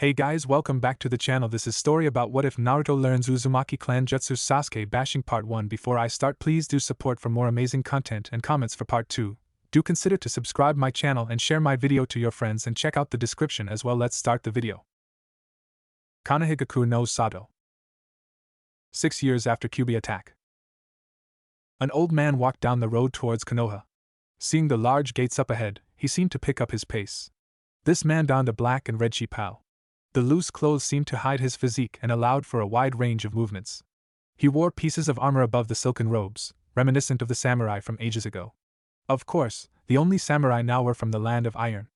Hey guys, welcome back to the channel. This is story about what if Naruto learns Uzumaki clan jutsu Sasuke bashing part 1. Before I start, please do support for more amazing content and comments for part 2. Do consider to subscribe my channel and share my video to your friends and check out the description as well. Let's start the video. Kanahigaku no Sato. 6 years after Kyuubi attack. An old man walked down the road towards Konoha. Seeing the large gates up ahead, he seemed to pick up his pace. This man donned a black and red chipao. The loose clothes seemed to hide his physique and allowed for a wide range of movements. He wore pieces of armor above the silken robes, reminiscent of the samurai from ages ago. Of course, the only samurai now were from the land of iron.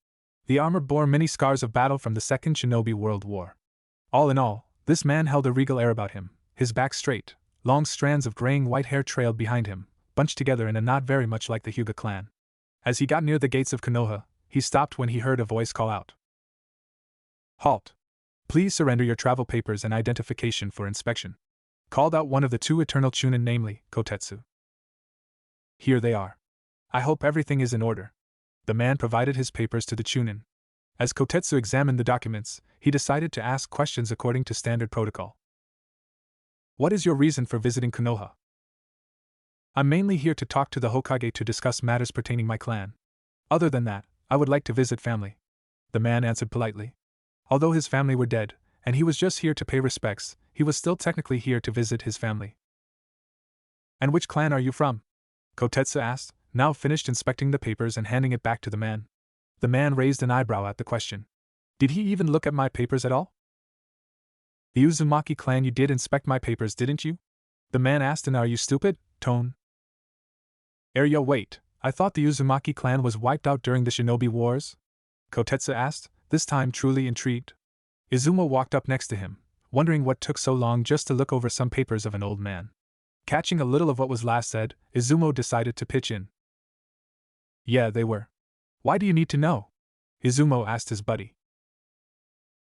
The armor bore many scars of battle from the Second Shinobi World War. All in all, this man held a regal air about him, his back straight, long strands of graying white hair trailed behind him, bunched together in a knot very much like the Hyuga clan. As he got near the gates of Konoha, he stopped when he heard a voice call out. "Halt! Please surrender your travel papers and identification for inspection," called out one of the two eternal Chunin, namely, Kotetsu. "Here they are. I hope everything is in order." The man provided his papers to the Chunin. As Kotetsu examined the documents, he decided to ask questions according to standard protocol. "What is your reason for visiting Konoha?" "I'm mainly here to talk to the Hokage to discuss matters pertaining my clan. Other than that, I would like to visit family," the man answered politely. Although his family were dead, and he was just here to pay respects, he was still technically here to visit his family. "And which clan are you from?" Kotetsu asked, now finished inspecting the papers and handing it back to the man. The man raised an eyebrow at the question. "Did he even look at my papers at all?" "The Uzumaki clan. You did inspect my papers, didn't you?" the man asked in "Are you stupid?" tone. "Yo, wait, I thought the Uzumaki clan was wiped out during the Shinobi Wars?" Kotetsu asked, this time truly intrigued. Izumo walked up next to him, wondering what took so long just to look over some papers of an old man. Catching a little of what was last said, Izumo decided to pitch in. "Yeah, they were. Why do you need to know?" Izumo asked his buddy.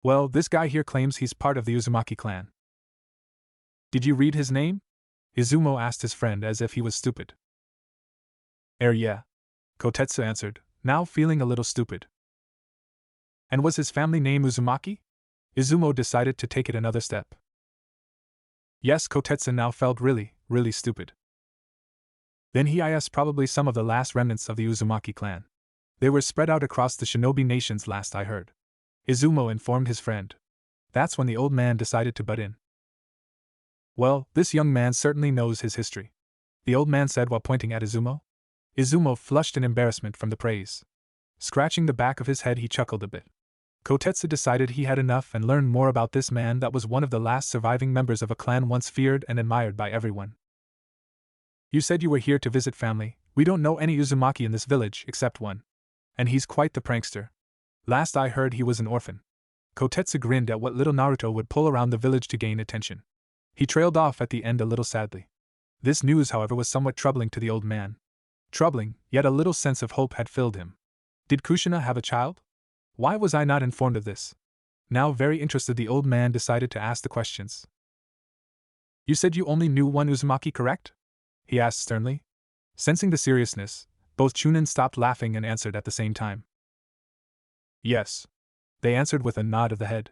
"Well, this guy here claims he's part of the Uzumaki clan." "Did you read his name?" Izumo asked his friend as if he was stupid. Yeah," Kotetsu answered, now feeling a little stupid. "And was his family name Uzumaki?" Izumo decided to take it another step. Yes, Kotetsu now felt really stupid. "Then he is probably some of the last remnants of the Uzumaki clan. They were spread out across the Shinobi nations last I heard," Izumo informed his friend. That's when the old man decided to butt in. "Well, this young man certainly knows his history," the old man said while pointing at Izumo. Izumo flushed in embarrassment from the praise. Scratching the back of his head, he chuckled a bit. Kotetsu decided he had enough and learned more about this man that was one of the last surviving members of a clan once feared and admired by everyone. "You said you were here to visit family. We don't know any Uzumaki in this village except one. And he's quite the prankster. Last I heard he was an orphan." Kotetsu grinned at what little Naruto would pull around the village to gain attention. He trailed off at the end a little sadly. This news, however, was somewhat troubling to the old man. Troubling, yet a little sense of hope had filled him. Did Kushina have a child? Why was I not informed of this? Now very interested, the old man decided to ask the questions. "You said you only knew one Uzumaki, correct?" he asked sternly. Sensing the seriousness, both Chunin stopped laughing and answered at the same time. "Yes," they answered with a nod of the head.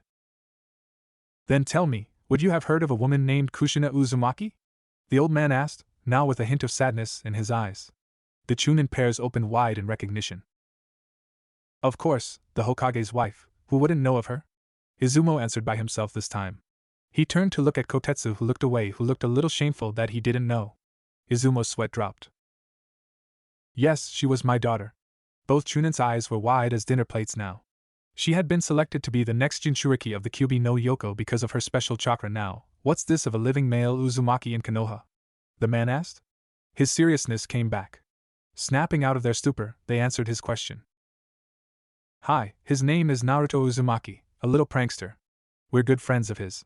"Then tell me, would you have heard of a woman named Kushina Uzumaki?" the old man asked, now with a hint of sadness in his eyes. The Chunin pairs opened wide in recognition. "Of course, the Hokage's wife. Who wouldn't know of her?" Izumo answered by himself this time. He turned to look at Kotetsu, who looked away, who looked a little shameful that he didn't know. Izumo's sweat dropped. "Yes, she was my daughter." Both Chunin's eyes were wide as dinner plates now. She had been selected to be the next Jinchuriki of the Kyuubi no Yoko because of her special chakra now. "What's this of a living male Uzumaki in Konoha?" the man asked. His seriousness came back. Snapping out of their stupor, they answered his question. "Hi, his name is Naruto Uzumaki, a little prankster. We're good friends of his,"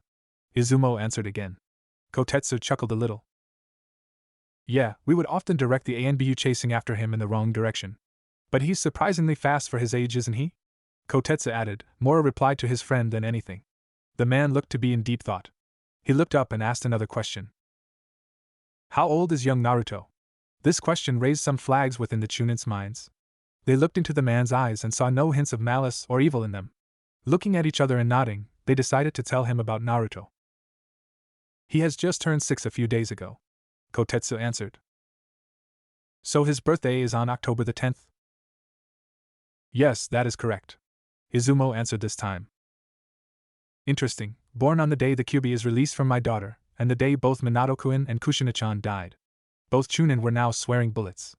Izumo answered again. Kotetsu chuckled a little. "Yeah, we would often direct the ANBU chasing after him in the wrong direction. But he's surprisingly fast for his age, isn't he?" Kotetsu added, more a reply to his friend than anything. The man looked to be in deep thought. He looked up and asked another question. "How old is young Naruto?" This question raised some flags within the Chunin's minds. They looked into the man's eyes and saw no hints of malice or evil in them. Looking at each other and nodding, they decided to tell him about Naruto. He has just turned 6 a few days ago, Kotetsu answered. So his birthday is on October the 10th? Yes, that is correct, Izumo answered this time. Interesting, born on the day the Kyuubi is released from my daughter, and the day both Minato-kun and Kushina-chan died. Both Chunin were now swearing bullets.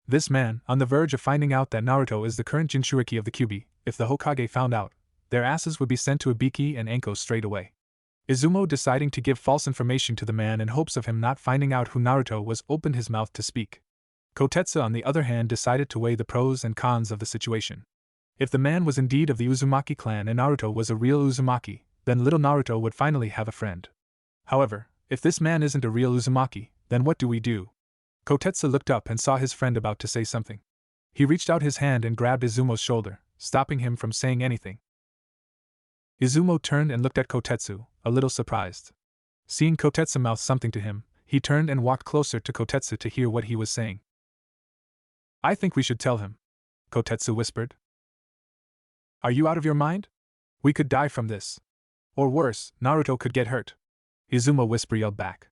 This man, on the verge of finding out that Naruto is the current Jinchuriki of the Kyuubi, if the Hokage found out, their asses would be sent to Ibiki and Anko straight away. Izumo, deciding to give false information to the man in hopes of him not finding out who Naruto was, opened his mouth to speak. Kotetsu, on the other hand, decided to weigh the pros and cons of the situation. If the man was indeed of the Uzumaki clan and Naruto was a real Uzumaki, then little Naruto would finally have a friend. However, if this man isn't a real Uzumaki, then what do we do? Kotetsu looked up and saw his friend about to say something. He reached out his hand and grabbed Izumo's shoulder, stopping him from saying anything. Izumo turned and looked at Kotetsu, a little surprised. Seeing Kotetsu mouth something to him, he turned and walked closer to Kotetsu to hear what he was saying. I think we should tell him, Kotetsu whispered. Are you out of your mind? We could die from this. Or worse, Naruto could get hurt. Izumo whisper yelled back.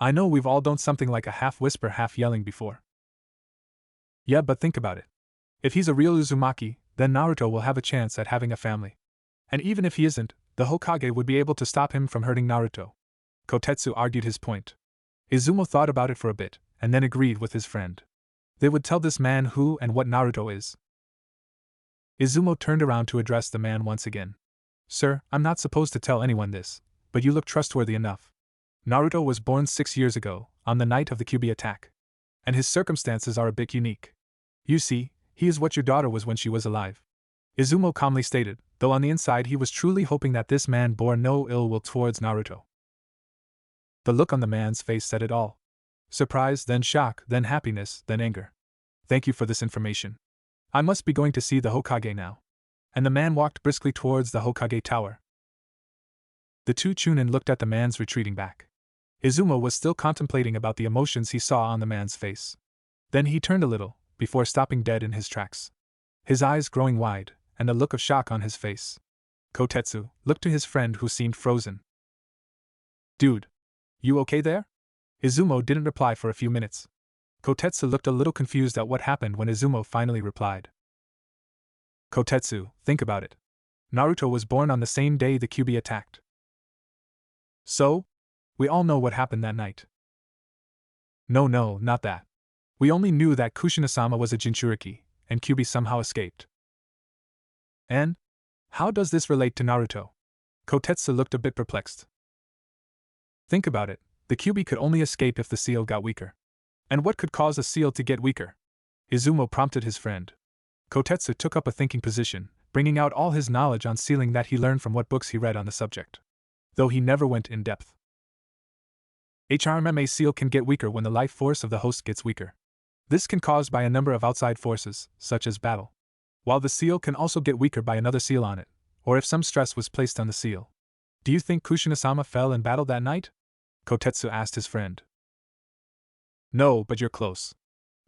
I know we've all done something like a half whisper half yelling before. Yeah, but think about it. If he's a real Uzumaki, then Naruto will have a chance at having a family. And even if he isn't, the Hokage would be able to stop him from hurting Naruto. Kotetsu argued his point. Izumo thought about it for a bit, and then agreed with his friend. They would tell this man who and what Naruto is. Izumo turned around to address the man once again. Sir, I'm not supposed to tell anyone this, but you look trustworthy enough. Naruto was born 6 years ago, on the night of the Kyuubi attack. And his circumstances are a bit unique. You see, he is what your daughter was when she was alive. Izumo calmly stated, though on the inside he was truly hoping that this man bore no ill will towards Naruto. The look on the man's face said it all. Surprise, then shock, then happiness, then anger. Thank you for this information. I must be going to see the Hokage now. And the man walked briskly towards the Hokage tower. The two Chunin looked at the man's retreating back. Izumo was still contemplating about the emotions he saw on the man's face. Then he turned a little, before stopping dead in his tracks. His eyes growing wide, and a look of shock on his face. Kotetsu looked to his friend who seemed frozen. Dude, you okay there? Izumo didn't reply for a few minutes. Kotetsu looked a little confused at what happened when Izumo finally replied. Kotetsu, think about it. Naruto was born on the same day the Kyuubi attacked. So? We all know what happened that night. No, not that. We only knew that Kushina-sama was a Jinchuriki, and Kyuubi somehow escaped. And? How does this relate to Naruto? Kotetsu looked a bit perplexed. Think about it, the Kyuubi could only escape if the seal got weaker. And what could cause a seal to get weaker? Izumo prompted his friend. Kotetsu took up a thinking position, bringing out all his knowledge on sealing that he learned from what books he read on the subject. Though he never went in depth. HRMA seal can get weaker when the life force of the host gets weaker. This can be caused by a number of outside forces, such as battle. While the seal can also get weaker by another seal on it, or if some stress was placed on the seal. Do you think Kushina-sama fell in battle that night? Kotetsu asked his friend. No, but you're close.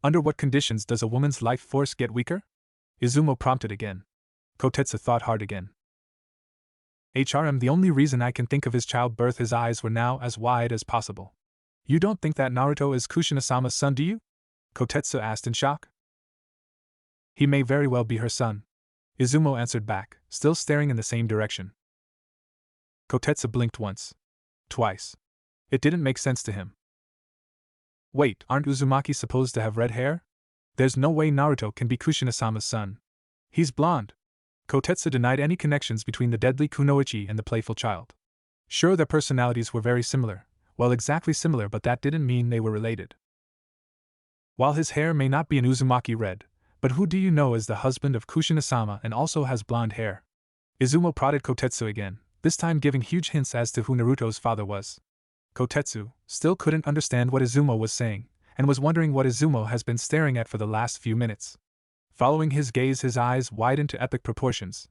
Under what conditions does a woman's life force get weaker? Izumo prompted again. Kotetsu thought hard again. The only reason I can think of his childbirth, his eyes were now as wide as possible. You don't think that Naruto is Kushina-sama's son, do you? Kotetsu asked in shock. He may very well be her son. Izumo answered back, still staring in the same direction. Kotetsu blinked once. Twice. It didn't make sense to him. Wait, aren't Uzumaki supposed to have red hair? There's no way Naruto can be Kushina-sama's son. He's blonde. Kotetsu denied any connections between the deadly kunoichi and the playful child. Sure, their personalities were very similar, well, exactly similar, but that didn't mean they were related. While his hair may not be an Uzumaki red, but who do you know is the husband of Kushina-sama and also has blonde hair? Izumo prodded Kotetsu again, this time giving huge hints as to who Naruto's father was. Kotetsu still couldn't understand what Izumo was saying, and was wondering what Izumo has been staring at for the last few minutes. Following his gaze, his eyes widened to epic proportions.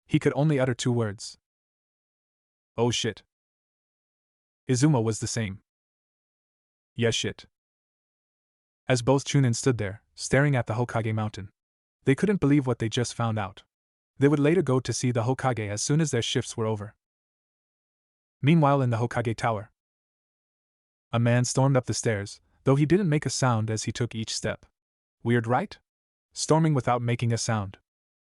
He could only utter 2 words. Oh shit. Izumo was the same. Yeah, shit. As both Chunin stood there, staring at the Hokage mountain. They couldn't believe what they just found out. They would later go to see the Hokage as soon as their shifts were over. Meanwhile, in the Hokage Tower, a man stormed up the stairs, though he didn't make a sound as he took each step. Weird, right? Storming without making a sound.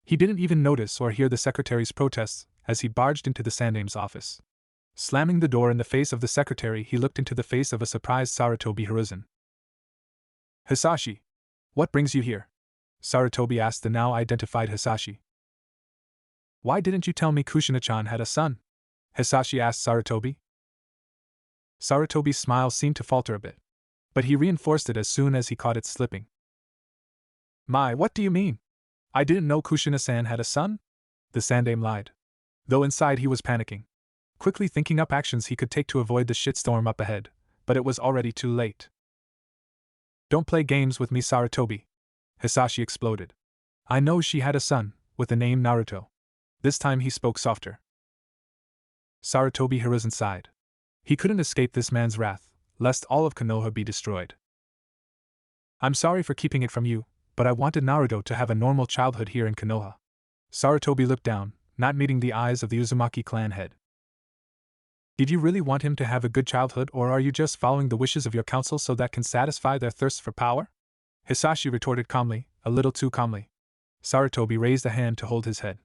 He didn't even notice or hear the secretary's protests as he barged into the Sandame's office. Slamming the door in the face of the secretary, he looked into the face of a surprised Sarutobi Hiruzen. Hisashi, what brings you here? Sarutobi asked the now identified Hisashi. Why didn't you tell me Kushina-chan had a son? Hisashi asked Sarutobi. Sarutobi's smile seemed to falter a bit, but he reinforced it as soon as he caught it slipping. My, what do you mean? I didn't know Kushina-san had a son? The Sandame lied, though inside he was panicking, quickly thinking up actions he could take to avoid the shitstorm up ahead, but it was already too late. Don't play games with me, Sarutobi, Hisashi exploded. I know she had a son, with the name Naruto. This time he spoke softer. Sarutobi Hiruzen sighed. He couldn't escape this man's wrath, lest all of Konoha be destroyed. I'm sorry for keeping it from you, but I wanted Naruto to have a normal childhood here in Konoha. Sarutobi looked down, not meeting the eyes of the Uzumaki clan head. Did you really want him to have a good childhood, or are you just following the wishes of your council so that can satisfy their thirst for power? Hisashi retorted calmly, a little too calmly. Sarutobi raised a hand to hold his head.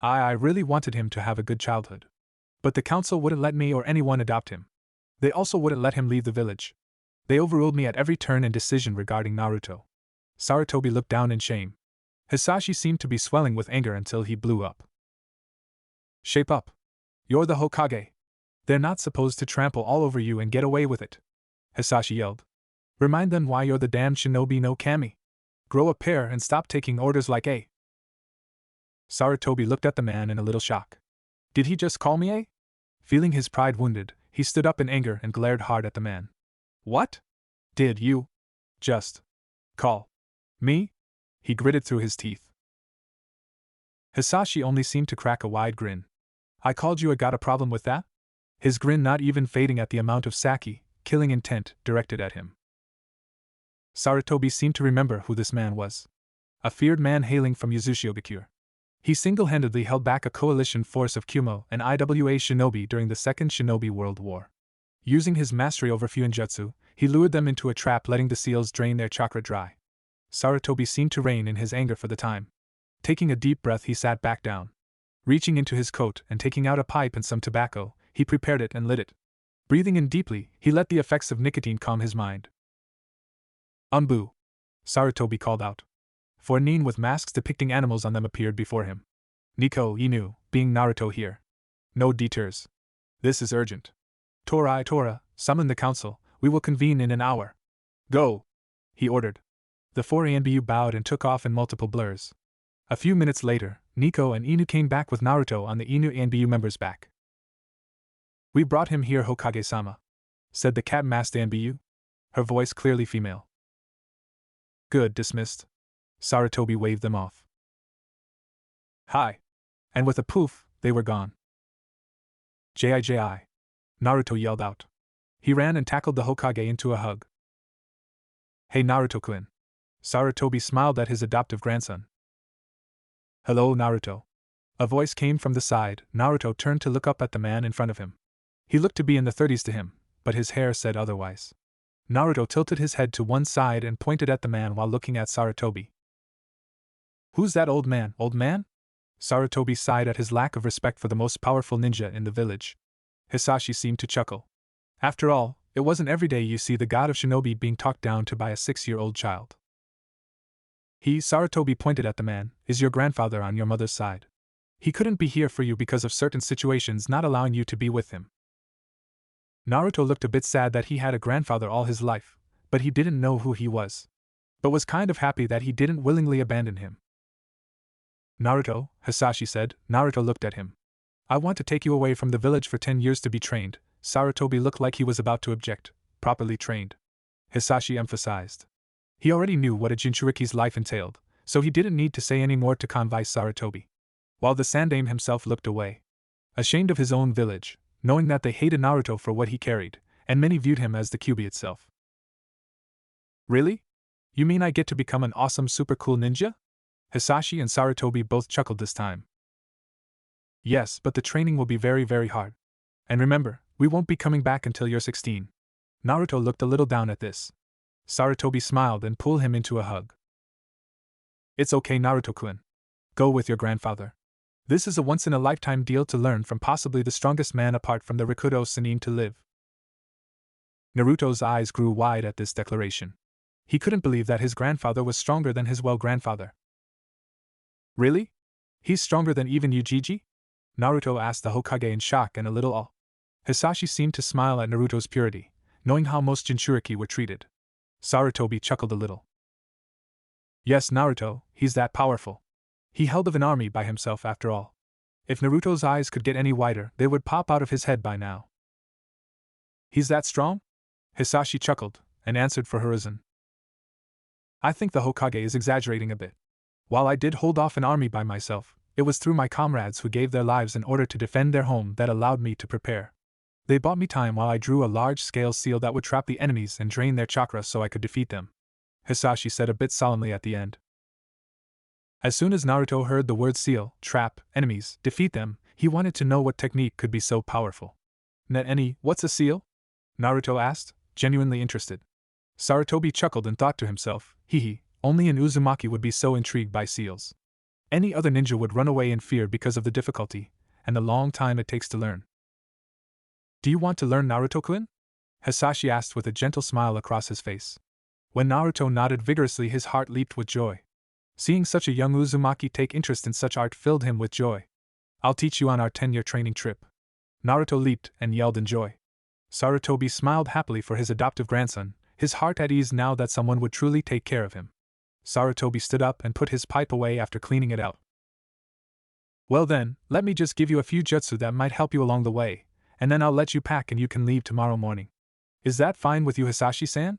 I really wanted him to have a good childhood. But the council wouldn't let me or anyone adopt him. They also wouldn't let him leave the village. They overruled me at every turn and decision regarding Naruto. Sarutobi looked down in shame. Hisashi seemed to be swelling with anger until he blew up. Shape up. You're the Hokage. They're not supposed to trample all over you and get away with it, Hisashi yelled. Remind them why you're the damned shinobi no kami. Grow a pair and stop taking orders like a. Sarutobi looked at the man in a little shock. Did he just call me a? Feeling his pride wounded, he stood up in anger and glared hard at the man. What? Did you just call me? He gritted through his teeth. Hisashi only seemed to crack a wide grin. I called you, I got a problem with that? His grin not even fading at the amount of sake, killing intent, directed at him. Sarutobi seemed to remember who this man was. A feared man hailing from Yuzushiogakure. He single-handedly held back a coalition force of Kumo and IWA shinobi during the Second Shinobi World War. Using his mastery over Fuinjutsu, he lured them into a trap, letting the seals drain their chakra dry. Sarutobi seemed to rein in his anger for the time. Taking a deep breath, he sat back down. Reaching into his coat and taking out a pipe and some tobacco, he prepared it and lit it. Breathing in deeply, he let the effects of nicotine calm his mind. Unbu! Sarutobi called out. 4 nin with masks depicting animals on them appeared before him. Nico, Inu, being Naruto here. No detours. This is urgent. Tora, summon the council, we will convene in an hour. Go! He ordered. The 4 Anbu bowed and took off in multiple blurs. A few minutes later, Nico and Inu came back with Naruto on the Inu Anbu member's back. We brought him here, Hokage-sama, said the cat-masked Anbu, her voice clearly female. Good, dismissed. Sarutobi waved them off. Hi. And with a poof, they were gone. Ji. Naruto yelled out. He ran and tackled the Hokage into a hug. Hey Naruto-kun. Sarutobi smiled at his adoptive grandson. Hello, Naruto. A voice came from the side. Naruto turned to look up at the man in front of him. He looked to be in the 30s to him, but his hair said otherwise. Naruto tilted his head to one side and pointed at the man while looking at Sarutobi. Who's that old man, old man? Sarutobi sighed at his lack of respect for the most powerful ninja in the village. Hisashi seemed to chuckle. After all, it wasn't every day you see the god of shinobi being talked down to by a 6-year-old child. He, Sarutobi pointed at the man, is your grandfather on your mother's side. He couldn't be here for you because of certain situations not allowing you to be with him. Naruto looked a bit sad that he had a grandfather all his life, but he didn't know who he was. But was kind of happy that he didn't willingly abandon him. Naruto, Hisashi said. Naruto looked at him. I want to take you away from the village for 10 years to be trained. Sarutobi looked like he was about to object. Properly trained, Hisashi emphasized. He already knew what a Jinchuriki's life entailed, so he didn't need to say any more to convince Sarutobi. While the Sandame himself looked away, ashamed of his own village, knowing that they hated Naruto for what he carried, and many viewed him as the Kyuubi itself. Really? You mean I get to become an awesome super cool ninja? Hisashi and Sarutobi both chuckled this time. Yes, but the training will be very, very hard. And remember, we won't be coming back until you're 16. Naruto looked a little down at this. Sarutobi smiled and pulled him into a hug. It's okay, Naruto-kun. Go with your grandfather. This is a once-in-a-lifetime deal to learn from possibly the strongest man apart from the Rikudo Sannin to live. Naruto's eyes grew wide at this declaration. He couldn't believe that his grandfather was stronger than his grandfather. Really? He's stronger than even Ujiji? Naruto asked the Hokage in shock and a little awe. Hisashi seemed to smile at Naruto's purity, knowing how most Jinchuriki were treated. Sarutobi chuckled a little. Yes, Naruto, he's that powerful. He held of an army by himself after all. If Naruto's eyes could get any wider, they would pop out of his head by now. He's that strong? Hisashi chuckled, and answered for Hiruzen. I think the Hokage is exaggerating a bit. While I did hold off an army by myself, it was through my comrades who gave their lives in order to defend their home that allowed me to prepare. They bought me time while I drew a large-scale seal that would trap the enemies and drain their chakra so I could defeat them. Hisashi said a bit solemnly at the end. As soon as Naruto heard the word seal, trap, enemies, defeat them, he wanted to know what technique could be so powerful. What's a seal? Naruto asked, genuinely interested. Sarutobi chuckled and thought to himself, only an Uzumaki would be so intrigued by seals. Any other ninja would run away in fear because of the difficulty, and the long time it takes to learn. Do you want to learn, Naruto-kun? Hisashi asked with a gentle smile across his face. When Naruto nodded vigorously, his heart leaped with joy. Seeing such a young Uzumaki take interest in such art filled him with joy. I'll teach you on our 10-year training trip. Naruto leaped and yelled in joy. Sarutobi smiled happily for his adoptive grandson, his heart at ease now that someone would truly take care of him. Sarutobi stood up and put his pipe away after cleaning it out. Well then, let me just give you a few jutsu that might help you along the way, and then I'll let you pack and you can leave tomorrow morning. Is that fine with you, Hisashi-san?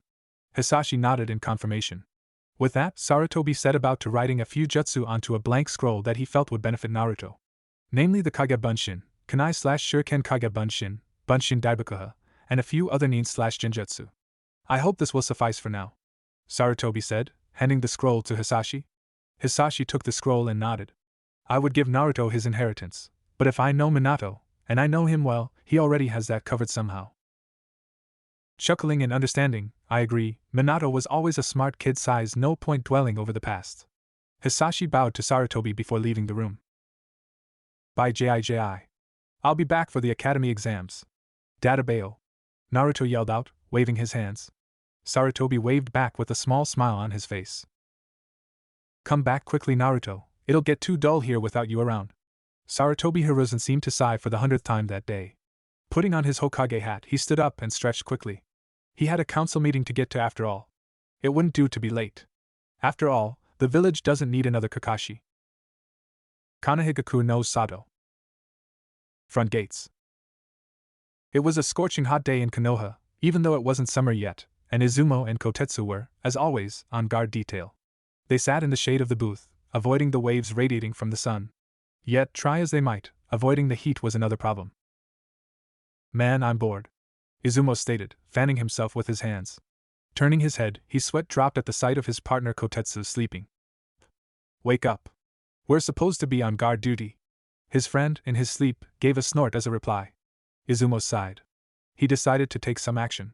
Hisashi nodded in confirmation. With that, Sarutobi set about to writing a few jutsu onto a blank scroll that he felt would benefit Naruto. Namely the Kage Bunshin, Kunai/Shuriken Kage Bunshin, Bunshin Daibakuha, and a few other nin/genjutsu. I hope this will suffice for now, Sarutobi said, handing the scroll to Hisashi. Hisashi took the scroll and nodded. I would give Naruto his inheritance, but if I know Minato, and I know him well, he already has that covered somehow. Chuckling and understanding, I agree, Minato was always a smart kid size, no point dwelling over the past. Hisashi bowed to Sarutobi before leaving the room. Bye Jiji. I'll be back for the academy exams. Databao. Naruto yelled out, waving his hands. Sarutobi waved back with a small smile on his face. Come back quickly, Naruto, it'll get too dull here without you around. Sarutobi Hiruzen seemed to sigh for the 100th time that day. Putting on his Hokage hat, he stood up and stretched quickly. He had a council meeting to get to after all. It wouldn't do to be late. After all, the village doesn't need another Kakashi. Kanahigaku no Sato. Front gates. It was a scorching hot day in Konoha, even though it wasn't summer yet, and Izumo and Kotetsu were, as always, on guard detail. They sat in the shade of the booth, avoiding the waves radiating from the sun. Yet, try as they might, avoiding the heat was another problem. Man, I'm bored, Izumo stated, fanning himself with his hands. Turning his head, his sweat dropped at the sight of his partner Kotetsu sleeping. Wake up. We're supposed to be on guard duty. His friend, in his sleep, gave a snort as a reply. Izumo sighed. He decided to take some action.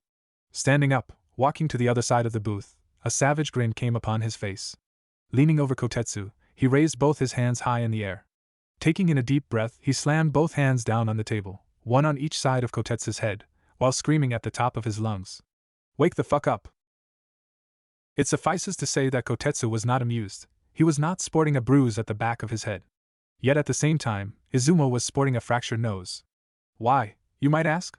Standing up, walking to the other side of the booth, a savage grin came upon his face. Leaning over Kotetsu, he raised both his hands high in the air. Taking in a deep breath, he slammed both hands down on the table, one on each side of Kotetsu's head, while screaming at the top of his lungs. Wake the fuck up! It suffices to say that Kotetsu was not amused. He was not sporting a bruise at the back of his head. Yet at the same time, Izumo was sporting a fractured nose. Why, you might ask?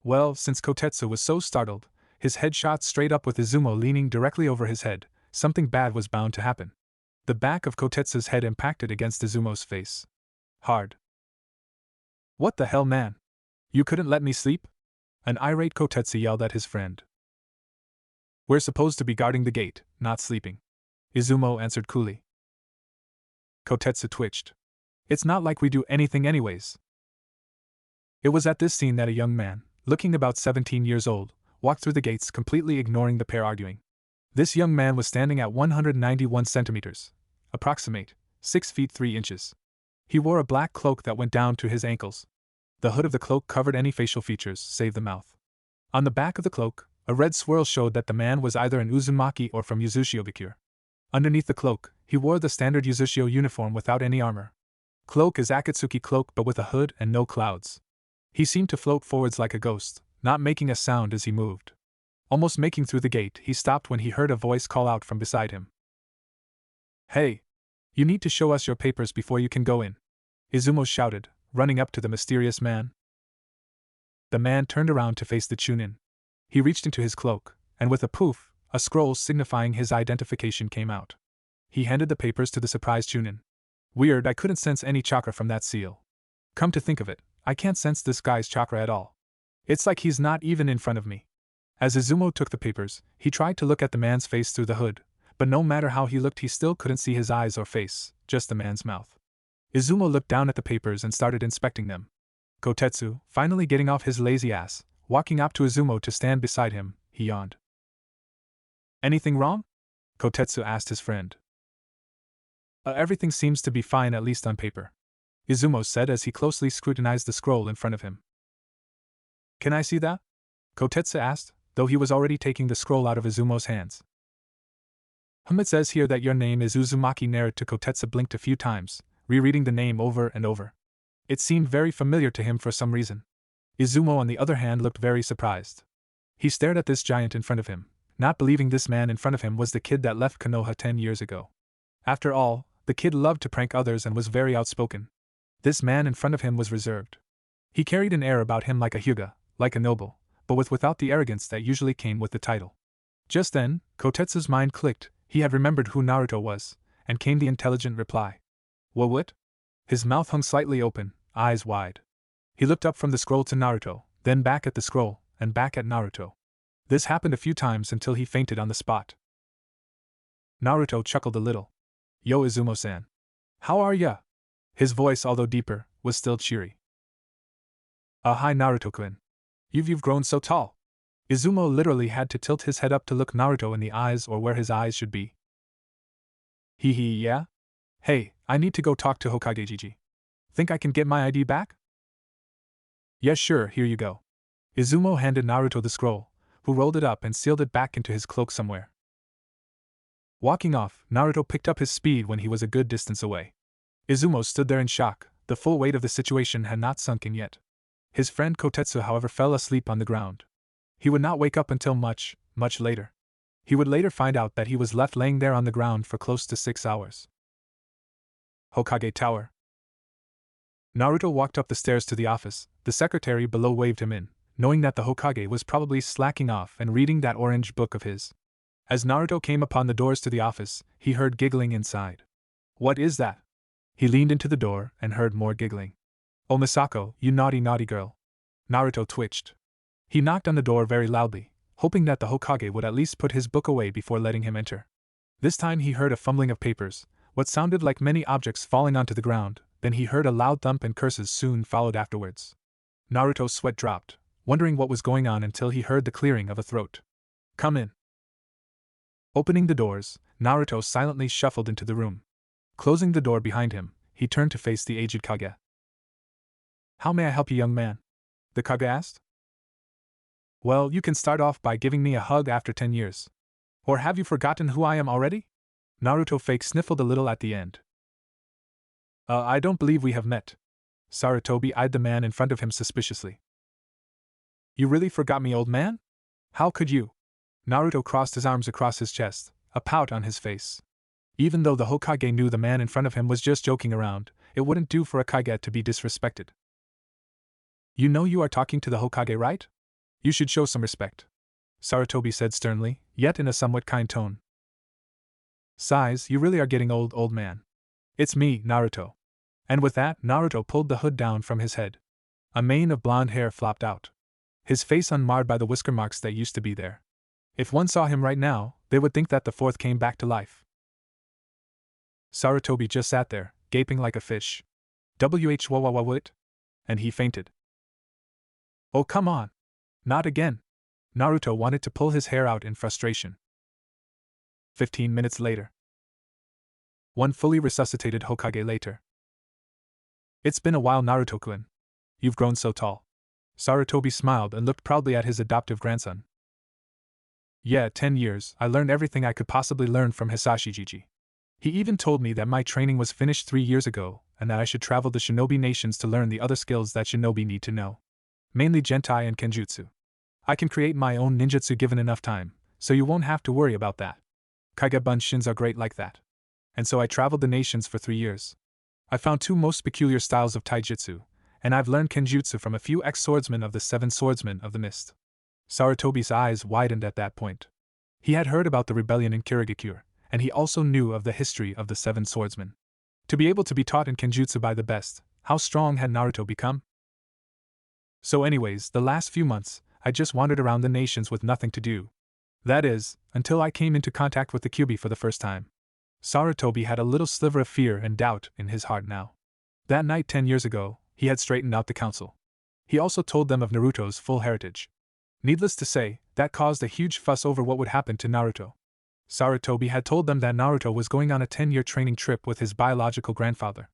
Well, since Kotetsu was so startled, his head shot straight up with Izumo leaning directly over his head, something bad was bound to happen. The back of Kotetsu's head impacted against Izumo's face. Hard. What the hell, man? You couldn't let me sleep? An irate Kotetsu yelled at his friend. We're supposed to be guarding the gate, not sleeping, Izumo answered coolly. Kotetsu twitched. It's not like we do anything anyways. It was at this scene that a young man, looking about 17 years old, walked through the gates completely ignoring the pair arguing. This young man was standing at 191 centimeters, approximate 6 feet 3 inches. He wore a black cloak that went down to his ankles. The hood of the cloak covered any facial features, save the mouth. On the back of the cloak, a red swirl showed that the man was either an Uzumaki or from Uzushiobikure. Underneath the cloak, he wore the standard Uzushio uniform without any armor. Cloak is Akatsuki cloak but with a hood and no clouds. He seemed to float forwards like a ghost, not making a sound as he moved. Almost making through the gate, he stopped when he heard a voice call out from beside him. "Hey! You need to show us your papers before you can go in," Izumo shouted, running up to the mysterious man. The man turned around to face the Chunin. He reached into his cloak, and with a poof, a scroll signifying his identification came out. He handed the papers to the surprised Chunin. Weird, I couldn't sense any chakra from that seal. Come to think of it, I can't sense this guy's chakra at all. It's like he's not even in front of me. As Izumo took the papers, he tried to look at the man's face through the hood, but no matter how he looked he still couldn't see his eyes or face, just the man's mouth. Izumo looked down at the papers and started inspecting them. Kotetsu, finally getting off his lazy ass, walking up to Izumo to stand beside him, he yawned. Anything wrong? Kotetsu asked his friend. Everything seems to be fine, at least on paper, Izumo said as he closely scrutinized the scroll in front of him. Can I see that? Kotetsu asked, though he was already taking the scroll out of Izumo's hands. It says here that your name is Uzumaki. Naruto. Kotetsu blinked a few times, rereading the name over and over. It seemed very familiar to him for some reason. Izumo, on the other hand, looked very surprised. He stared at this giant in front of him, not believing this man in front of him was the kid that left Konoha 10 years ago. After all, the kid loved to prank others and was very outspoken. This man in front of him was reserved. He carried an air about him like a hyuga, like a noble, but without the arrogance that usually came with the title. Just then, Kotetsu's mind clicked. He had remembered who Naruto was, and came the intelligent reply. What? His mouth hung slightly open, eyes wide. He looked up from the scroll to Naruto, then back at the scroll, and back at Naruto. This happened a few times until he fainted on the spot. Naruto chuckled a little. Yo, Izumo-san. How are ya? His voice, although deeper, was still cheery. Hi Naruto-kun. You've grown so tall. Izumo literally had to tilt his head up to look Naruto in the eyes or where his eyes should be. Hee, yeah? Hey, I need to go talk to Hokage Gigi. Think I can get my ID back? Yes, sure, here you go. Izumo handed Naruto the scroll, who rolled it up and sealed it back into his cloak somewhere. Walking off, Naruto picked up his speed when he was a good distance away. Izumo stood there in shock. The full weight of the situation had not sunk in yet. His friend Kotetsu, however, fell asleep on the ground. He would not wake up until much later. He would later find out that he was left laying there on the ground for close to 6 hours. Hokage Tower. Naruto walked up the stairs to the office. The secretary below waved him in, knowing that the Hokage was probably slacking off and reading that orange book of his. As Naruto came upon the doors to the office, he heard giggling inside. What is that? He leaned into the door and heard more giggling. Oh Misako, you naughty girl. Naruto twitched. He knocked on the door very loudly, hoping that the Hokage would at least put his book away before letting him enter. This time he heard a fumbling of papers, what sounded like many objects falling onto the ground, then he heard a loud thump and curses soon followed afterwards. Naruto's sweat dropped, wondering what was going on until he heard the clearing of a throat. Come in. Opening the doors, Naruto silently shuffled into the room. Closing the door behind him, he turned to face the aged Kage. How may I help you, young man? The Kage asked. Well, you can start off by giving me a hug after 10 years. Or have you forgotten who I am already? Naruto fake sniffled a little at the end. I don't believe we have met. Sarutobi eyed the man in front of him suspiciously. You really forgot me, old man? How could you? Naruto crossed his arms across his chest, a pout on his face. Even though the Hokage knew the man in front of him was just joking around, it wouldn't do for a Kage to be disrespected. You know you are talking to the Hokage, right? You should show some respect, Sarutobi said sternly, yet in a somewhat kind tone. Sighs, you really are getting old, old man. It's me, Naruto. And with that, Naruto pulled the hood down from his head. A mane of blonde hair flopped out, his face unmarred by the whisker marks that used to be there. If one saw him right now, they would think that the fourth came back to life. Sarutobi just sat there, gaping like a fish. What? And he fainted. Oh, come on. Not again. Naruto wanted to pull his hair out in frustration. 15 minutes later. One fully resuscitated Hokage later. It's been a while, Naruto-kun. You've grown so tall. Sarutobi smiled and looked proudly at his adoptive grandson. Yeah, 10 years, I learned everything I could possibly learn from Hisashi Jiji. He even told me that my training was finished 3 years ago, and that I should travel the shinobi nations to learn the other skills that shinobi need to know. Mainly Gentai and Kenjutsu. I can create my own ninjutsu given enough time, so you won't have to worry about that. Kage Bunshins are great like that. And so I traveled the nations for 3 years. I found 2 most peculiar styles of taijutsu, and I've learned Kenjutsu from a few ex-swordsmen of the 7 Swordsmen of the Mist. Sarutobi's eyes widened at that point. He had heard about the rebellion in Kirigakure, and he also knew of the history of the 7 Swordsmen. To be able to be taught in Kenjutsu by the best, how strong had Naruto become? So anyways, the last few months, I just wandered around the nations with nothing to do. That is, until I came into contact with the Kyuubi for the first time. Sarutobi had a little sliver of fear and doubt in his heart now. That night 10 years ago, he had straightened out the council. He also told them of Naruto's full heritage. Needless to say, that caused a huge fuss over what would happen to Naruto. Sarutobi had told them that Naruto was going on a 10-year training trip with his biological grandfather.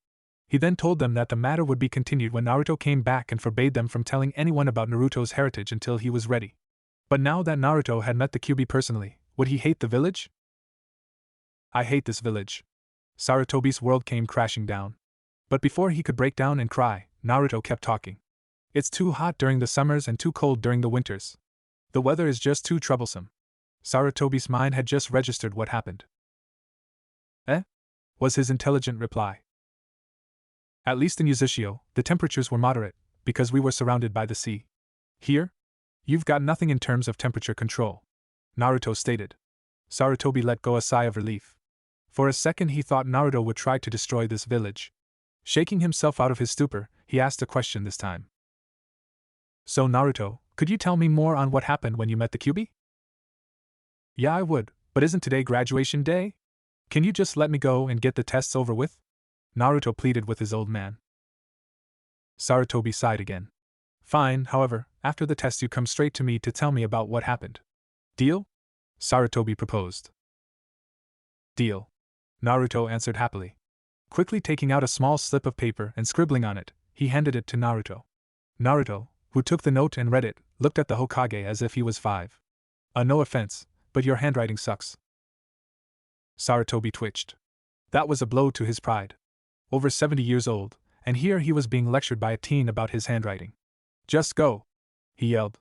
He then told them that the matter would be continued when Naruto came back and forbade them from telling anyone about Naruto's heritage until he was ready. But now that Naruto had met the Kyuubi personally, would he hate the village? I hate this village. Sarutobi's world came crashing down. But before he could break down and cry, Naruto kept talking. It's too hot during the summers and too cold during the winters. The weather is just too troublesome. Sarutobi's mind had just registered what happened. Eh? Was his intelligent reply. At least in Uzushio, the temperatures were moderate, because we were surrounded by the sea. Here? You've got nothing in terms of temperature control. Naruto stated. Sarutobi let go a sigh of relief. For a second he thought Naruto would try to destroy this village. Shaking himself out of his stupor, he asked a question this time. So Naruto, could you tell me more on what happened when you met the Kyuubi? Yeah, I would, but isn't today graduation day? Can you just let me go and get the tests over with? Naruto pleaded with his old man. Sarutobi sighed again. Fine, however, after the test you come straight to me to tell me about what happened. Deal? Sarutobi proposed. Deal. Naruto answered happily. Quickly taking out a small slip of paper and scribbling on it, he handed it to Naruto. Naruto, who took the note and read it, looked at the Hokage as if he was 5. No offense, but your handwriting sucks. Sarutobi twitched. That was a blow to his pride. Over 70 years old, and here he was being lectured by a teen about his handwriting. Just go! He yelled.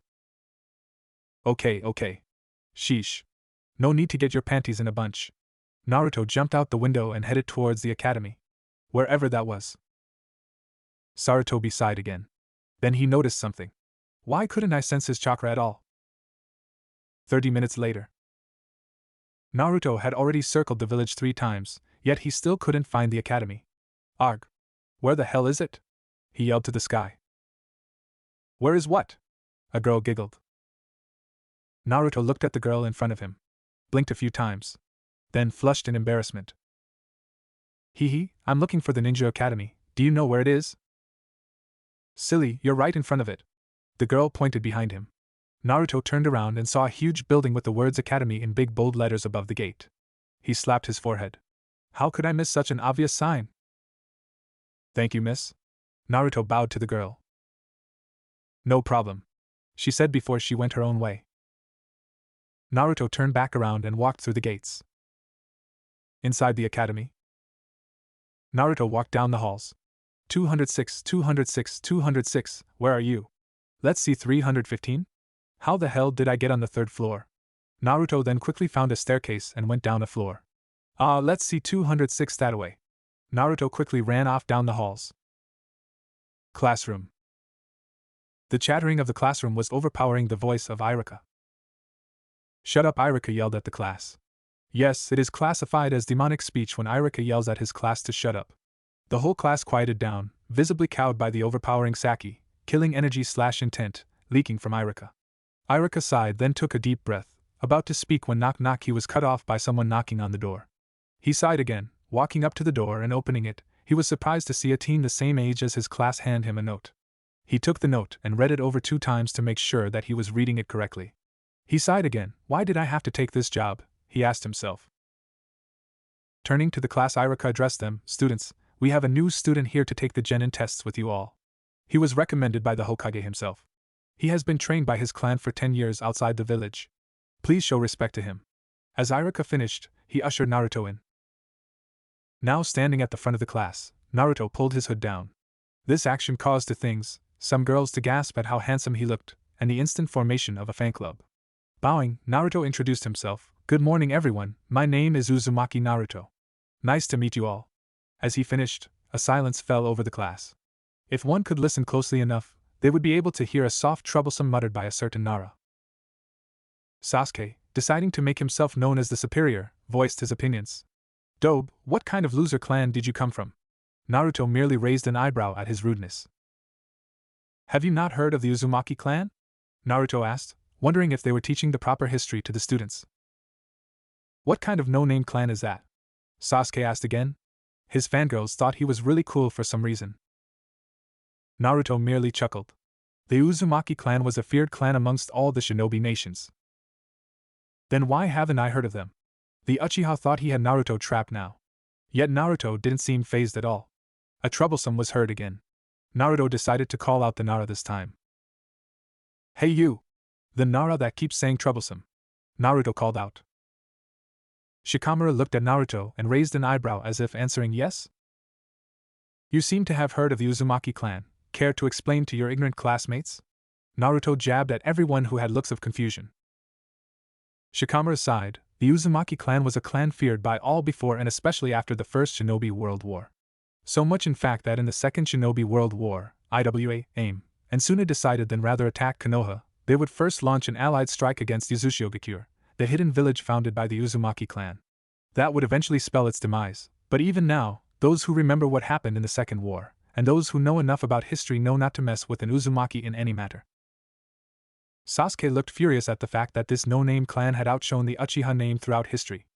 Okay. Sheesh. No need to get your panties in a bunch. Naruto jumped out the window and headed towards the academy. Wherever that was. Sarutobi sighed again. Then he noticed something. Why couldn't I sense his chakra at all? 30 minutes later. Naruto had already circled the village 3 times, yet he still couldn't find the academy. Arg! Where the hell is it? He yelled to the sky. Where is what? A girl giggled. Naruto looked at the girl in front of him. Blinked a few times. Then flushed in embarrassment. Hee, I'm looking for the Ninja Academy, do you know where it is? Silly, you're right in front of it. The girl pointed behind him. Naruto turned around and saw a huge building with the words Academy in big bold letters above the gate. He slapped his forehead. How could I miss such an obvious sign? Thank you, miss. Naruto bowed to the girl. No problem, she said before she went her own way. Naruto turned back around and walked through the gates. Inside the academy, Naruto walked down the halls. 206, 206, 206, where are you? Let's see 315? How the hell did I get on the 3rd floor? Naruto then quickly found a staircase and went down a floor. Let's see 206 that away. Naruto quickly ran off down the halls. Classroom. The chattering of the classroom was overpowering the voice of Iruka. Shut up, Iruka yelled at the class. Yes, it is classified as demonic speech when Iruka yells at his class to shut up. The whole class quieted down, visibly cowed by the overpowering Saki, killing energy/intent, leaking from Iruka. Iruka sighed, then took a deep breath, about to speak when knock knock he was cut off by someone knocking on the door. He sighed again, walking up to the door and opening it. He was surprised to see a teen the same age as his class hand him a note. He took the note and read it over 2 times to make sure that he was reading it correctly. He sighed again. Why did I have to take this job? He asked himself. Turning to the class, Iruka addressed them, "Students, we have a new student here to take the genin tests with you all. He was recommended by the Hokage himself. He has been trained by his clan for 10 years outside the village. Please show respect to him." As Iruka finished, he ushered Naruto in. Now standing at the front of the class, Naruto pulled his hood down. This action caused some girls to gasp at how handsome he looked, and the instant formation of a fan club. Bowing, Naruto introduced himself. "Good morning everyone, my name is Uzumaki Naruto. Nice to meet you all." As he finished, a silence fell over the class. If one could listen closely enough, they would be able to hear a soft troublesome muttered by a certain Nara. Sasuke, deciding to make himself known as the superior, voiced his opinions. "Dobe, what kind of loser clan did you come from?" Naruto merely raised an eyebrow at his rudeness. "Have you not heard of the Uzumaki clan?" Naruto asked, wondering if they were teaching the proper history to the students. "What kind of no-name clan is that?" Sasuke asked again. His fangirls thought he was really cool for some reason. Naruto merely chuckled. The Uzumaki clan was a feared clan amongst all the shinobi nations. Then why haven't I heard of them? The Uchiha thought he had Naruto trapped now. Yet Naruto didn't seem fazed at all. A troublesome was heard again. Naruto decided to call out the Nara this time. "Hey you! The Nara that keeps saying troublesome," Naruto called out. Shikamaru looked at Naruto and raised an eyebrow as if answering yes. "You seem to have heard of the Uzumaki clan. Care to explain to your ignorant classmates?" Naruto jabbed at everyone who had looks of confusion. Shikamaru sighed. The Uzumaki clan was a clan feared by all before and especially after the First Shinobi World War. So much in fact that in the Second Shinobi World War, AIM, and Suna decided than rather attack Konoha, they would first launch an allied strike against Yuzushiogakure, the hidden village founded by the Uzumaki clan. That would eventually spell its demise, but even now, those who remember what happened in the Second War, and those who know enough about history know not to mess with an Uzumaki in any matter. Sasuke looked furious at the fact that this no-name clan had outshone the Uchiha name throughout history.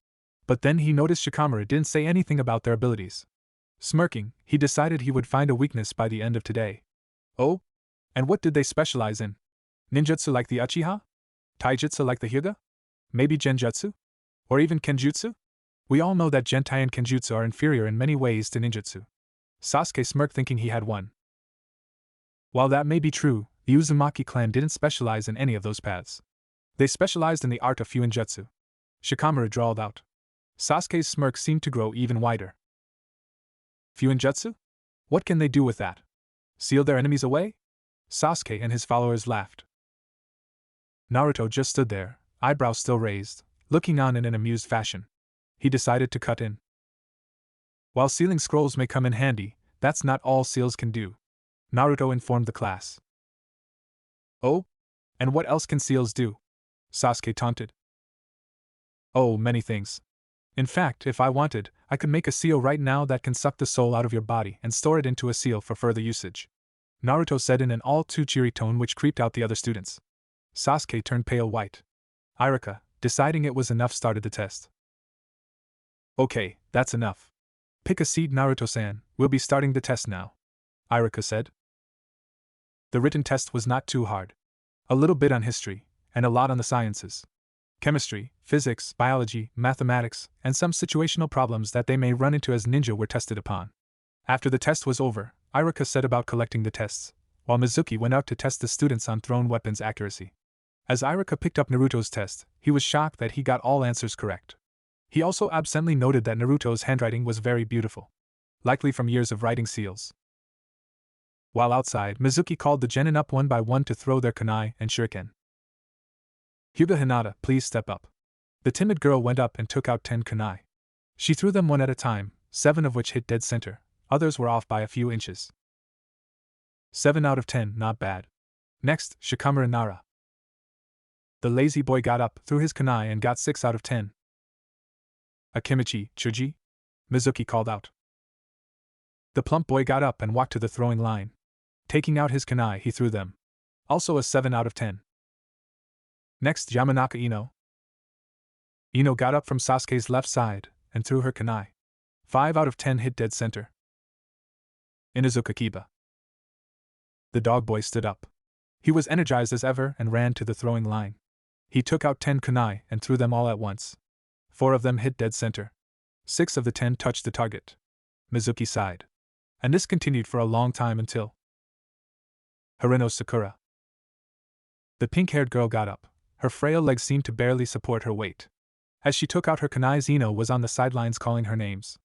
But then he noticed Shikamaru didn't say anything about their abilities. Smirking, he decided he would find a weakness by the end of today. "Oh? And what did they specialize in? Ninjutsu like the Uchiha? Taijutsu like the Hyuga? Maybe Genjutsu? Or even Kenjutsu? We all know that Gentai and Kenjutsu are inferior in many ways to Ninjutsu." Sasuke smirked, thinking he had won. While that may be true, the Uzumaki clan didn't specialize in any of those paths. They specialized in the art of Fuinjutsu. Shikamaru drawled out. Sasuke's smirk seemed to grow even wider. "Fuinjutsu? What can they do with that? Seal their enemies away?" Sasuke and his followers laughed. Naruto just stood there, eyebrows still raised, looking on in an amused fashion. He decided to cut in. "While sealing scrolls may come in handy, that's not all seals can do," Naruto informed the class. "Oh? And what else can seals do?" Sasuke taunted. "Oh, many things. In fact, if I wanted, I could make a seal right now that can suck the soul out of your body and store it into a seal for further usage," Naruto said in an all too cheery tone which creeped out the other students. Sasuke turned pale white. Iruka, deciding it was enough, started the test. "Okay, that's enough. Pick a seat, Naruto-san, we'll be starting the test now," Iruka said. The written test was not too hard. A little bit on history, and a lot on the sciences. Chemistry, physics, biology, mathematics, and some situational problems that they may run into as ninja were tested upon. After the test was over, Iruka set about collecting the tests, while Mizuki went out to test the students on thrown weapons accuracy. As Iruka picked up Naruto's test, he was shocked that he got all answers correct. He also absently noted that Naruto's handwriting was very beautiful. Likely from years of writing seals. While outside, Mizuki called the genin up one by one to throw their kunai and shuriken. "Hyuga Hinata, please step up." The timid girl went up and took out 10 kunai. She threw them one at a time, 7 of which hit dead center, others were off by a few inches. 7 out of 10, not bad. Next, Shikamaru Nara. The lazy boy got up, threw his kunai and got 6 out of 10. "Akimichi, Chuji?" Mizuki called out. The plump boy got up and walked to the throwing line. Taking out his kunai, he threw them. Also a 7 out of 10. Next, Yamanaka Ino. Ino got up from Sasuke's left side and threw her kunai. 5 out of 10 hit dead center. Inuzuka Kiba. The dog boy stood up. He was energized as ever and ran to the throwing line. He took out 10 kunai and threw them all at once. 4 of them hit dead center. 6 of the 10 touched the target. Mizuki sighed. And this continued for a long time until Harino Sakura. The pink-haired girl got up. Her frail legs seemed to barely support her weight. As she took out her kunai, Zeno was on the sidelines calling her names.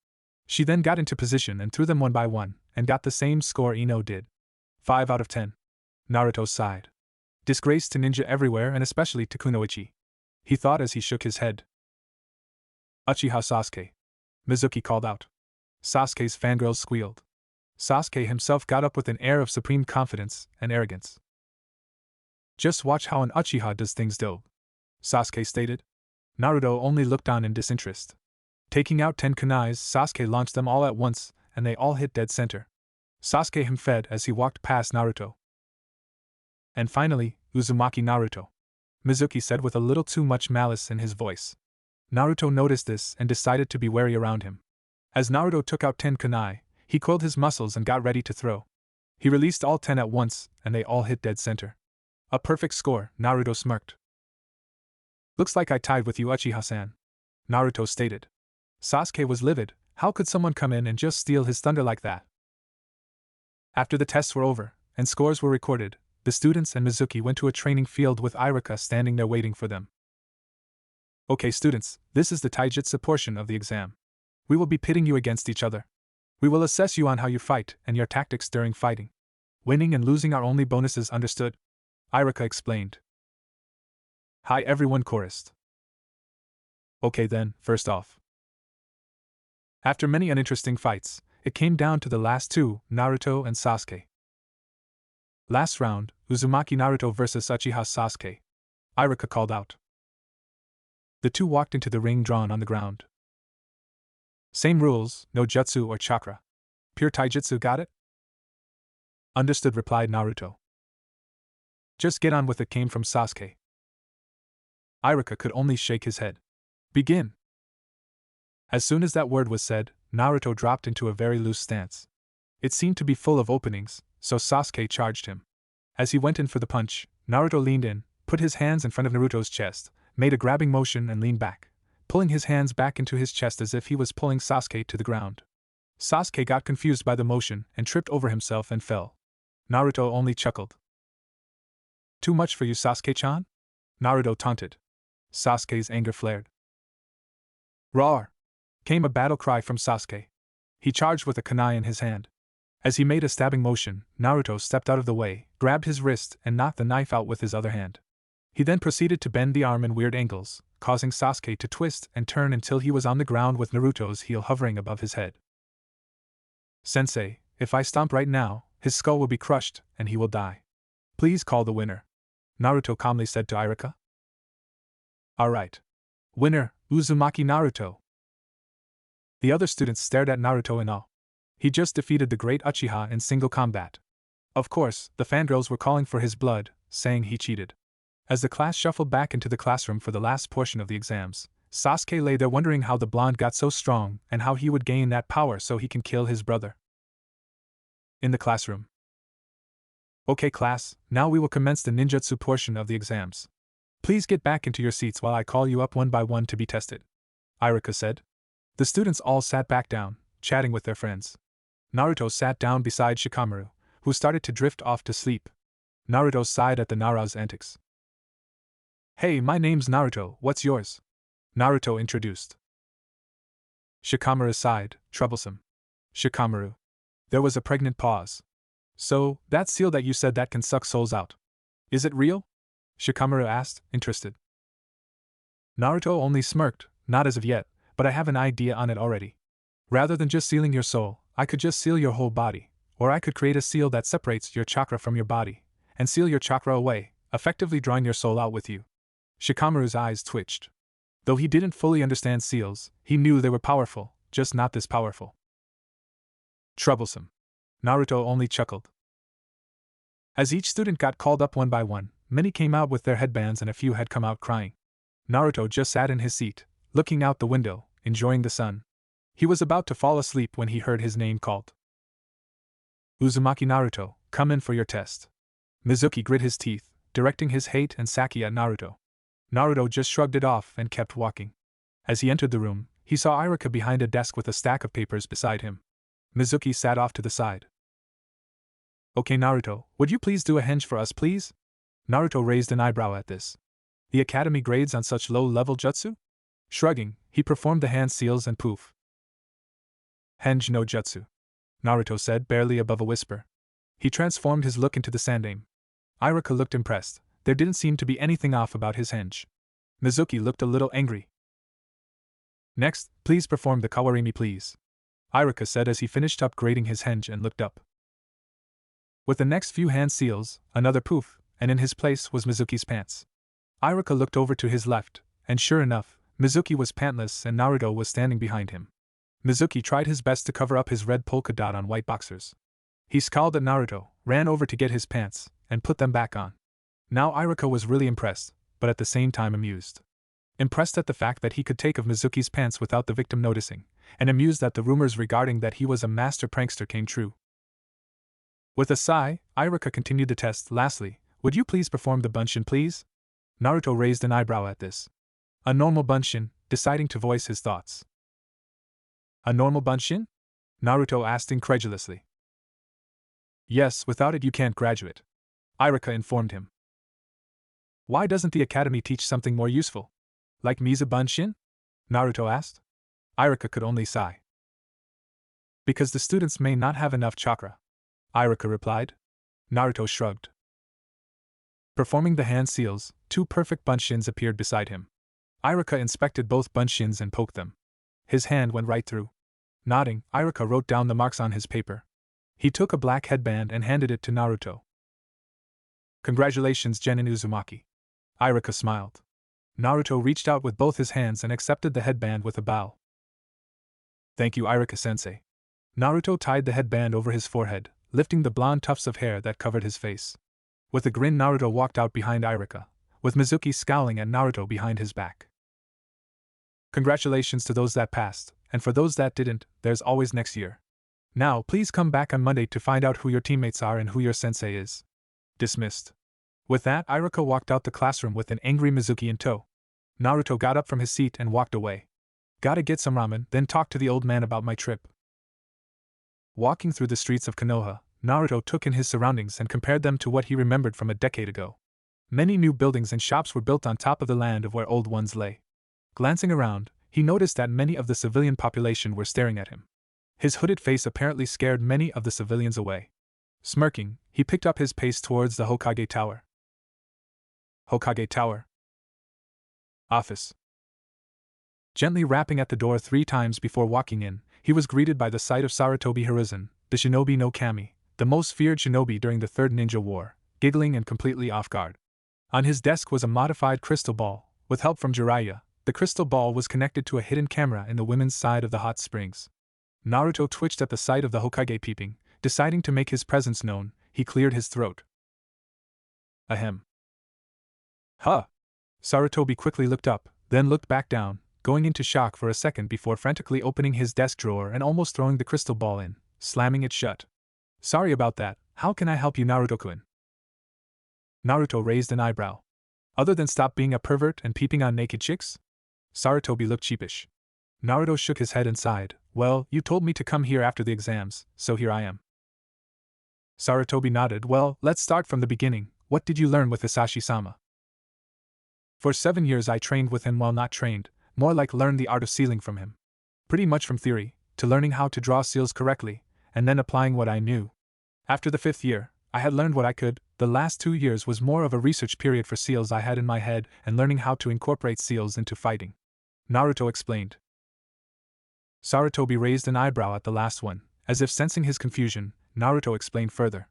She then got into position and threw them one by one, and got the same score Ino did. 5 out of 10. Naruto sighed. Disgrace to ninja everywhere and especially to Kunoichi. He thought as he shook his head. Uchiha Sasuke. Mizuki called out. Sasuke's fangirls squealed. Sasuke himself got up with an air of supreme confidence and arrogance. Just watch how an Uchiha does things though, Sasuke stated. Naruto only looked on in disinterest. Taking out 10 kunais, Sasuke launched them all at once, and they all hit dead center. Sasuke him fed as he walked past Naruto. And finally, Uzumaki Naruto, Mizuki said with a little too much malice in his voice. Naruto noticed this and decided to be wary around him. As Naruto took out 10 kunai, he coiled his muscles and got ready to throw. He released all 10 at once, and they all hit dead center. A perfect score, Naruto smirked. Looks like I tied with you, Uchiha-san, Naruto stated. Sasuke was livid. How could someone come in and just steal his thunder like that? After the tests were over, and scores were recorded, the students and Mizuki went to a training field with Irika standing there waiting for them. Okay students, this is the taijutsu portion of the exam. We will be pitting you against each other. We will assess you on how you fight and your tactics during fighting. Winning and losing are only bonuses, understood? Irika explained. Hi everyone, chorused. Okay then, first off. After many uninteresting fights, it came down to the last two, Naruto and Sasuke. Last round, Uzumaki Naruto vs Uchiha Sasuke. Irika called out. The two walked into the ring drawn on the ground. Same rules, no jutsu or chakra. Pure taijutsu, got it? Understood, replied Naruto. Just get on with it, came from Sasuke. Irika could only shake his head. Begin! As soon as that word was said, Naruto dropped into a very loose stance. It seemed to be full of openings, so Sasuke charged him. As he went in for the punch, Naruto leaned in, put his hands in front of Naruto's chest, made a grabbing motion and leaned back, pulling his hands back into his chest as if he was pulling Sasuke to the ground. Sasuke got confused by the motion and tripped over himself and fell. Naruto only chuckled. Too much for you, Sasuke-chan? Naruto taunted. Sasuke's anger flared. Roar! Came a battle cry from Sasuke. He charged with a kunai in his hand. As he made a stabbing motion, Naruto stepped out of the way, grabbed his wrist, and knocked the knife out with his other hand. He then proceeded to bend the arm in weird angles, causing Sasuke to twist and turn until he was on the ground with Naruto's heel hovering above his head. Sensei, if I stomp right now, his skull will be crushed, and he will die. Please call the winner, Naruto calmly said to Irika. Alright. Winner, Uzumaki Naruto. The other students stared at Naruto in awe. He just defeated the great Uchiha in single combat. Of course, the fangirls were calling for his blood, saying he cheated. As the class shuffled back into the classroom for the last portion of the exams, Sasuke lay there wondering how the blonde got so strong and how he would gain that power so he can kill his brother. In the classroom. Okay class, now we will commence the ninjutsu portion of the exams. Please get back into your seats while I call you up one by one to be tested, Irika said. The students all sat back down, chatting with their friends. Naruto sat down beside Shikamaru, who started to drift off to sleep. Naruto sighed at the Nara's antics. Hey, my name's Naruto, what's yours? Naruto introduced. Shikamaru sighed, troublesome. Shikamaru. There was a pregnant pause. So, that seal that you said that can suck souls out. Is it real? Shikamaru asked, interested. Naruto only smirked, not as of yet, but I have an idea on it already. Rather than just sealing your soul, I could just seal your whole body, or I could create a seal that separates your chakra from your body, and seal your chakra away, effectively drawing your soul out with you. Shikamaru's eyes twitched. Though he didn't fully understand seals, he knew they were powerful, just not this powerful. Troublesome. Naruto only chuckled. As each student got called up one by one, many came out with their headbands and a few had come out crying. Naruto just sat in his seat, looking out the window, enjoying the sun. He was about to fall asleep when he heard his name called. Uzumaki Naruto, come in for your test. Mizuki grit his teeth, directing his hate and sake at Naruto. Naruto just shrugged it off and kept walking. As he entered the room, he saw Iruka behind a desk with a stack of papers beside him. Mizuki sat off to the side. Okay, Naruto, would you please do a henge for us, please? Naruto raised an eyebrow at this. The academy grades on such low-level jutsu? Shrugging, he performed the hand seals and poof. Henge no jutsu, Naruto said barely above a whisper. He transformed his look into the sandame. Iruka looked impressed. There didn't seem to be anything off about his henge. Mizuki looked a little angry. Next, please perform the kawarimi, please, Iruka said as he finished upgrading his henge and looked up. With the next few hand seals, another poof, and in his place was Mizuki's pants. Iruka looked over to his left, and sure enough, Mizuki was pantless and Naruto was standing behind him. Mizuki tried his best to cover up his red polka dot on white boxers. He scowled at Naruto, ran over to get his pants, and put them back on. Now Iruka was really impressed, but at the same time amused. Impressed at the fact that he could take of Mizuki's pants without the victim noticing, and amused that the rumors regarding that he was a master prankster came true. With a sigh, Iruka continued the test. Lastly, would you please perform the bunshin, please? Naruto raised an eyebrow at this. A normal bunshin, deciding to voice his thoughts. A normal bunshin? Naruto asked incredulously. Yes, without it you can't graduate, Iruka informed him. Why doesn't the academy teach something more useful? Like Miza bunshin? Naruto asked. Iruka could only sigh. Because the students may not have enough chakra, Iruka replied. Naruto shrugged. Performing the hand seals, 2 perfect bunshins appeared beside him. Iruka inspected both bunshins and poked them. His hand went right through. Nodding, Iruka wrote down the marks on his paper. He took a black headband and handed it to Naruto. Congratulations, Genin Uzumaki. Iruka smiled. Naruto reached out with both his hands and accepted the headband with a bow. Thank you, Iruka-sensei. Naruto tied the headband over his forehead, lifting the blonde tufts of hair that covered his face. With a grin, Naruto walked out behind Iruka, with Mizuki scowling at Naruto behind his back. Congratulations to those that passed, and for those that didn't, there's always next year. Now, please come back on Monday to find out who your teammates are and who your sensei is. Dismissed. With that, Iruka walked out the classroom with an angry Mizuki in tow. Naruto got up from his seat and walked away. Gotta get some ramen, then talk to the old man about my trip. Walking through the streets of Konoha, Naruto took in his surroundings and compared them to what he remembered from a decade ago. Many new buildings and shops were built on top of the land of where old ones lay. Glancing around, he noticed that many of the civilian population were staring at him. His hooded face apparently scared many of the civilians away. Smirking, he picked up his pace towards the Hokage Tower. Hokage Tower. Office. Gently rapping at the door 3 times before walking in, he was greeted by the sight of Sarutobi Hiruzen, the shinobi no kami, the most feared shinobi during the Third Ninja War, giggling and completely off guard. On his desk was a modified crystal ball. With help from Jiraiya, the crystal ball was connected to a hidden camera in the women's side of the hot springs. Naruto twitched at the sight of the Hokage peeping. Deciding to make his presence known, he cleared his throat. Ahem. Huh! Sarutobi quickly looked up, then looked back down, going into shock for a second before frantically opening his desk drawer and almost throwing the crystal ball in, slamming it shut. Sorry about that, how can I help you, Naruto-kun? Naruto raised an eyebrow. Other than stop being a pervert and peeping on naked chicks? Sarutobi looked sheepish. Naruto shook his head and sighed. Well, you told me to come here after the exams, so here I am. Sarutobi nodded. Well, let's start from the beginning. What did you learn with Hisashi-sama? For 7 years I trained with him. While not trained, more like learned the art of sealing from him. Pretty much from theory, to learning how to draw seals correctly, and then applying what I knew. After the 5th year, I had learned what I could. The last 2 years was more of a research period for seals I had in my head and learning how to incorporate seals into fighting. Naruto explained. Sarutobi raised an eyebrow at the last one, as if sensing his confusion. Naruto explained further.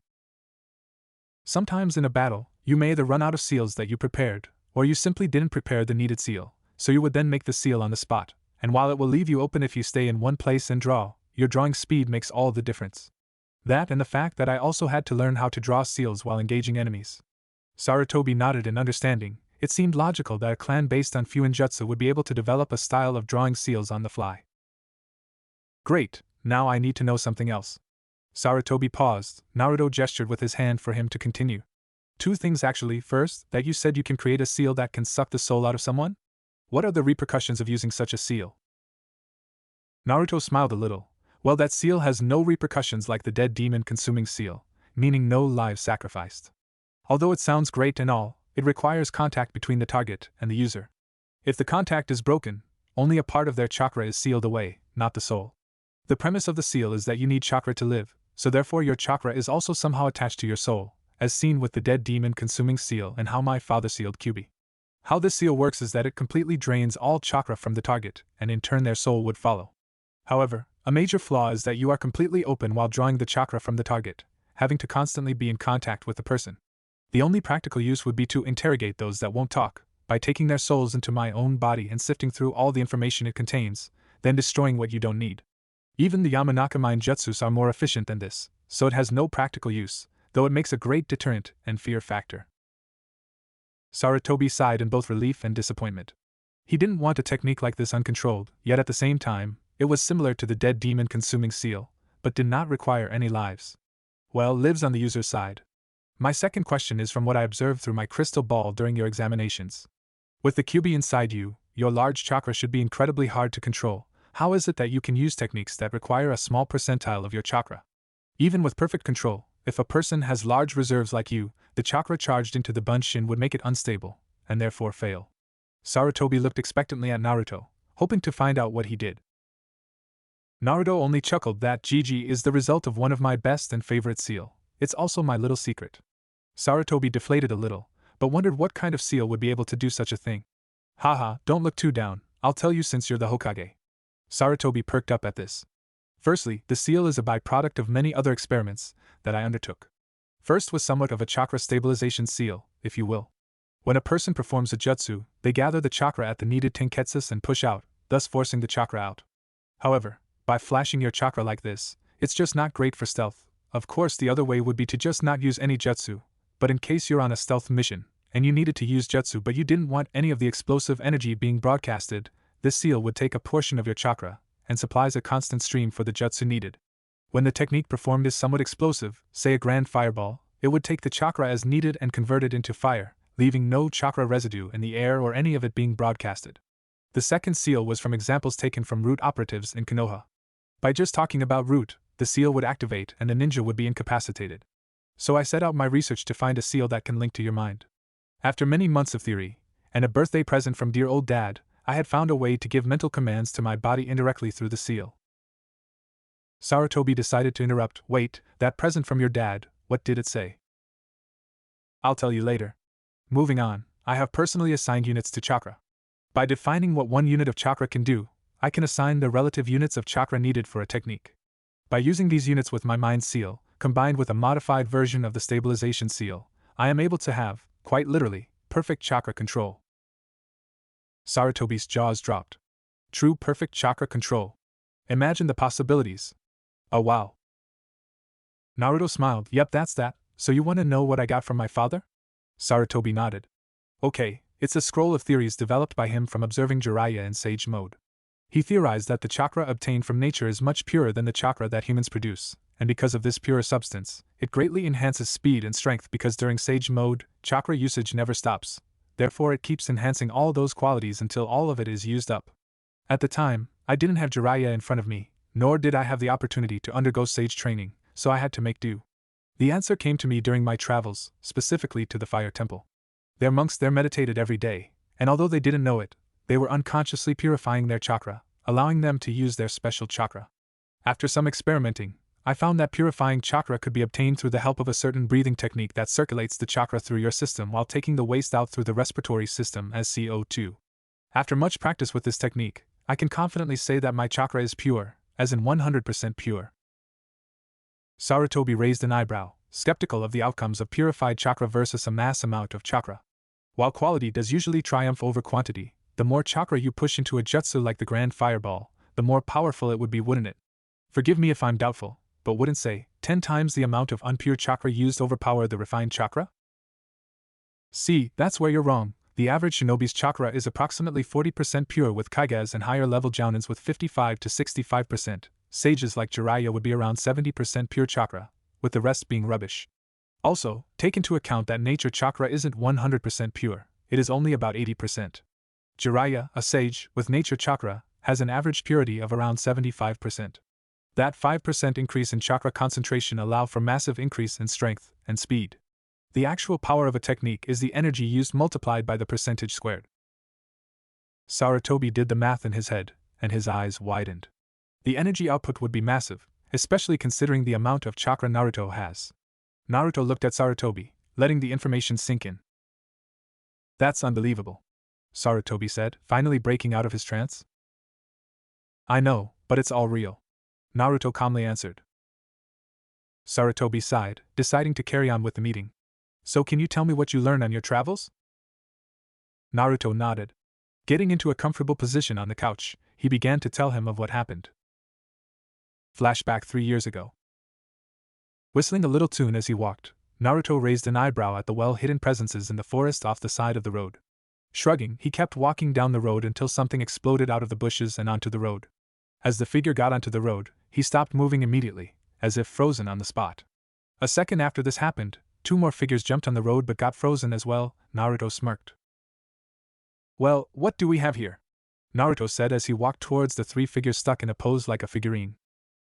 Sometimes in a battle, you may either run out of seals that you prepared, or you simply didn't prepare the needed seal, so you would then make the seal on the spot, and while it will leave you open if you stay in one place and draw, your drawing speed makes all the difference. That and the fact that I also had to learn how to draw seals while engaging enemies. Sarutobi nodded in understanding. It seemed logical that a clan based on Fuinjutsu would be able to develop a style of drawing seals on the fly. Great, now I need to know something else. Sarutobi paused. Naruto gestured with his hand for him to continue. 2 things actually. First, that you said you can create a seal that can suck the soul out of someone? What are the repercussions of using such a seal? Naruto smiled a little. Well, that seal has no repercussions like the dead demon consuming seal, meaning no lives sacrificed. Although it sounds great and all, it requires contact between the target and the user. If the contact is broken, only a part of their chakra is sealed away, not the soul. The premise of the seal is that you need chakra to live, so therefore your chakra is also somehow attached to your soul, as seen with the dead demon consuming seal and how my father sealed Kyuubi. How this seal works is that it completely drains all chakra from the target, and in turn their soul would follow. However, a major flaw is that you are completely open while drawing the chakra from the target, having to constantly be in contact with the person. The only practical use would be to interrogate those that won't talk, by taking their souls into my own body and sifting through all the information it contains, then destroying what you don't need. Even the Yamanaka mind jutsus are more efficient than this, so it has no practical use, though it makes a great deterrent and fear factor. Sarutobi sighed in both relief and disappointment. He didn't want a technique like this uncontrolled, yet at the same time, it was similar to the dead demon consuming seal, but did not require any lives. Well, lives on the user's side. My second question is from what I observed through my crystal ball during your examinations. With the Kyuubi inside you, your large chakra should be incredibly hard to control. How is it that you can use techniques that require a small percentile of your chakra? Even with perfect control, if a person has large reserves like you, the chakra charged into the bunshin would make it unstable, and therefore fail. Sarutobi looked expectantly at Naruto, hoping to find out what he did. Naruto only chuckled that Gigi is the result of one of my best and favorite seal. It's also my little secret. Sarutobi deflated a little, but wondered what kind of seal would be able to do such a thing. Haha, don't look too down, I'll tell you since you're the Hokage. Sarutobi perked up at this. Firstly, the seal is a byproduct of many other experiments that I undertook. First was somewhat of a chakra stabilization seal, if you will. When a person performs a jutsu, they gather the chakra at the needed tenketsus and push out, thus forcing the chakra out. However, by flashing your chakra like this, it's just not great for stealth. Of course, the other way would be to just not use any jutsu, but in case you're on a stealth mission, and you needed to use jutsu but you didn't want any of the explosive energy being broadcasted, this seal would take a portion of your chakra, and supplies a constant stream for the jutsu needed. When the technique performed is somewhat explosive, say a grand fireball, it would take the chakra as needed and convert it into fire, leaving no chakra residue in the air or any of it being broadcasted. The second seal was from examples taken from root operatives in Konoha. By just talking about root, the seal would activate and the ninja would be incapacitated. So I set out my research to find a seal that can link to your mind. After many months of theory, and a birthday present from dear old dad, I had found a way to give mental commands to my body indirectly through the seal. Sarutobi decided to interrupt. Wait, that present from your dad, what did it say? I'll tell you later. Moving on, I have personally assigned units to chakra. By defining what one unit of chakra can do, I can assign the relative units of chakra needed for a technique. By using these units with my mind seal, combined with a modified version of the stabilization seal, I am able to have, quite literally, perfect chakra control. Sarutobi's jaws dropped. True perfect chakra control. Imagine the possibilities. Oh wow. Naruto smiled. Yep, that's that. So you want to know what I got from my father? Sarutobi nodded. Okay, it's a scroll of theories developed by him from observing Jiraiya in sage mode. He theorized that the chakra obtained from nature is much purer than the chakra that humans produce, and because of this pure substance, it greatly enhances speed and strength because during sage mode, chakra usage never stops. Therefore it keeps enhancing all those qualities until all of it is used up. At the time, I didn't have Jiraiya in front of me, nor did I have the opportunity to undergo sage training, so I had to make do. The answer came to me during my travels, specifically to the fire temple. Their monks there meditated every day, and although they didn't know it, they were unconsciously purifying their chakra, allowing them to use their special chakra. After some experimenting, I found that purifying chakra could be obtained through the help of a certain breathing technique that circulates the chakra through your system while taking the waste out through the respiratory system as CO2. After much practice with this technique, I can confidently say that my chakra is pure, as in 100% pure. Sarutobi raised an eyebrow, skeptical of the outcomes of purified chakra versus a mass amount of chakra. While quality does usually triumph over quantity, the more chakra you push into a jutsu like the grand fireball, the more powerful it would be, wouldn't it? Forgive me if I'm doubtful, but wouldn't say 10 times the amount of unpure chakra used overpower the refined chakra? See, that's where you're wrong. The average shinobi's chakra is approximately 40% pure, with kaigas and higher level jounins with 55 to 65%. Sages like Jiraiya would be around 70% pure chakra, with the rest being rubbish. Also, take into account that nature chakra isn't 100% pure, it is only about 80%. Jiraiya, a sage, with nature chakra, has an average purity of around 75%. That 5% increase in chakra concentration allows for massive increase in strength and speed. The actual power of a technique is the energy used multiplied by the percentage squared. Sarutobi did the math in his head, and his eyes widened. The energy output would be massive, especially considering the amount of chakra Naruto has. Naruto looked at Sarutobi, letting the information sink in. That's unbelievable, Sarutobi said, finally breaking out of his trance. I know, but it's all real, Naruto calmly answered. Sarutobi sighed, deciding to carry on with the meeting. So can you tell me what you learned on your travels? Naruto nodded. Getting into a comfortable position on the couch, he began to tell him of what happened. Flashback 3 years ago. Whistling a little tune as he walked, Naruto raised an eyebrow at the well-hidden presences in the forest off the side of the road. Shrugging, he kept walking down the road until something exploded out of the bushes and onto the road. As the figure got onto the road, he stopped moving immediately, as if frozen on the spot. A second after this happened, 2 more figures jumped on the road but got frozen as well. Naruto smirked. Well, what do we have here? Naruto said as he walked towards the 3 figures stuck in a pose like a figurine.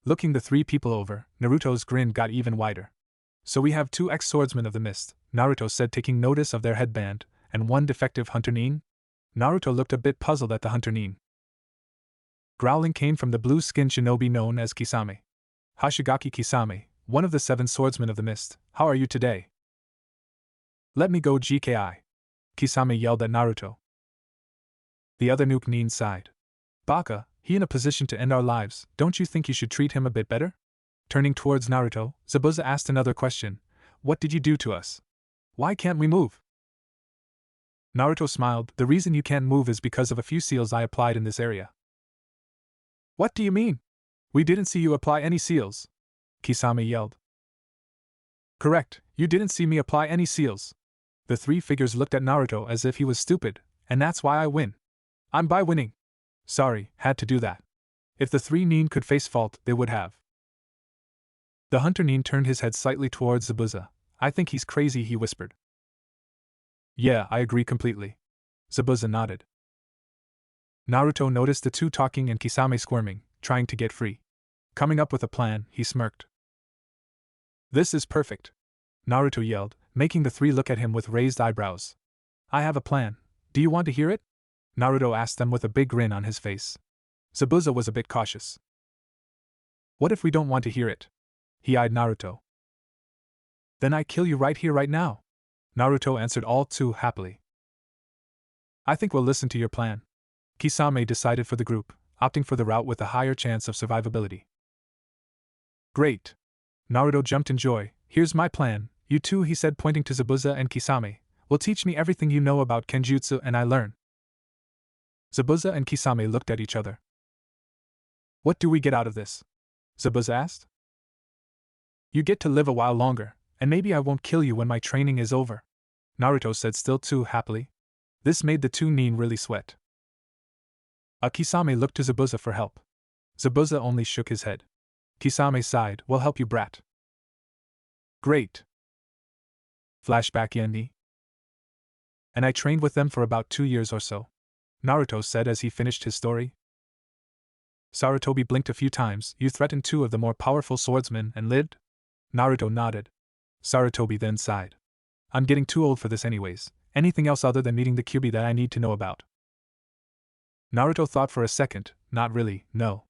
Looking the 3 people over, Naruto's grin got even wider. So we have 2 ex-swordsmen of the mist, Naruto said, taking notice of their headband, and 1 defective hunter nin? Naruto looked a bit puzzled at the hunter nin. Growling came from the blue-skinned shinobi known as Kisame. Hashigaki Kisame, one of the 7 swordsmen of the mist, how are you today? Let me go GKI. Kisame yelled at Naruto. The other nuke nin sighed. Baka, he in a position to end our lives, don't you think you should treat him a bit better? Turning towards Naruto, Zabuza asked another question. What did you do to us? Why can't we move? Naruto smiled. The reason you can't move is because of a few seals I applied in this area. What do you mean? We didn't see you apply any seals. Kisame yelled. Correct, you didn't see me apply any seals. The 3 figures looked at Naruto as if he was stupid, and that's why I win. I'm by winning. Sorry, had to do that. If the 3 nin could face fault, they would have. The hunter nin turned his head slightly towards Zabuza. I think he's crazy, he whispered. Yeah, I agree completely. Zabuza nodded. Naruto noticed the 2 talking and Kisame squirming, trying to get free. Coming up with a plan, he smirked. This is perfect, Naruto yelled, making the 3 look at him with raised eyebrows. I have a plan. Do you want to hear it? Naruto asked them with a big grin on his face. Zabuza was a bit cautious. What if we don't want to hear it? He eyed Naruto. Then I kill you right here right now, Naruto answered all too happily. I think we'll listen to your plan. Kisame decided for the group, opting for the route with a higher chance of survivability. Great. Naruto jumped in joy. Here's my plan. You 2, he said, pointing to Zabuza and Kisame, will teach me everything you know about Kenjutsu and I learn. Zabuza and Kisame looked at each other. What do we get out of this? Zabuza asked. You get to live a while longer, and maybe I won't kill you when my training is over, Naruto said, still too happily. This made the 2 nin really sweat. Kisame looked to Zabuza for help. Zabuza only shook his head. Kisame sighed. We'll help you, brat. Great. Flashback Yendi. And I trained with them for about 2 years or so, Naruto said as he finished his story. Sarutobi blinked a few times. You threatened 2 of the more powerful swordsmen and lived? Naruto nodded. Sarutobi then sighed. I'm getting too old for this anyways. Anything else other than meeting the Kyuubi that I need to know about? Naruto thought for a second. Not really, no.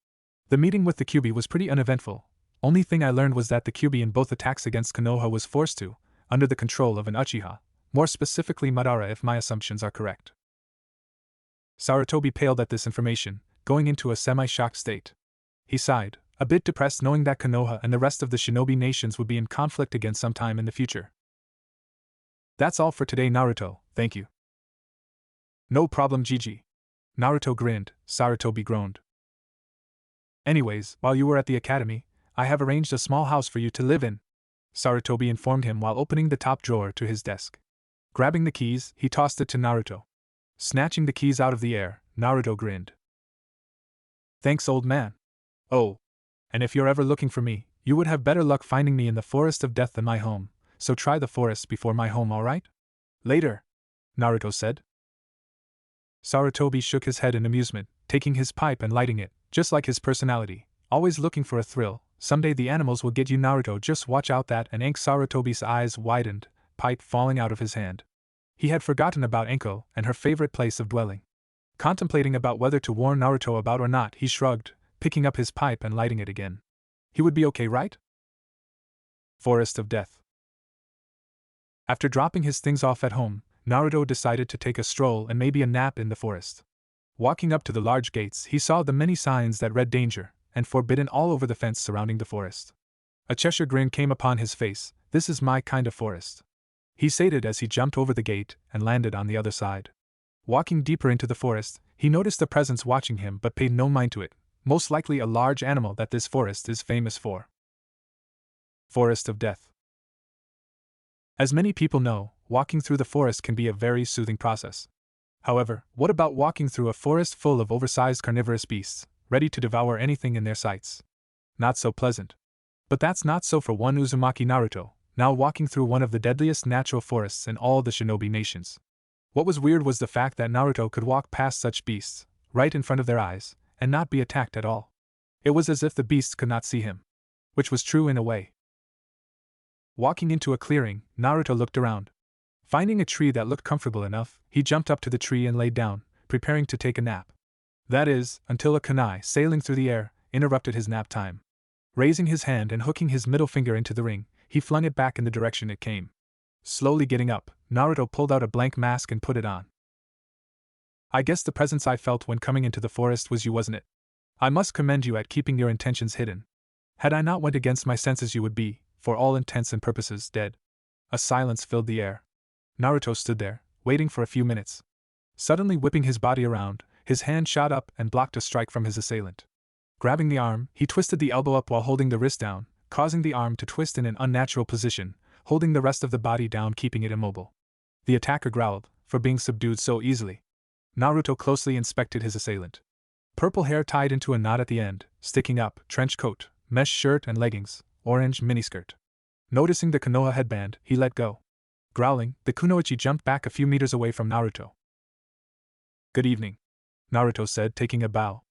The meeting with the Kyuubi was pretty uneventful. Only thing I learned was that the Kyuubi in both attacks against Konoha was forced to, under the control of an Uchiha, more specifically Madara if my assumptions are correct. Sarutobi paled at this information, going into a semi-shocked state. He sighed, a bit depressed knowing that Konoha and the rest of the shinobi nations would be in conflict again sometime in the future. That's all for today, Naruto, thank you. No problem, Gigi. Naruto grinned. Sarutobi groaned. Anyways, while you were at the academy, I have arranged a small house for you to live in, Sarutobi informed him while opening the top drawer to his desk. Grabbing the keys, he tossed it to Naruto. Snatching the keys out of the air, Naruto grinned. Thanks, old man. Oh. And if you're ever looking for me, you would have better luck finding me in the forest of death than my home, so try the forest before my home, alright? Later, Naruto said. Sarutobi shook his head in amusement, taking his pipe and lighting it, just like his personality, always looking for a thrill. Someday the animals will get you, Naruto, just watch out. That and Sarutobi's eyes widened, pipe falling out of his hand. He had forgotten about Anko and her favorite place of dwelling. Contemplating about whether to warn Naruto about or not, he shrugged, picking up his pipe and lighting it again. He would be okay, right? Forest of Death. After dropping his things off at home, Naruto decided to take a stroll and maybe a nap in the forest. Walking up to the large gates, he saw the many signs that read danger and forbidden all over the fence surrounding the forest. A Cheshire grin came upon his face. This is my kind of forest, he stated as he jumped over the gate and landed on the other side. Walking deeper into the forest, he noticed a presence watching him but paid no mind to it, most likely a large animal that this forest is famous for. Forest of Death. As many people know, walking through the forest can be a very soothing process. However, what about walking through a forest full of oversized carnivorous beasts, ready to devour anything in their sights? Not so pleasant. But that's not so for one Uzumaki Naruto, now walking through one of the deadliest natural forests in all the shinobi nations. What was weird was the fact that Naruto could walk past such beasts, right in front of their eyes, and not be attacked at all. It was as if the beasts could not see him. Which was true in a way. Walking into a clearing, Naruto looked around. Finding a tree that looked comfortable enough, he jumped up to the tree and laid down, preparing to take a nap. That is, until a kunai sailing through the air interrupted his nap time. Raising his hand and hooking his middle finger into the ring, he flung it back in the direction it came. Slowly getting up, Naruto pulled out a blank mask and put it on. I guess the presence I felt when coming into the forest was you, wasn't it? I must commend you at keeping your intentions hidden. Had I not went against my senses, you would be, for all intents and purposes, dead. A silence filled the air. Naruto stood there, waiting for a few minutes. Suddenly whipping his body around, his hand shot up and blocked a strike from his assailant. Grabbing the arm, he twisted the elbow up while holding the wrist down, causing the arm to twist in an unnatural position, holding the rest of the body down, keeping it immobile. The attacker growled, for being subdued so easily. Naruto closely inspected his assailant. Purple hair tied into a knot at the end, sticking up, trench coat, mesh shirt and leggings, orange miniskirt. Noticing the Konoha headband, he let go. Growling, the kunoichi jumped back a few meters away from Naruto. Good evening, Naruto said, taking a bow.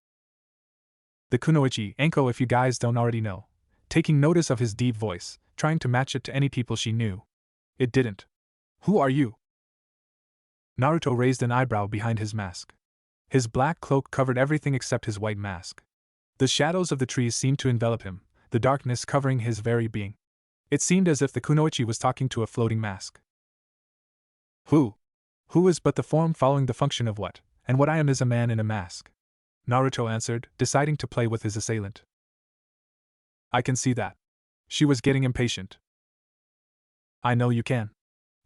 The kunoichi, Anko if you guys don't already know, taking notice of his deep voice, trying to match it to any people she knew. It didn't. Who are you? Naruto raised an eyebrow behind his mask. His black cloak covered everything except his white mask. The shadows of the trees seemed to envelop him, the darkness covering his very being. It seemed as if the kunoichi was talking to a floating mask. Who is but the form following the function of what, and what I am is a man in a mask, Naruto answered, deciding to play with his assailant. I can see that. She was getting impatient. I know you can.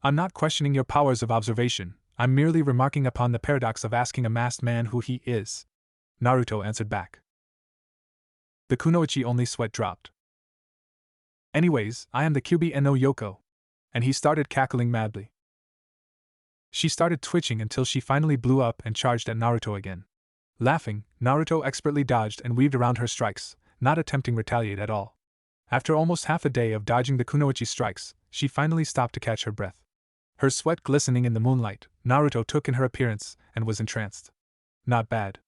I'm not questioning your powers of observation, I'm merely remarking upon the paradox of asking a masked man who he is, Naruto answered back. The kunoichi only sweat dropped. Anyways, I am the Kyubi no Yoko. And he started cackling madly. She started twitching until she finally blew up and charged at Naruto again. Laughing, Naruto expertly dodged and weaved around her strikes, not attempting retaliate at all. After almost half a day of dodging the kunoichi strikes, she finally stopped to catch her breath. Her sweat glistening in the moonlight, Naruto took in her appearance and was entranced. Not bad.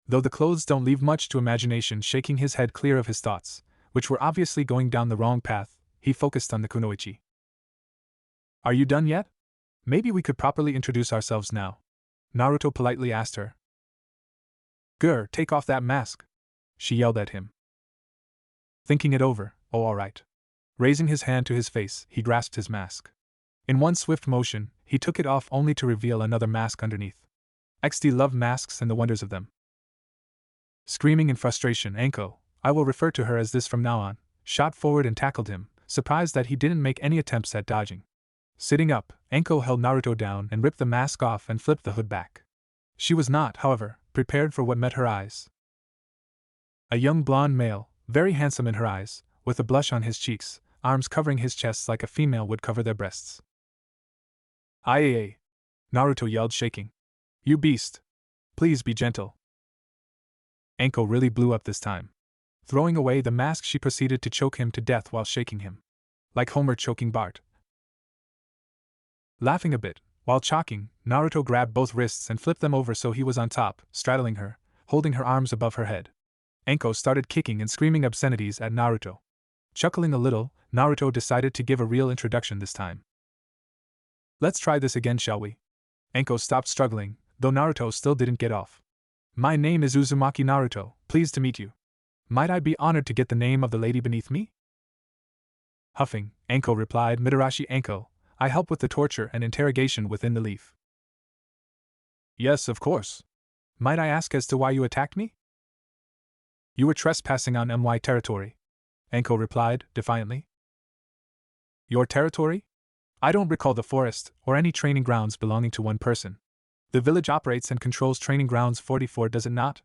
Though the clothes don't leave much to imagination. Shaking his head clear of his thoughts, which were obviously going down the wrong path, he focused on the kunoichi. Are you done yet? Maybe we could properly introduce ourselves now, Naruto politely asked her. Grr, take off that mask, she yelled at him. Thinking it over, oh alright. Raising his hand to his face, he grasped his mask. In one swift motion, he took it off only to reveal another mask underneath. XD loved masks and the wonders of them. Screaming in frustration, Anko, I will refer to her as this from now on, shot forward and tackled him, surprised that he didn't make any attempts at dodging. Sitting up, Anko held Naruto down and ripped the mask off and flipped the hood back. She was not, however, prepared for what met her eyes. A young blonde male, very handsome in her eyes, with a blush on his cheeks, arms covering his chest like a female would cover their breasts. Aye, Naruto yelled, shaking. You beast! Please be gentle. Anko really blew up this time. Throwing away the mask, she proceeded to choke him to death while shaking him. Like Homer choking Bart. Laughing a bit, while choking, Naruto grabbed both wrists and flipped them over so he was on top, straddling her, holding her arms above her head. Anko started kicking and screaming obscenities at Naruto. Chuckling a little, Naruto decided to give a real introduction this time. "Let's try this again, shall we?" Anko stopped struggling, though Naruto still didn't get off. "My name is Uzumaki Naruto, pleased to meet you. Might I be honored to get the name of the lady beneath me?" Huffing, Anko replied, "Mitarashi Anko, I help with the torture and interrogation within the leaf." "Yes, of course. Might I ask as to why you attacked me?" "You were trespassing on my territory," Anko replied, defiantly. "Your territory? I don't recall the forest or any training grounds belonging to one person. The village operates and controls training grounds 44, does it not?"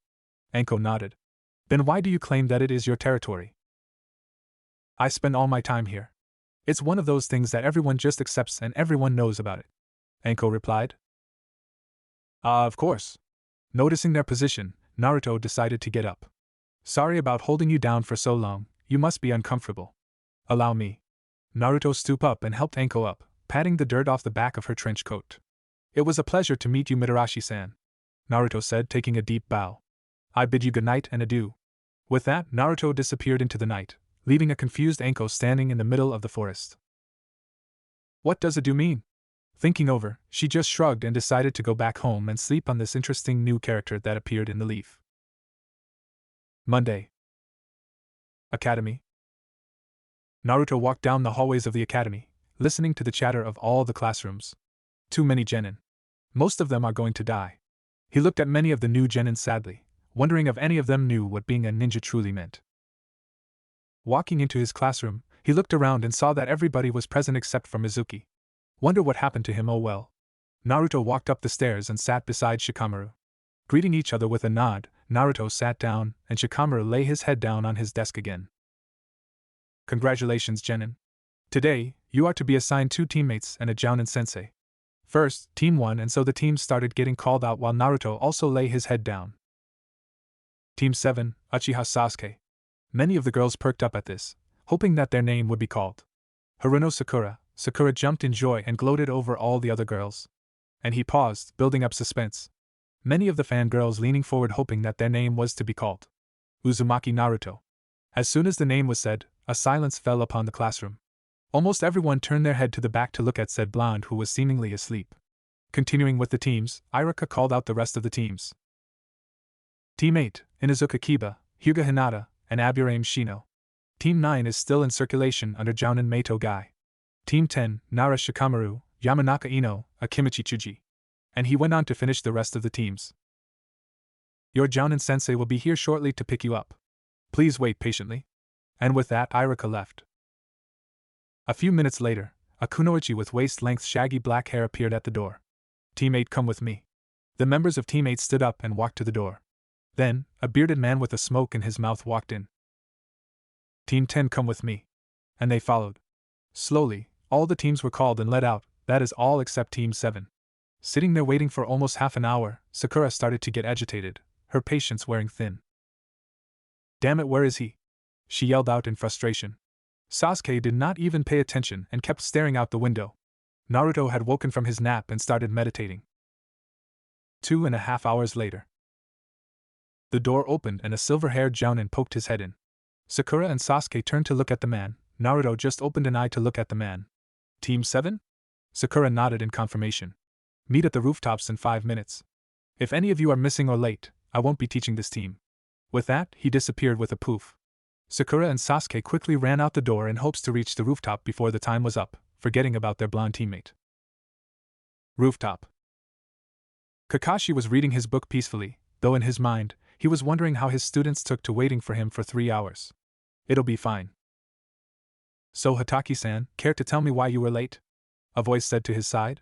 Anko nodded. "Then why do you claim that it is your territory?" "I spend all my time here. It's one of those things that everyone just accepts and everyone knows about it," Anko replied. "Ah, of course." Noticing their position, Naruto decided to get up. "Sorry about holding you down for so long, you must be uncomfortable. Allow me." Naruto stooped up and helped Anko up, patting the dirt off the back of her trench coat. "It was a pleasure to meet you, Mitarashi-san," Naruto said, taking a deep bow. "I bid you good night and adieu." With that, Naruto disappeared into the night, leaving a confused Anko standing in the middle of the forest. What does adieu mean? Thinking over, she just shrugged and decided to go back home and sleep on this interesting new character that appeared in the leaf. Monday. Academy. Naruto walked down the hallways of the academy, listening to the chatter of all the classrooms. Too many genin. Most of them are going to die. He looked at many of the new genin sadly, wondering if any of them knew what being a ninja truly meant. Walking into his classroom, he looked around and saw that everybody was present except for Mizuki. Wonder what happened to him, oh well. Naruto walked up the stairs and sat beside Shikamaru. Greeting each other with a nod, Naruto sat down and Shikamaru lay his head down on his desk again. "Congratulations, genin. Today, you are to be assigned 2 teammates and a Jounin sensei. First, Team 1, and so the teams started getting called out while Naruto also lay his head down. Team 7, Uchiha Sasuke. Many of the girls perked up at this, hoping that their name would be called. Haruno Sakura. Sakura jumped in joy and gloated over all the other girls. And he paused, building up suspense. Many of the fangirls leaning forward hoping that their name was to be called. Uzumaki Naruto. As soon as the name was said, a silence fell upon the classroom. Almost everyone turned their head to the back to look at said blonde who was seemingly asleep. Continuing with the teams, Irika called out the rest of the teams. Team 8, Inuzuka Kiba, Hyuga Hinata, and Aburame Shino. Team 9 is still in circulation under Jounin Meito Gai. Team 10, Nara Shikamaru, Yamanaka Ino, Akimichi Chuji. And he went on to finish the rest of the teams. Your Jounin sensei will be here shortly to pick you up. Please wait patiently. And with that, Irika left. A few minutes later, a kunoichi with waist-length shaggy black hair appeared at the door. Team 8, come with me. The members of Team 8 stood up and walked to the door. Then, a bearded man with a smoke in his mouth walked in. Team 10, come with me. And they followed. Slowly, all the teams were called and let out, that is all except Team 7. Sitting there waiting for almost half an hour, Sakura started to get agitated, her patience wearing thin. Damn it, where is he? She yelled out in frustration. Sasuke did not even pay attention and kept staring out the window. Naruto had woken from his nap and started meditating. 2.5 hours later. The door opened and a silver-haired Jounin poked his head in. Sakura and Sasuke turned to look at the man. Naruto just opened an eye to look at the man. Team 7? Sakura nodded in confirmation. Meet at the rooftops in 5 minutes. If any of you are missing or late, I won't be teaching this team. With that, he disappeared with a poof. Sakura and Sasuke quickly ran out the door in hopes to reach the rooftop before the time was up, forgetting about their blonde teammate. Rooftop. Kakashi was reading his book peacefully, though in his mind, he was wondering how his students took to waiting for him for 3 hours. It'll be fine. So Hataki-san, care to tell me why you were late? A voice said to his side.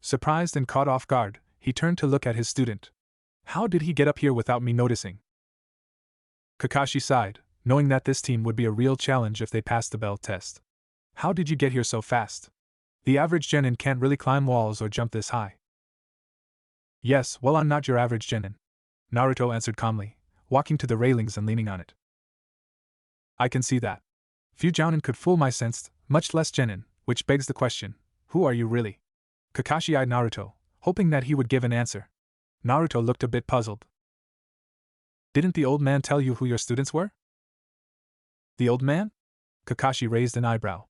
Surprised and caught off guard, he turned to look at his student. How did he get up here without me noticing? Kakashi sighed, knowing that this team would be a real challenge if they passed the bell test. How did you get here so fast? The average genin can't really climb walls or jump this high. Yes, well, I'm not your average genin, Naruto answered calmly, walking to the railings and leaning on it. I can see that. Few jounin could fool my sense, much less genin, which begs the question, who are you really? Kakashi eyed Naruto, hoping that he would give an answer. Naruto looked a bit puzzled. Didn't the old man tell you who your students were? The old man? Kakashi raised an eyebrow.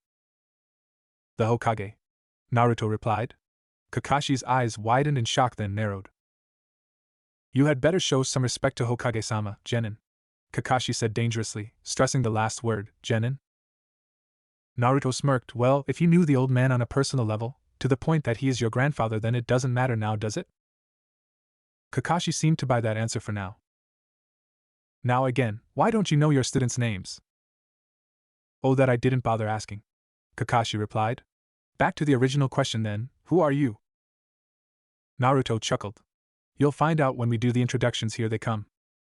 The Hokage, Naruto replied. Kakashi's eyes widened in shock then narrowed. You had better show some respect to Hokage-sama, Genin, Kakashi said dangerously, stressing the last word, Genin. Naruto smirked. Well, if you knew the old man on a personal level, to the point that he is your grandfather, then it doesn't matter now, does it? Kakashi seemed to buy that answer for now. Now again, why don't you know your students' names? Oh, that I didn't bother asking, Kakashi replied. Back to the original question then, who are you? Naruto chuckled. You'll find out when we do the introductions. Here they come.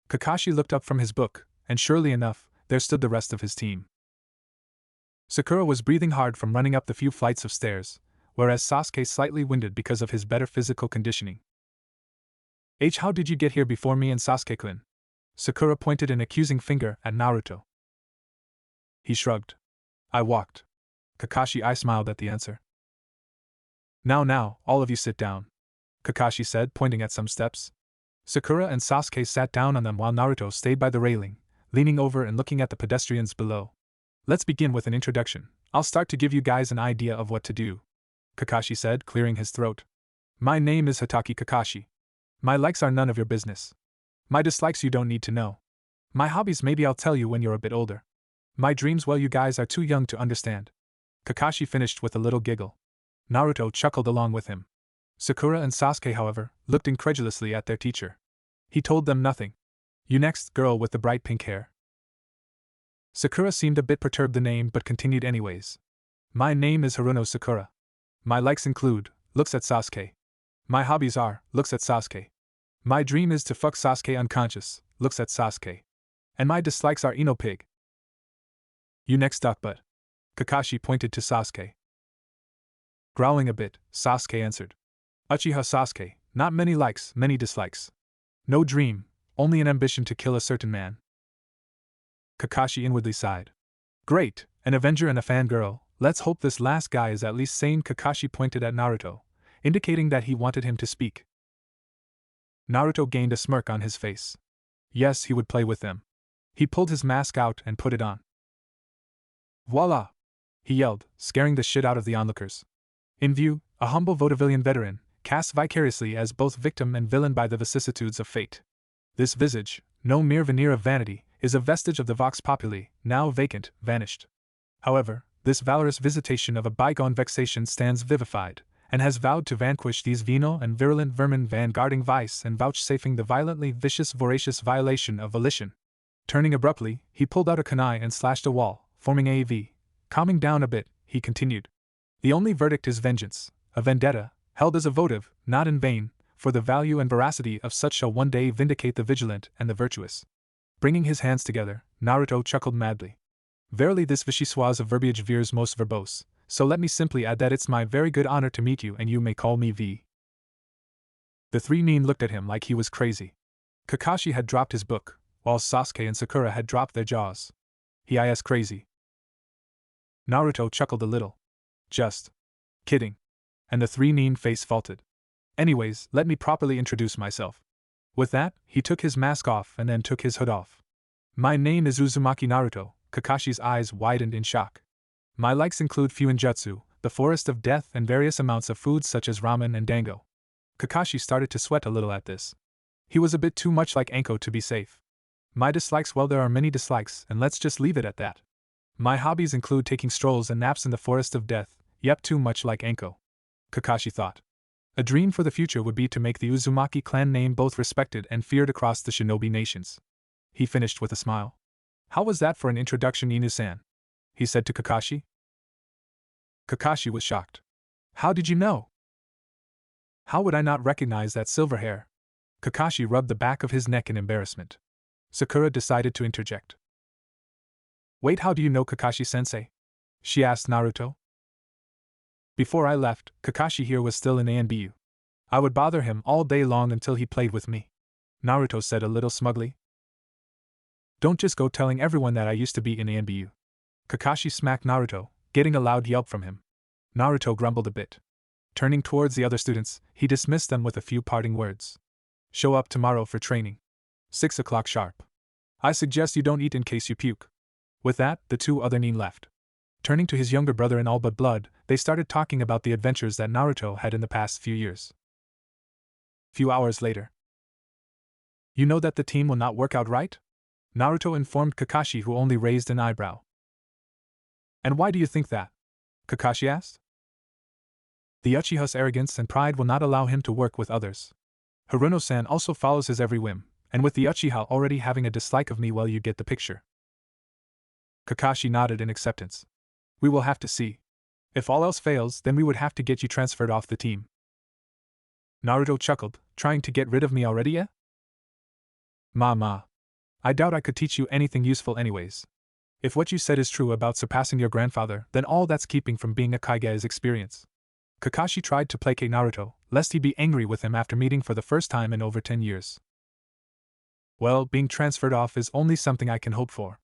Kakashi looked up from his book, and surely enough, there stood the rest of his team. Sakura was breathing hard from running up the few flights of stairs, whereas Sasuke slightly winded because of his better physical conditioning. How did you get here before me and Sasuke-kun? Sakura pointed an accusing finger at Naruto. He shrugged. I walked. I smiled at the answer. Now, all of you sit down, Kakashi said, pointing at some steps. Sakura and Sasuke sat down on them while Naruto stayed by the railing, leaning over and looking at the pedestrians below. Let's begin with an introduction. I'll start to give you guys an idea of what to do, Kakashi said, clearing his throat. My name is Hatake Kakashi. My likes are none of your business. My dislikes you don't need to know. My hobbies maybe I'll tell you when you're a bit older. My dreams, well, you guys are too young to understand. Kakashi finished with a little giggle. Naruto chuckled along with him. Sakura and Sasuke, however, looked incredulously at their teacher. He told them nothing. You next, girl with the bright pink hair. Sakura seemed a bit perturbed the name but continued anyways. My name is Haruno Sakura. My likes include, looks at Sasuke. My hobbies are, looks at Sasuke. My dream is to fuck Sasuke unconscious, looks at Sasuke. And my dislikes are Ino Pig. You next, Duckbutt. Kakashi pointed to Sasuke. Growling a bit, Sasuke answered. Uchiha Sasuke, not many likes, many dislikes. No dream, only an ambition to kill a certain man. Kakashi inwardly sighed. Great, an Avenger and a fangirl, let's hope this last guy is at least sane. Kakashi pointed at Naruto, indicating that he wanted him to speak. Naruto gained a smirk on his face. Yes, he would play with them. He pulled his mask out and put it on. Voila! He yelled, scaring the shit out of the onlookers. In view, a humble vaudevillian veteran, cast vicariously as both victim and villain by the vicissitudes of fate. This visage, no mere veneer of vanity, is a vestige of the vox populi, now vacant, vanished. However, this valorous visitation of a bygone vexation stands vivified, and has vowed to vanquish these venal and virulent vermin vanguarding vice and vouchsafing the violently vicious voracious violation of volition. Turning abruptly, he pulled out a kunai and slashed a wall, forming a V. Calming down a bit, he continued. The only verdict is vengeance, a vendetta, held as a votive, not in vain, for the value and veracity of such shall one day vindicate the vigilant and the virtuous. Bringing his hands together, Naruto chuckled madly. Verily this vichyssoise of verbiage veers most verbose, so let me simply add that it's my very good honor to meet you and you may call me V. The three nin looked at him like he was crazy. Kakashi had dropped his book, while Sasuke and Sakura had dropped their jaws. He is crazy. Naruto chuckled a little. Just kidding. And the three nin face faulted. Anyways, let me properly introduce myself. With that, he took his mask off and then took his hood off. My name is Uzumaki Naruto. Kakashi's eyes widened in shock. My likes include Fuinjutsu, the forest of death, and various amounts of foods such as ramen and dango. Kakashi started to sweat a little at this. He was a bit too much like Anko to be safe. My dislikes, well, there are many dislikes, and let's just leave it at that. My hobbies include taking strolls and naps in the forest of death. Yep, too much like Anko. Kakashi thought. A dream for the future would be to make the Uzumaki clan name both respected and feared across the shinobi nations. He finished with a smile. How was that for an introduction, Inu-san? He said to Kakashi. Kakashi was shocked. How did you know? How would I not recognize that silver hair? Kakashi rubbed the back of his neck in embarrassment. Sakura decided to interject. Wait, how do you know Kakashi-sensei? She asked Naruto. Before I left, Kakashi here was still in ANBU. I would bother him all day long until he played with me. Naruto said a little smugly. Don't just go telling everyone that I used to be in ANBU. Kakashi smacked Naruto, getting a loud yelp from him. Naruto grumbled a bit. Turning towards the other students, he dismissed them with a few parting words. Show up tomorrow for training. 6 o'clock sharp. I suggest you don't eat in case you puke. With that, the two other nin left. Turning to his younger brother in all but blood, they started talking about the adventures that Naruto had in the past few years. Few hours later. You know that the team will not work out, right? Naruto informed Kakashi, who only raised an eyebrow. And why do you think that? Kakashi asked. The Uchiha's arrogance and pride will not allow him to work with others. Haruno-san also follows his every whim, and with the Uchiha already having a dislike of me, well, you get the picture. Kakashi nodded in acceptance. We will have to see. If all else fails, then we would have to get you transferred off the team. Naruto chuckled, trying to get rid of me already, eh? Ma. I doubt I could teach you anything useful anyways. If what you said is true about surpassing your grandfather, then all that's keeping from being a Kage is experience. Kakashi tried to placate Naruto, lest he be angry with him after meeting for the first time in over 10 years. Well, being transferred off is only something I can hope for,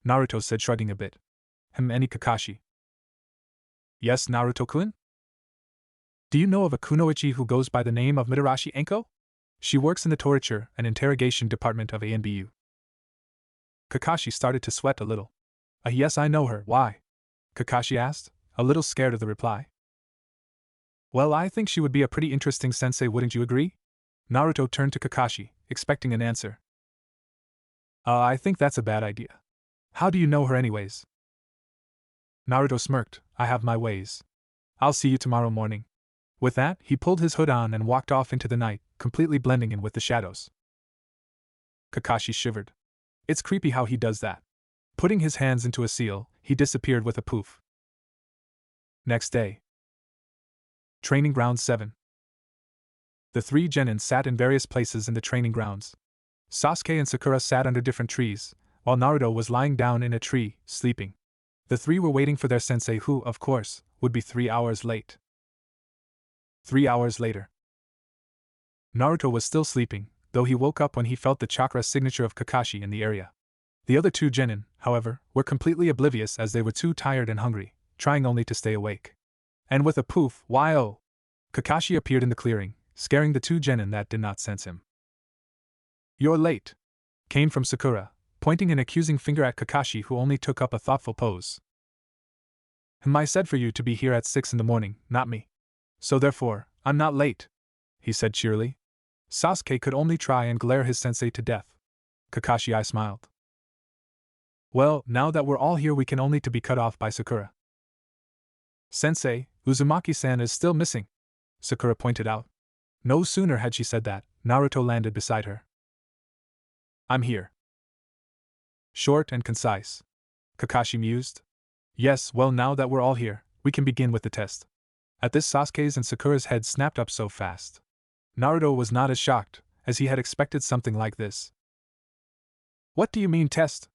Naruto said, shrugging a bit. Any Kakashi? Yes, Naruto-kun? Do you know of a kunoichi who goes by the name of Mitarashi Enko? She works in the torture and interrogation department of ANBU. Kakashi started to sweat a little. Yes, I know her. Why? Kakashi asked, a little scared of the reply. Well, I think she would be a pretty interesting sensei, wouldn't you agree? Naruto turned to Kakashi, expecting an answer. I think that's a bad idea. How do you know her anyways? Naruto smirked. I have my ways. I'll see you tomorrow morning. With that, he pulled his hood on and walked off into the night, completely blending in with the shadows. Kakashi shivered. It's creepy how he does that. Putting his hands into a seal, he disappeared with a poof. Next day. Training Grounds 7. The three genin sat in various places in the training grounds. Sasuke and Sakura sat under different trees, while Naruto was lying down in a tree, sleeping. The three were waiting for their sensei, who, of course, would be 3 hours late. 3 hours later. Naruto was still sleeping, though he woke up when he felt the chakra signature of Kakashi in the area. The other two genin, however, were completely oblivious as they were too tired and hungry, trying only to stay awake. And with a poof, why oh! Kakashi appeared in the clearing, scaring the two genin that did not sense him. You're late, came from Sakura, pointing an accusing finger at Kakashi, who only took up a thoughtful pose. I said for you to be here at 6 in the morning, not me. So therefore, I'm not late, he said cheerily. Sasuke could only try and glare his sensei to death. Kakashi smiled. Well, now that we're all here, we can only to be cut off by Sakura. Sensei, Uzumaki-san is still missing, Sakura pointed out. No sooner had she said that, Naruto landed beside her. I'm here. Short and concise. Kakashi mused. Yes, well, now that we're all here, we can begin with the test. At this, Sasuke's and Sakura's heads snapped up so fast. Naruto was not as shocked, as he had expected something like this. What do you mean test?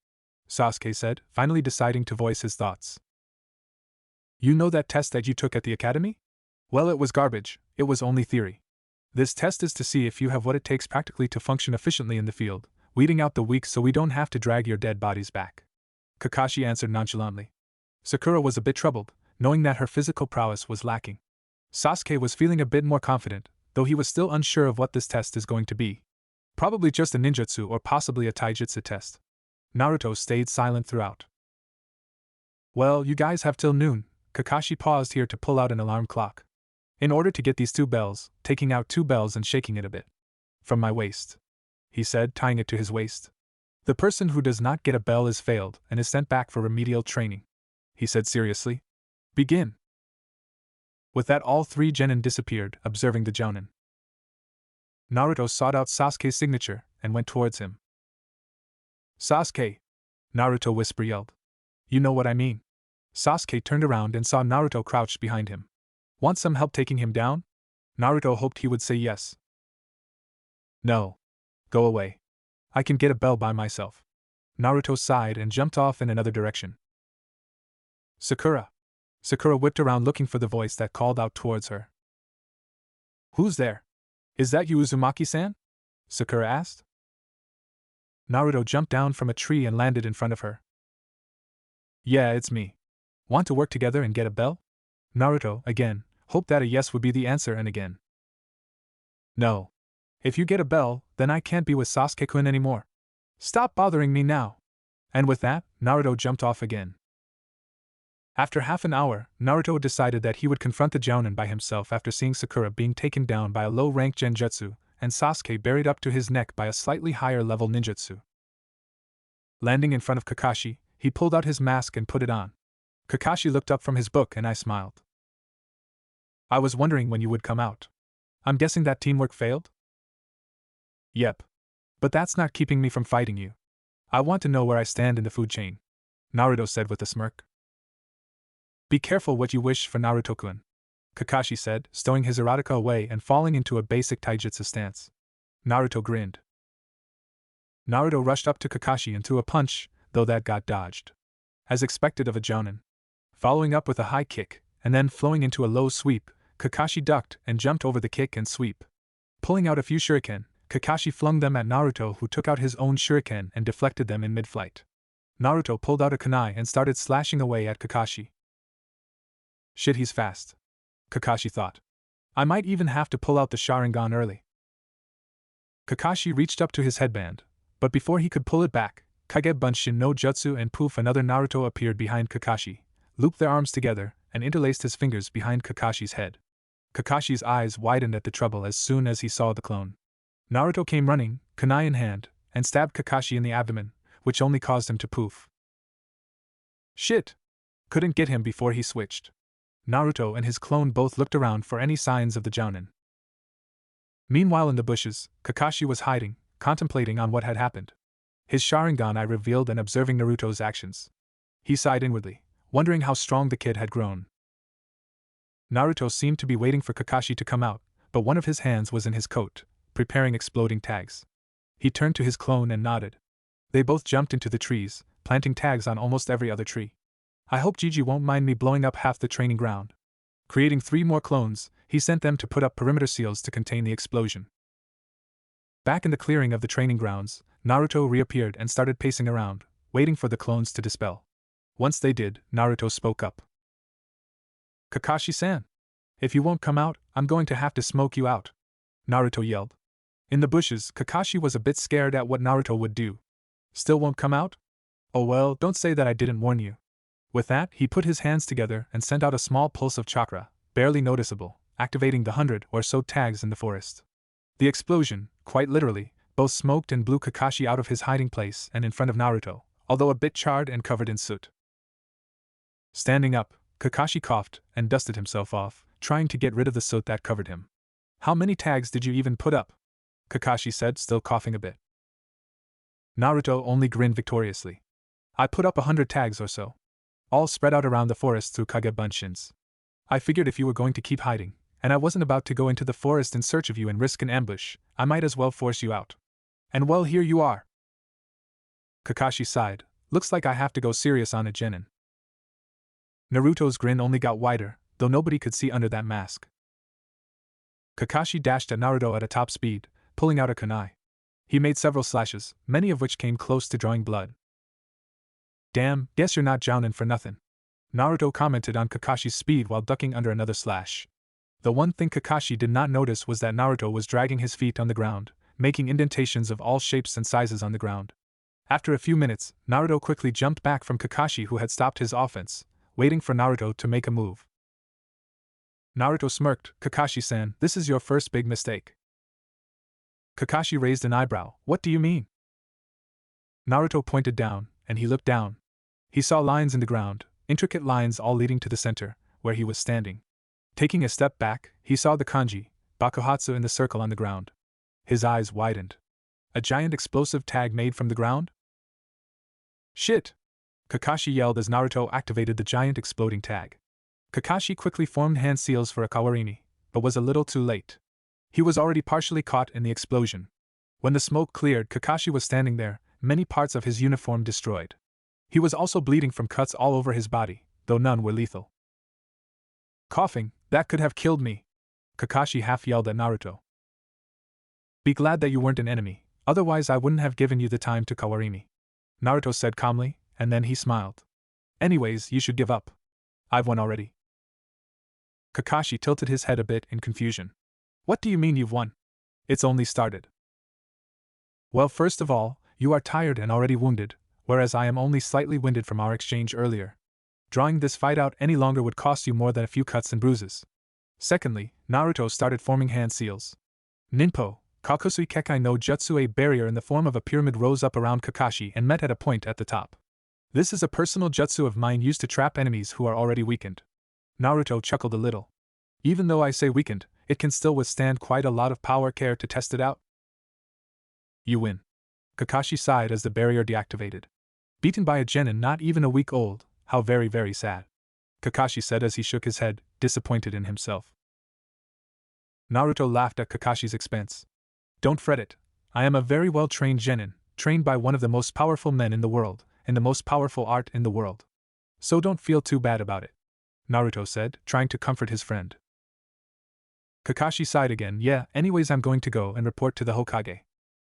Sasuke said, finally deciding to voice his thoughts. You know that test that you took at the academy? Well, it was garbage, it was only theory. This test is to see if you have what it takes practically to function efficiently in the field, weeding out the weak so we don't have to drag your dead bodies back. Kakashi answered nonchalantly. Sakura was a bit troubled, knowing that her physical prowess was lacking. Sasuke was feeling a bit more confident, though he was still unsure of what this test is going to be. Probably just a ninjutsu or possibly a taijutsu test. Naruto stayed silent throughout. Well, you guys have till noon. Kakashi paused here to pull out an alarm clock. In order to get these 2 bells, taking out 2 bells and shaking it a bit. From my waist, he said, tying it to his waist. The person who does not get a bell is failed and is sent back for remedial training, he said seriously. Begin. With that, all 3 genin disappeared, observing the jounin. Naruto sought out Sasuke's signature and went towards him. Sasuke! Naruto whisper yelled. You know what I mean. Sasuke turned around and saw Naruto crouched behind him. Want some help taking him down? Naruto hoped he would say yes. No. Go away. I can get a bell by myself. Naruto sighed and jumped off in another direction. Sakura. Sakura whipped around looking for the voice that called out towards her. Who's there? Is that you, Uzumaki-san? Sakura asked. Naruto jumped down from a tree and landed in front of her. Yeah, it's me. Want to work together and get a bell? Naruto, hoped that a yes would be the answer and again. No. If you get a bell, then then I can't be with Sasuke-kun anymore. Stop bothering me now. And with that, Naruto jumped off again. After half an hour, Naruto decided that he would confront the Jounin by himself after seeing Sakura being taken down by a low-ranked genjutsu, and Sasuke buried up to his neck by a slightly higher-level ninjutsu. Landing in front of Kakashi, he pulled out his mask and put it on. Kakashi looked up from his book and I smiled. I was wondering when you would come out. I'm guessing that teamwork failed? Yep. But that's not keeping me from fighting you. I want to know where I stand in the food chain, Naruto said with a smirk. Be careful what you wish for, Naruto-kun, Kakashi said, stowing his erotica away and falling into a basic taijutsu stance. Naruto grinned. Naruto rushed up to Kakashi and threw a punch, though that got dodged. As expected of a jounin. Following up with a high kick, and then flowing into a low sweep, Kakashi ducked and jumped over the kick and sweep. Pulling out a few shuriken, Kakashi flung them at Naruto, who took out his own shuriken and deflected them in mid-flight. Naruto pulled out a kunai and started slashing away at Kakashi. Shit, he's fast, Kakashi thought. I might even have to pull out the Sharingan early. Kakashi reached up to his headband, but before he could pull it back, Kage Bunshin no Jutsu and poof, another Naruto appeared behind Kakashi, looped their arms together, and interlaced his fingers behind Kakashi's head. Kakashi's eyes widened at the trouble as soon as he saw the clone. Naruto came running, kunai in hand, and stabbed Kakashi in the abdomen, which only caused him to poof. Shit! Couldn't get him before he switched. Naruto and his clone both looked around for any signs of the jounin. Meanwhile in the bushes, Kakashi was hiding, contemplating on what had happened. His Sharingan eye revealed and observing Naruto's actions. He sighed inwardly, wondering how strong the kid had grown. Naruto seemed to be waiting for Kakashi to come out, but one of his hands was in his coat, preparing exploding tags. He turned to his clone and nodded. They both jumped into the trees, planting tags on almost every other tree. I hope Gigi won't mind me blowing up half the training ground. Creating 3 more clones, he sent them to put up perimeter seals to contain the explosion. Back in the clearing of the training grounds, Naruto reappeared and started pacing around, waiting for the clones to dispel. Once they did, Naruto spoke up. Kakashi-san, if you won't come out, I'm going to have to smoke you out, Naruto yelled. In the bushes, Kakashi was a bit scared at what Naruto would do. Still won't come out? Oh well, don't say that I didn't warn you. With that, he put his hands together and sent out a small pulse of chakra, barely noticeable, activating the 100 or so tags in the forest. The explosion, quite literally, both smoked and blew Kakashi out of his hiding place and in front of Naruto, although a bit charred and covered in soot. Standing up, Kakashi coughed and dusted himself off, trying to get rid of the soot that covered him. How many tags did you even put up? Kakashi said, still coughing a bit. Naruto only grinned victoriously. I put up 100 tags or so. All spread out around the forest through Kage Bunshins. I figured if you were going to keep hiding, and I wasn't about to go into the forest in search of you and risk an ambush, I might as well force you out. And well, here you are. Kakashi sighed. Looks like I have to go serious on a genin. Naruto's grin only got wider, though nobody could see under that mask. Kakashi dashed at Naruto at a top speed, pulling out a kunai. He made several slashes, many of which came close to drawing blood. Damn, guess you're not jounin' for nothing, Naruto commented on Kakashi's speed while ducking under another slash. The one thing Kakashi did not notice was that Naruto was dragging his feet on the ground, making indentations of all shapes and sizes on the ground. After a few minutes, Naruto quickly jumped back from Kakashi, who had stopped his offense, waiting for Naruto to make a move. Naruto smirked. Kakashi-san, this is your first big mistake. Kakashi raised an eyebrow. What do you mean? Naruto pointed down, and he looked down. He saw lines in the ground, intricate lines all leading to the center, where he was standing. Taking a step back, he saw the kanji, bakuhatsu in the circle on the ground. His eyes widened. A giant explosive tag made from the ground? Shit! Kakashi yelled as Naruto activated the giant exploding tag. Kakashi quickly formed hand seals for a kawarini, but was a little too late. He was already partially caught in the explosion. When the smoke cleared, Kakashi was standing there, many parts of his uniform destroyed. He was also bleeding from cuts all over his body, though none were lethal. Coughing, that could have killed me, Kakashi half yelled at Naruto. Be glad that you weren't an enemy, otherwise I wouldn't have given you the time to kawarini, Naruto said calmly, and then he smiled. Anyways, you should give up. I've won already. Kakashi tilted his head a bit in confusion. What do you mean you've won? It's only started. Well, first of all, you are tired and already wounded, whereas I am only slightly winded from our exchange earlier. Drawing this fight out any longer would cost you more than a few cuts and bruises. Secondly, Naruto started forming hand seals. Ninpo, Kakusui Kekai no Jutsu. A barrier in the form of a pyramid rose up around Kakashi and met at a point at the top. This is a personal jutsu of mine used to trap enemies who are already weakened. Naruto chuckled a little. Even though I say weakened, it can still withstand quite a lot of power. Care to test it out? You win. Kakashi sighed as the barrier deactivated. Beaten by a genin not even a week old, how very very sad. Kakashi said as he shook his head, disappointed in himself. Naruto laughed at Kakashi's expense. Don't fret it. I am a very well trained genin, trained by one of the most powerful men in the world, in the most powerful art in the world. So don't feel too bad about it, Naruto said, trying to comfort his friend. Kakashi sighed again. Yeah, anyways, I'm going to go and report to the Hokage.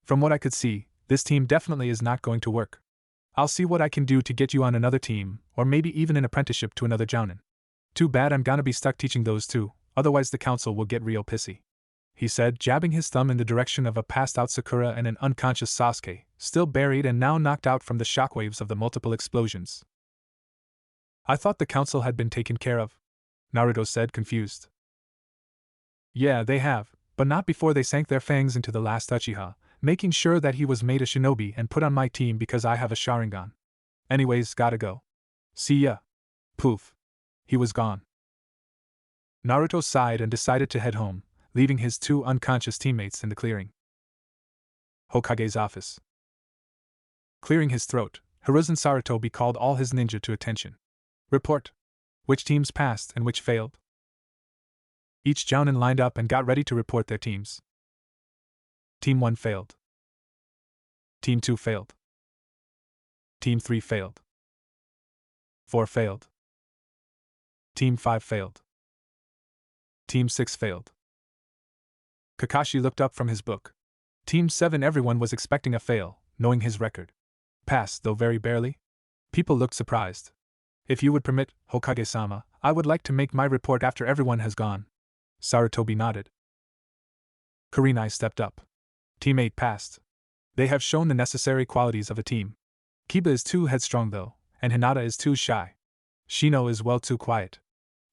From what I could see, this team definitely is not going to work. I'll see what I can do to get you on another team, or maybe even an apprenticeship to another jounin. Too bad I'm gonna be stuck teaching those two, otherwise the council will get real pissy, he said, jabbing his thumb in the direction of a passed-out Sakura and an unconscious Sasuke, still buried and now knocked out from the shockwaves of the multiple explosions. I thought the council had been taken care of, Naruto said, confused. Yeah, they have, but not before they sank their fangs into the last Uchiha, making sure that he was made a shinobi and put on my team because I have a Sharingan. Anyways, gotta go. See ya. Poof. He was gone. Naruto sighed and decided to head home, leaving his two unconscious teammates in the clearing. Hokage's office. Clearing his throat, Hiruzen Sarutobi called all his ninja to attention. Report. Which teams passed and which failed? Each jounin lined up and got ready to report their teams. Team 1 failed. Team 2 failed. Team 3 failed. 4 failed. Team 5 failed. Team 6 failed. Kakashi looked up from his book. Team 7, everyone was expecting a fail, knowing his record. Passed, though very barely. People looked surprised. If you would permit, Hokage-sama, I would like to make my report after everyone has gone. Sarutobi nodded. Kurenai stepped up. Team 8 passed. They have shown the necessary qualities of a team. Kiba is too headstrong though, and Hinata is too shy. Shino is well too quiet.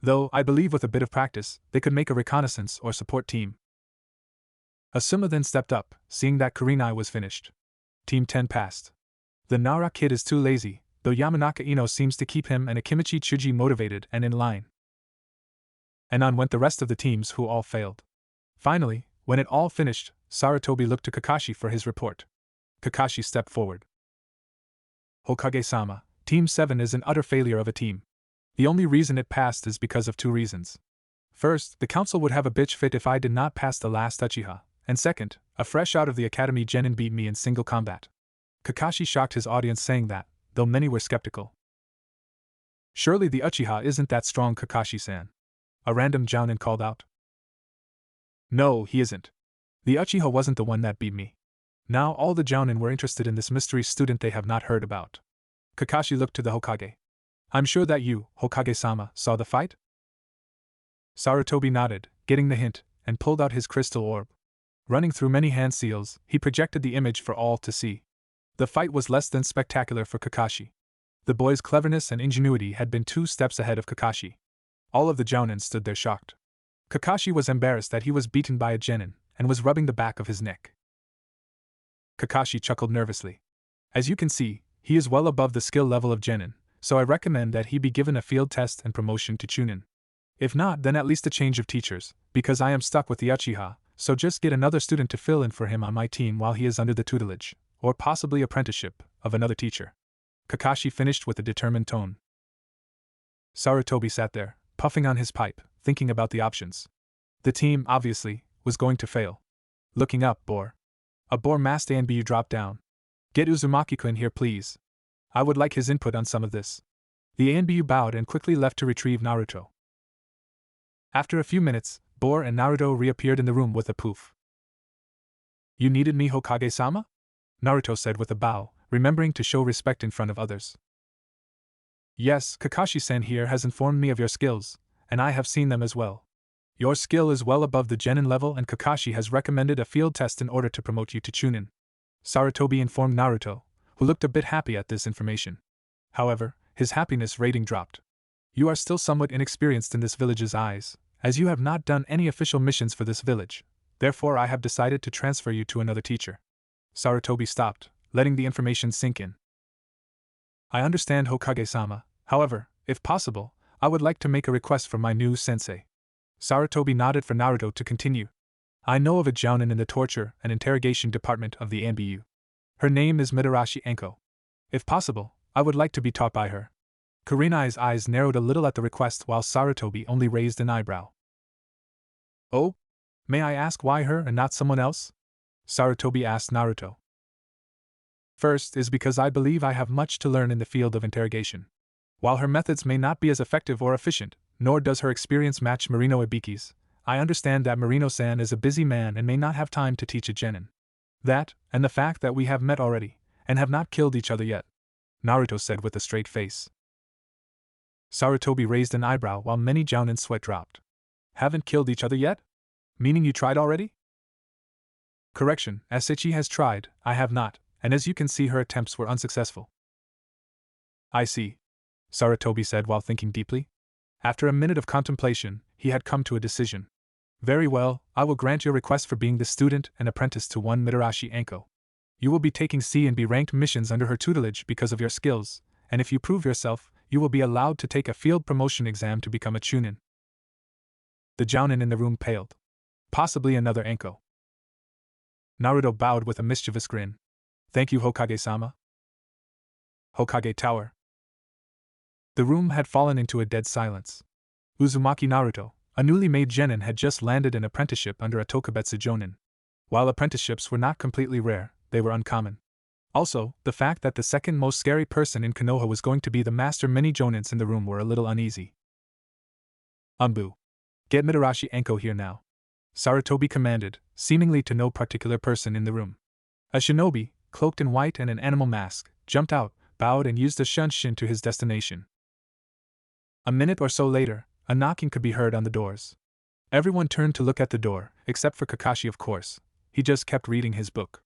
Though, I believe with a bit of practice, they could make a reconnaissance or support team. Asuma then stepped up, seeing that Kurenai was finished. Team 10 passed. The Nara kid is too lazy, though Yamanaka Ino seems to keep him and Akimichi Chuji motivated and in line. And on went the rest of the teams who all failed. Finally, when it all finished, Sarutobi looked to Kakashi for his report. Kakashi stepped forward. Hokage-sama, Team 7 is an utter failure of a team. The only reason it passed is because of two reasons. First, the council would have a bitch fit if I did not pass the last Uchiha, and second, a fresh out of the academy genin beat me in single combat. Kakashi shocked his audience saying that, though many were skeptical. Surely the Uchiha isn't that strong, Kakashi-san. A random jounin called out. No, he isn't. The Uchiha wasn't the one that beat me. Now all the jounin were interested in this mystery student they have not heard about. Kakashi looked to the Hokage. I'm sure that you, Hokage-sama, saw the fight? Sarutobi nodded, getting the hint, and pulled out his crystal orb. Running through many hand seals, he projected the image for all to see. The fight was less than spectacular for Kakashi. The boy's cleverness and ingenuity had been 2 steps ahead of Kakashi. All of the jounin stood there shocked. Kakashi was embarrassed that he was beaten by a genin, and was rubbing the back of his neck. Kakashi chuckled nervously. As you can see, he is well above the skill level of genin, so I recommend that he be given a field test and promotion to chunin. If not, then at least a change of teachers, because I am stuck with the Uchiha, so just get another student to fill in for him on my team while he is under the tutelage, or possibly apprenticeship, of another teacher. Kakashi finished with a determined tone. Sarutobi sat there, puffing on his pipe, thinking about the options. The team, obviously, was going to fail. Looking up, Boar. A Boar-masked ANBU dropped down. Get Uzumaki-kun here, please. I would like his input on some of this. The ANBU bowed and quickly left to retrieve Naruto. After a few minutes, Boar and Naruto reappeared in the room with a poof. You needed me, Hokage-sama? Naruto said with a bow, remembering to show respect in front of others. Yes, Kakashi-san here has informed me of your skills, and I have seen them as well. Your skill is well above the genin level and Kakashi has recommended a field test in order to promote you to chunin. Sarutobi informed Naruto, who looked a bit happy at this information. However, his happiness rating dropped. You are still somewhat inexperienced in this village's eyes, as you have not done any official missions for this village. Therefore, I have decided to transfer you to another teacher. Sarutobi stopped, letting the information sink in. I understand, Hokage-sama. However, if possible, I would like to make a request for my new sensei. Sarutobi nodded for Naruto to continue. I know of a jounin in the torture and interrogation department of the NBU. Her name is Mitarashi Enko. If possible, I would like to be taught by her. Kurenai's eyes narrowed a little at the request while Sarutobi only raised an eyebrow. Oh? May I ask why her and not someone else? Sarutobi asked Naruto. First is because I believe I have much to learn in the field of interrogation. While her methods may not be as effective or efficient, nor does her experience match Marino Ibiki's, I understand that Marino-san is a busy man and may not have time to teach a genin. That, and the fact that we have met already, and have not killed each other yet, Naruto said with a straight face. Sarutobi raised an eyebrow while many jounin's sweat dropped. Haven't killed each other yet? Meaning you tried already? Correction, Asachi has tried, I have not, and as you can see her attempts were unsuccessful. I see, Sarutobi said while thinking deeply. After a minute of contemplation, he had come to a decision. Very well, I will grant your request for being the student and apprentice to one Mitarashi Enko. You will be taking C and B ranked missions under her tutelage because of your skills, and if you prove yourself, you will be allowed to take a field promotion exam to become a chunin. The jounin in the room paled. Possibly another Enko. Naruto bowed with a mischievous grin. Thank you, Hokage-sama. Hokage Tower. The room had fallen into a dead silence. Uzumaki Naruto, a newly made genin, had just landed an apprenticeship under a Tokubetsu Jonin. While apprenticeships were not completely rare, they were uncommon. Also, the fact that the second most scary person in Konoha was going to be the master many Jonins in the room were a little uneasy. Umbu. Get Mitarashi Enko here now. Sarutobi commanded, seemingly to no particular person in the room. A shinobi, cloaked in white and an animal mask, jumped out, bowed and used a shunshin to his destination. A minute or so later, a knocking could be heard on the doors. Everyone turned to look at the door, except for Kakashi, of course. He just kept reading his book.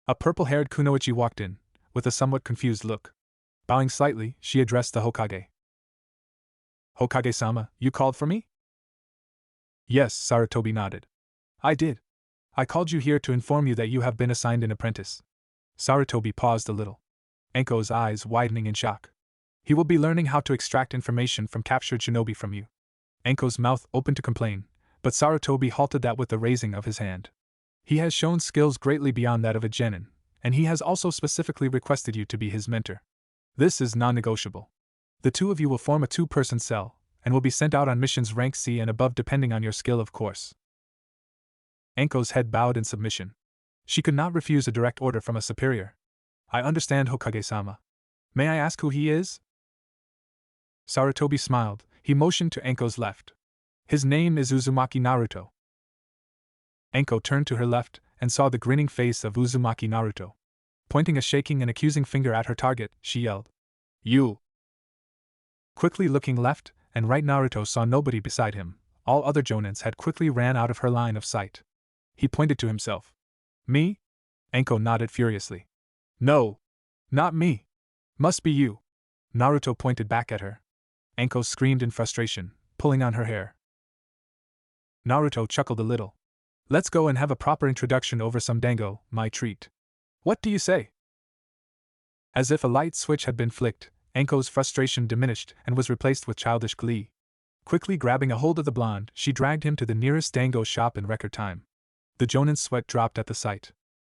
A purple-haired kunoichi walked in, with a somewhat confused look. Bowing slightly, she addressed the Hokage. Hokage-sama, you called for me? Yes, Sarutobi nodded. I did. I called you here to inform you that you have been assigned an apprentice. Sarutobi paused a little. Enko's eyes widening in shock. He will be learning how to extract information from captured shinobi from you. Enko's mouth opened to complain, but Sarutobi halted that with the raising of his hand. He has shown skills greatly beyond that of a genin, and he has also specifically requested you to be his mentor. This is non-negotiable. The two of you will form a two-person cell, and will be sent out on missions rank C and above depending on your skill, of course. Enko's head bowed in submission. She could not refuse a direct order from a superior. I understand, Hokage-sama. May I ask who he is? Sarutobi smiled. He motioned to Enko's left. His name is Uzumaki Naruto. Enko turned to her left and saw the grinning face of Uzumaki Naruto. Pointing a shaking and accusing finger at her target, she yelled, You! Quickly looking left and right, Naruto saw nobody beside him. All other jonins had quickly ran out of her line of sight. He pointed to himself. Me? Enko nodded furiously. No! Not me! Must be you! Naruto pointed back at her. Enko screamed in frustration, pulling on her hair. Naruto chuckled a little. Let's go and have a proper introduction over some dango, my treat. What do you say? As if a light switch had been flicked, Enko's frustration diminished and was replaced with childish glee. Quickly grabbing a hold of the blonde, she dragged him to the nearest dango shop in record time. The jonin's sweat dropped at the sight.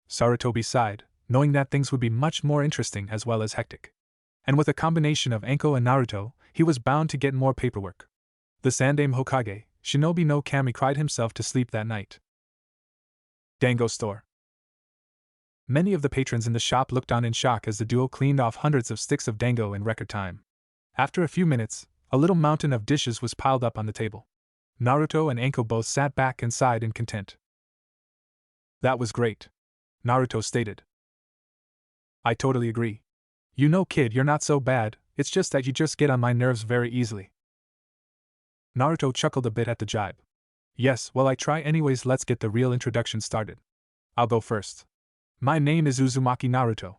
Sarutobi sighed, knowing that things would be much more interesting as well as hectic. And with a combination of Enko and Naruto, he was bound to get more paperwork. The Sandaime Hokage, Shinobi no Kami, cried himself to sleep that night. Dango store. Many of the patrons in the shop looked on in shock as the duo cleaned off hundreds of sticks of dango in record time. After a few minutes, a little mountain of dishes was piled up on the table. Naruto and Enko both sat back and sighed in content. That was great, Naruto stated. I totally agree. You know, kid, you're not so bad, it's just that you just get on my nerves very easily. Naruto chuckled a bit at the jibe. Yes, well, I try anyways. Let's get the real introduction started. I'll go first. My name is Uzumaki Naruto.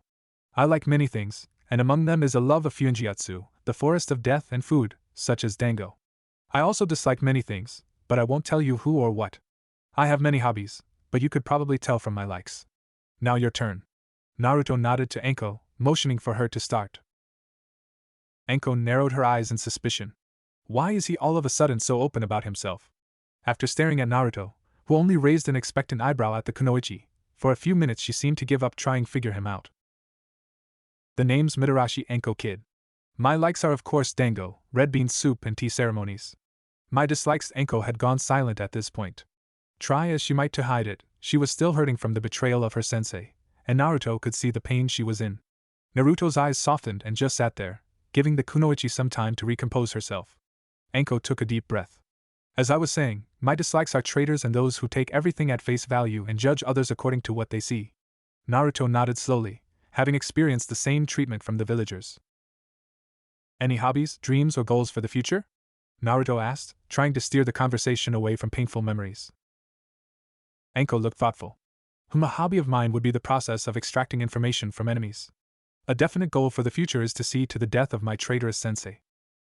I like many things, and among them is a love of Fuinjutsu, the forest of death and food, such as dango. I also dislike many things, but I won't tell you who or what. I have many hobbies, but you could probably tell from my likes. Now your turn. Naruto nodded to Anko, motioning for her to start. Anko narrowed her eyes in suspicion. Why is he all of a sudden so open about himself? After staring at Naruto, who only raised an expectant eyebrow at the kunoichi, for a few minutes she seemed to give up trying to figure him out. The name's Mitarashi Anko Kid. My likes are of course dango, red bean soup and tea ceremonies. My dislikes. Anko had gone silent at this point. Try as she might to hide it, she was still hurting from the betrayal of her sensei, and Naruto could see the pain she was in. Naruto's eyes softened and just sat there, giving the kunoichi some time to recompose herself. Anko took a deep breath. As I was saying, my dislikes are traitors and those who take everything at face value and judge others according to what they see. Naruto nodded slowly, having experienced the same treatment from the villagers. Any hobbies, dreams, or goals for the future? Naruto asked, trying to steer the conversation away from painful memories. Anko looked thoughtful. A hobby of mine would be the process of extracting information from enemies. A definite goal for the future is to see to the death of my traitorous sensei.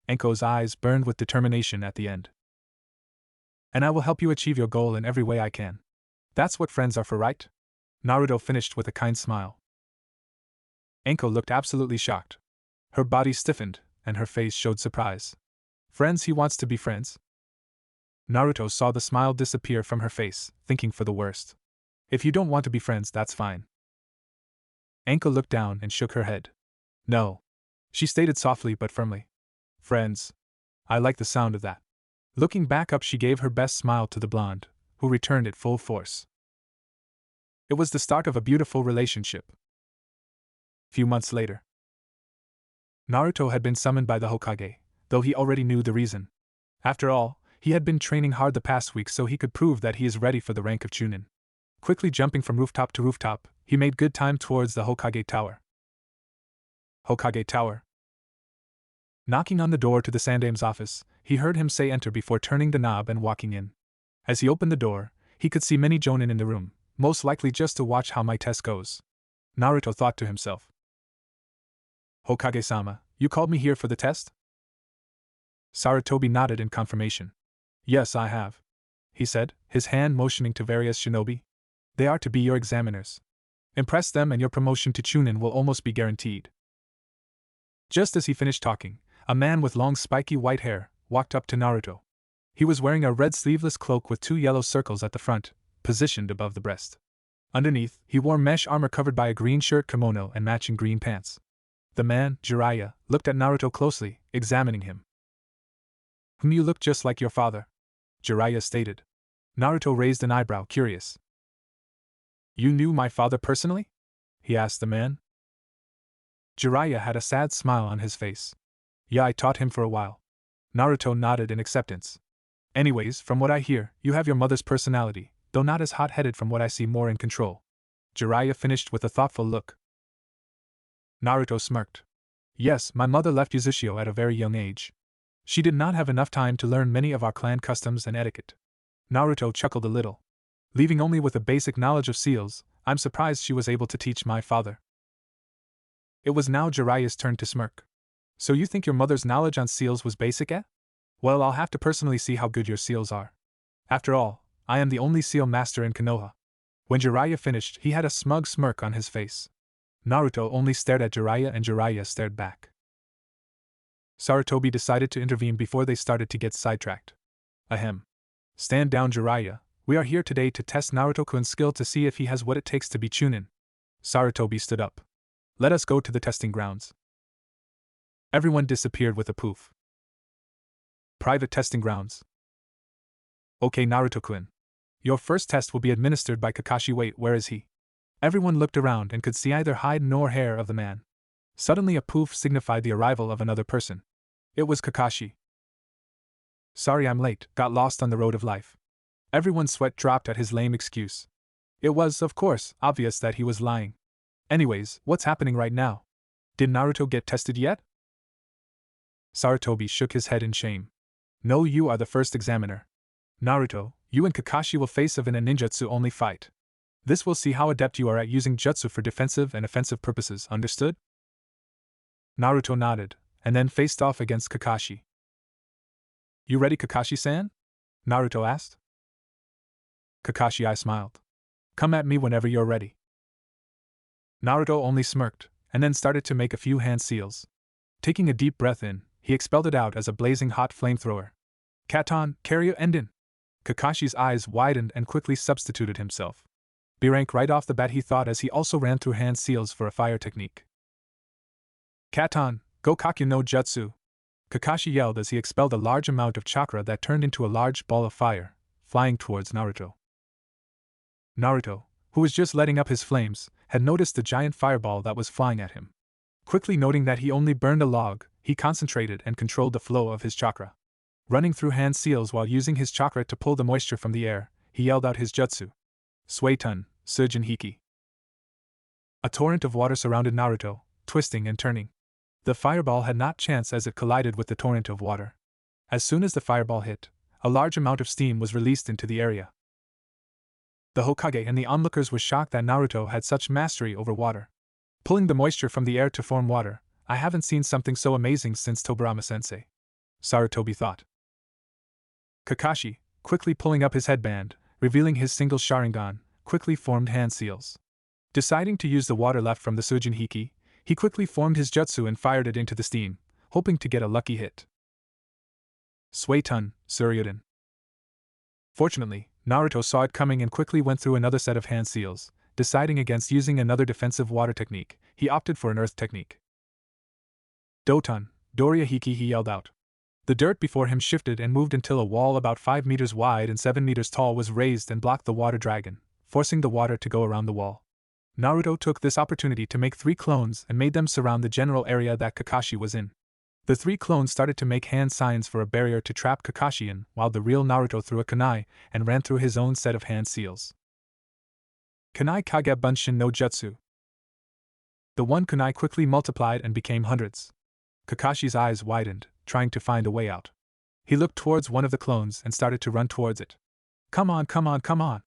Anko's eyes burned with determination at the end. And I will help you achieve your goal in every way I can. That's what friends are for, right? Naruto finished with a kind smile. Anko looked absolutely shocked. Her body stiffened, and her face showed surprise. Friends, he wants to be friends? Naruto saw the smile disappear from her face, thinking for the worst. If you don't want to be friends, that's fine. Anko looked down and shook her head. No. She stated softly but firmly. Friends. I like the sound of that. Looking back up, she gave her best smile to the blonde, who returned it full force. It was the start of a beautiful relationship. Few months later. Naruto had been summoned by the Hokage, though he already knew the reason. After all, he had been training hard the past week so he could prove that he is ready for the rank of Chunin. Quickly jumping from rooftop to rooftop, he made good time towards the Hokage Tower. Hokage Tower. Knocking on the door to the Sandame's office, he heard him say enter before turning the knob and walking in. As he opened the door, he could see many jonin in the room, most likely just to watch how my test goes. Naruto thought to himself. Hokage-sama, you called me here for the test? Sarutobi nodded in confirmation. Yes, I have, he said, his hand motioning to various shinobi. They are to be your examiners. Impress them and your promotion to Chunin will almost be guaranteed. Just as he finished talking, a man with long spiky white hair walked up to Naruto. He was wearing a red sleeveless cloak with 2 yellow circles at the front, positioned above the breast. Underneath, he wore mesh armor covered by a green shirt kimono and matching green pants. The man, Jiraiya, looked at Naruto closely, examining him. You look just like your father, Jiraiya stated. Naruto raised an eyebrow, curious. You knew my father personally? He asked the man. Jiraiya had a sad smile on his face. Yeah, I taught him for a while. Naruto nodded in acceptance. Anyways, from what I hear, you have your mother's personality, though not as hot-headed from what I see, more in control. Jiraiya finished with a thoughtful look. Naruto smirked. Yes, my mother left Uzushio at a very young age. She did not have enough time to learn many of our clan customs and etiquette. Naruto chuckled a little. Leaving only with a basic knowledge of seals, I'm surprised she was able to teach my father. It was now Jiraiya's turn to smirk. So you think your mother's knowledge on seals was basic, eh? Well, I'll have to personally see how good your seals are. After all, I am the only seal master in Konoha. When Jiraiya finished, he had a smug smirk on his face. Naruto only stared at Jiraiya and Jiraiya stared back. Sarutobi decided to intervene before they started to get sidetracked. Ahem. Stand down, Jiraiya. We are here today to test Naruto-kun's skill to see if he has what it takes to be Chunin. Sarutobi stood up. Let us go to the testing grounds. Everyone disappeared with a poof. Private testing grounds. Okay, Naruto-kun. Your first test will be administered by Kakashi. Wait, where is he? Everyone looked around and could see neither hide nor hair of the man. Suddenly a poof signified the arrival of another person. It was Kakashi. Sorry I'm late, got lost on the road of life. Everyone's sweat dropped at his lame excuse. It was, of course, obvious that he was lying. Anyways, what's happening right now? Did Naruto get tested yet? Sarutobi shook his head in shame. No, you are the first examiner. Naruto, you and Kakashi will face off in a ninjutsu-only fight. This will see how adept you are at using jutsu for defensive and offensive purposes, understood? Naruto nodded, and then faced off against Kakashi. You ready, Kakashi-san? Naruto asked. Kakashi smiled. Come at me whenever you're ready. Naruto only smirked, and then started to make a few hand seals. Taking a deep breath in, he expelled it out as a blazing hot flamethrower. Katon, Karyu Enden! Kakashi's eyes widened and quickly substituted himself. B-rank right off the bat, he thought as he also ran through hand seals for a fire technique. Katon, Gokakyu no Jutsu! Kakashi yelled as he expelled a large amount of chakra that turned into a large ball of fire, flying towards Naruto. Naruto, who was just letting up his flames, had noticed the giant fireball that was flying at him. Quickly noting that he only burned a log, he concentrated and controlled the flow of his chakra. Running through hand seals while using his chakra to pull the moisture from the air, he yelled out his jutsu. Suiton, Sujin Hiki. A torrent of water surrounded Naruto, twisting and turning. The fireball had not chance as it collided with the torrent of water. As soon as the fireball hit, a large amount of steam was released into the area. The Hokage and the onlookers were shocked that Naruto had such mastery over water. Pulling the moisture from the air to form water, I haven't seen something so amazing since Tobirama-sensei. Sarutobi thought. Kakashi, quickly pulling up his headband, revealing his single Sharingan, quickly formed hand seals. Deciding to use the water left from the Sujin Hiki, he quickly formed his jutsu and fired it into the steam, hoping to get a lucky hit. Suiton, Suryuden. Fortunately, Naruto saw it coming and quickly went through another set of hand seals. Deciding against using another defensive water technique, he opted for an earth technique. Doton, Doria Hiki, he yelled out. The dirt before him shifted and moved until a wall about 5 meters wide and 7 meters tall was raised and blocked the water dragon, forcing the water to go around the wall. Naruto took this opportunity to make 3 clones and made them surround the general area that Kakashi was in. The 3 clones started to make hand signs for a barrier to trap Kakashi in, while the real Naruto threw a kunai and ran through his own set of hand seals. Kunai Kage Bunshin no Jutsu. The one kunai quickly multiplied and became hundreds. Kakashi's eyes widened, trying to find a way out. He looked towards one of the clones and started to run towards it. Come on, come on, come on!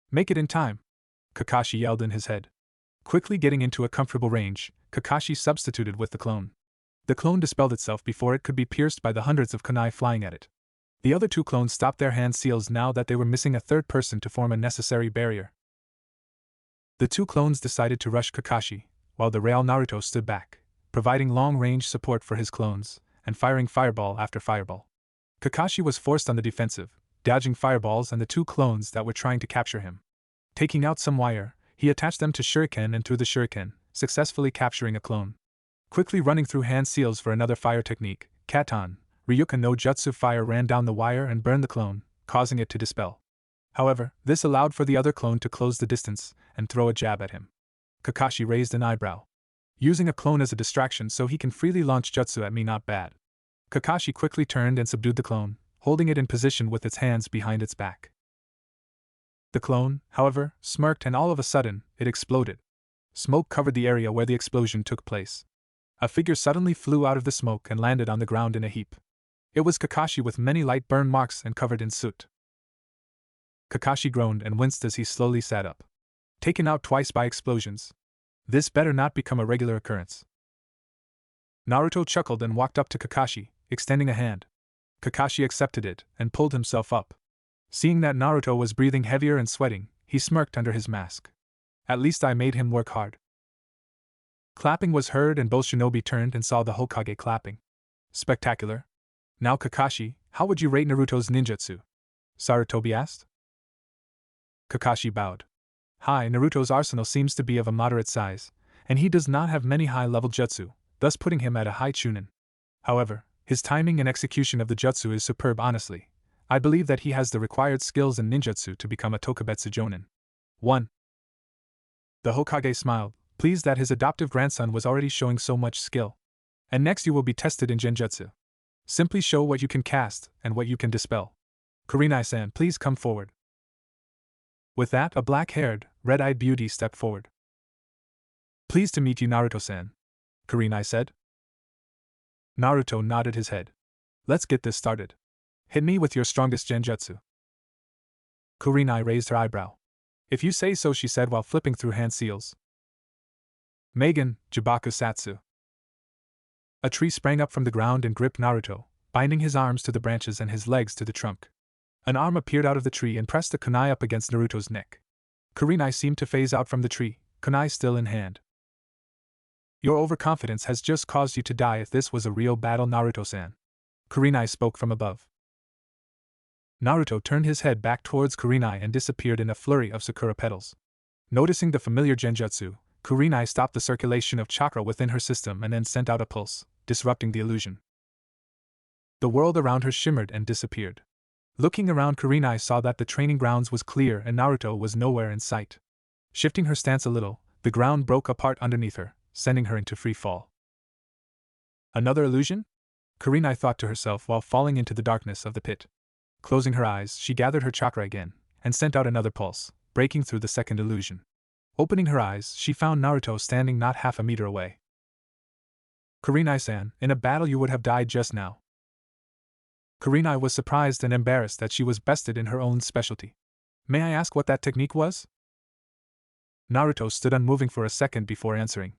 Make it in time! Kakashi yelled in his head. Quickly getting into a comfortable range, Kakashi substituted with the clone. The clone dispelled itself before it could be pierced by the hundreds of kunai flying at it. The other 2 clones stopped their hand seals now that they were missing a third person to form a necessary barrier. The 2 clones decided to rush Kakashi, while the real Naruto stood back, providing long-range support for his clones, and firing fireball after fireball. Kakashi was forced on the defensive, dodging fireballs and the 2 clones that were trying to capture him. Taking out some wire, he attached them to shuriken and threw the shuriken, successfully capturing a clone. Quickly running through hand seals for another fire technique, Katon, Ryuka no Jutsu fire ran down the wire and burned the clone, causing it to dispel. However, this allowed for the other clone to close the distance and throw a jab at him. Kakashi raised an eyebrow. Using a clone as a distraction so he can freely launch jutsu at me, not bad. Kakashi quickly turned and subdued the clone, holding it in position with its hands behind its back. The clone, however, smirked and all of a sudden, it exploded. Smoke covered the area where the explosion took place. A figure suddenly flew out of the smoke and landed on the ground in a heap. It was Kakashi with many light burn marks and covered in soot. Kakashi groaned and winced as he slowly sat up. Taken out twice by explosions. This better not become a regular occurrence. Naruto chuckled and walked up to Kakashi, extending a hand. Kakashi accepted it and pulled himself up. Seeing that Naruto was breathing heavier and sweating, he smirked under his mask. At least I made him work hard. Clapping was heard and both shinobi turned and saw the Hokage clapping. Spectacular. Now Kakashi, how would you rate Naruto's ninjutsu? Sarutobi asked. Kakashi bowed. Hi, Naruto's arsenal seems to be of a moderate size, and he does not have many high-level jutsu, thus putting him at a high chunin. However, his timing and execution of the jutsu is superb. Honestly, I believe that he has the required skills in ninjutsu to become a Tokubetsu Jonin. 1. The Hokage smiled, pleased that his adoptive grandson was already showing so much skill. And next you will be tested in genjutsu. Simply show what you can cast and what you can dispel. Kurenai-san, please come forward. With that, a black-haired, red-eyed beauty stepped forward. Pleased to meet you, Naruto-san, Kurenai said. Naruto nodded his head. Let's get this started. Hit me with your strongest genjutsu. Kurenai raised her eyebrow. If you say so, she said while flipping through hand seals. Megan, Jibaku Satsu. A tree sprang up from the ground and gripped Naruto, binding his arms to the branches and his legs to the trunk. An arm appeared out of the tree and pressed a kunai up against Naruto's neck. Kurenai seemed to phase out from the tree, kunai still in hand. Your overconfidence has just caused you to die. If this was a real battle, Naruto-san. Kurenai spoke from above. Naruto turned his head back towards Kurenai and disappeared in a flurry of sakura petals. Noticing the familiar genjutsu, Kurenai stopped the circulation of chakra within her system and then sent out a pulse, disrupting the illusion. The world around her shimmered and disappeared. Looking around, Kurenai saw that the training grounds was clear and Naruto was nowhere in sight. Shifting her stance a little, the ground broke apart underneath her, sending her into free fall. Another illusion? Kurenai thought to herself while falling into the darkness of the pit. Closing her eyes, she gathered her chakra again, and sent out another pulse, breaking through the second illusion. Opening her eyes, she found Naruto standing not half a meter away. Kurenai-san, in a battle you would have died just now. Kurenai was surprised and embarrassed that she was bested in her own specialty. May I ask what that technique was? Naruto stood unmoving for a second before answering.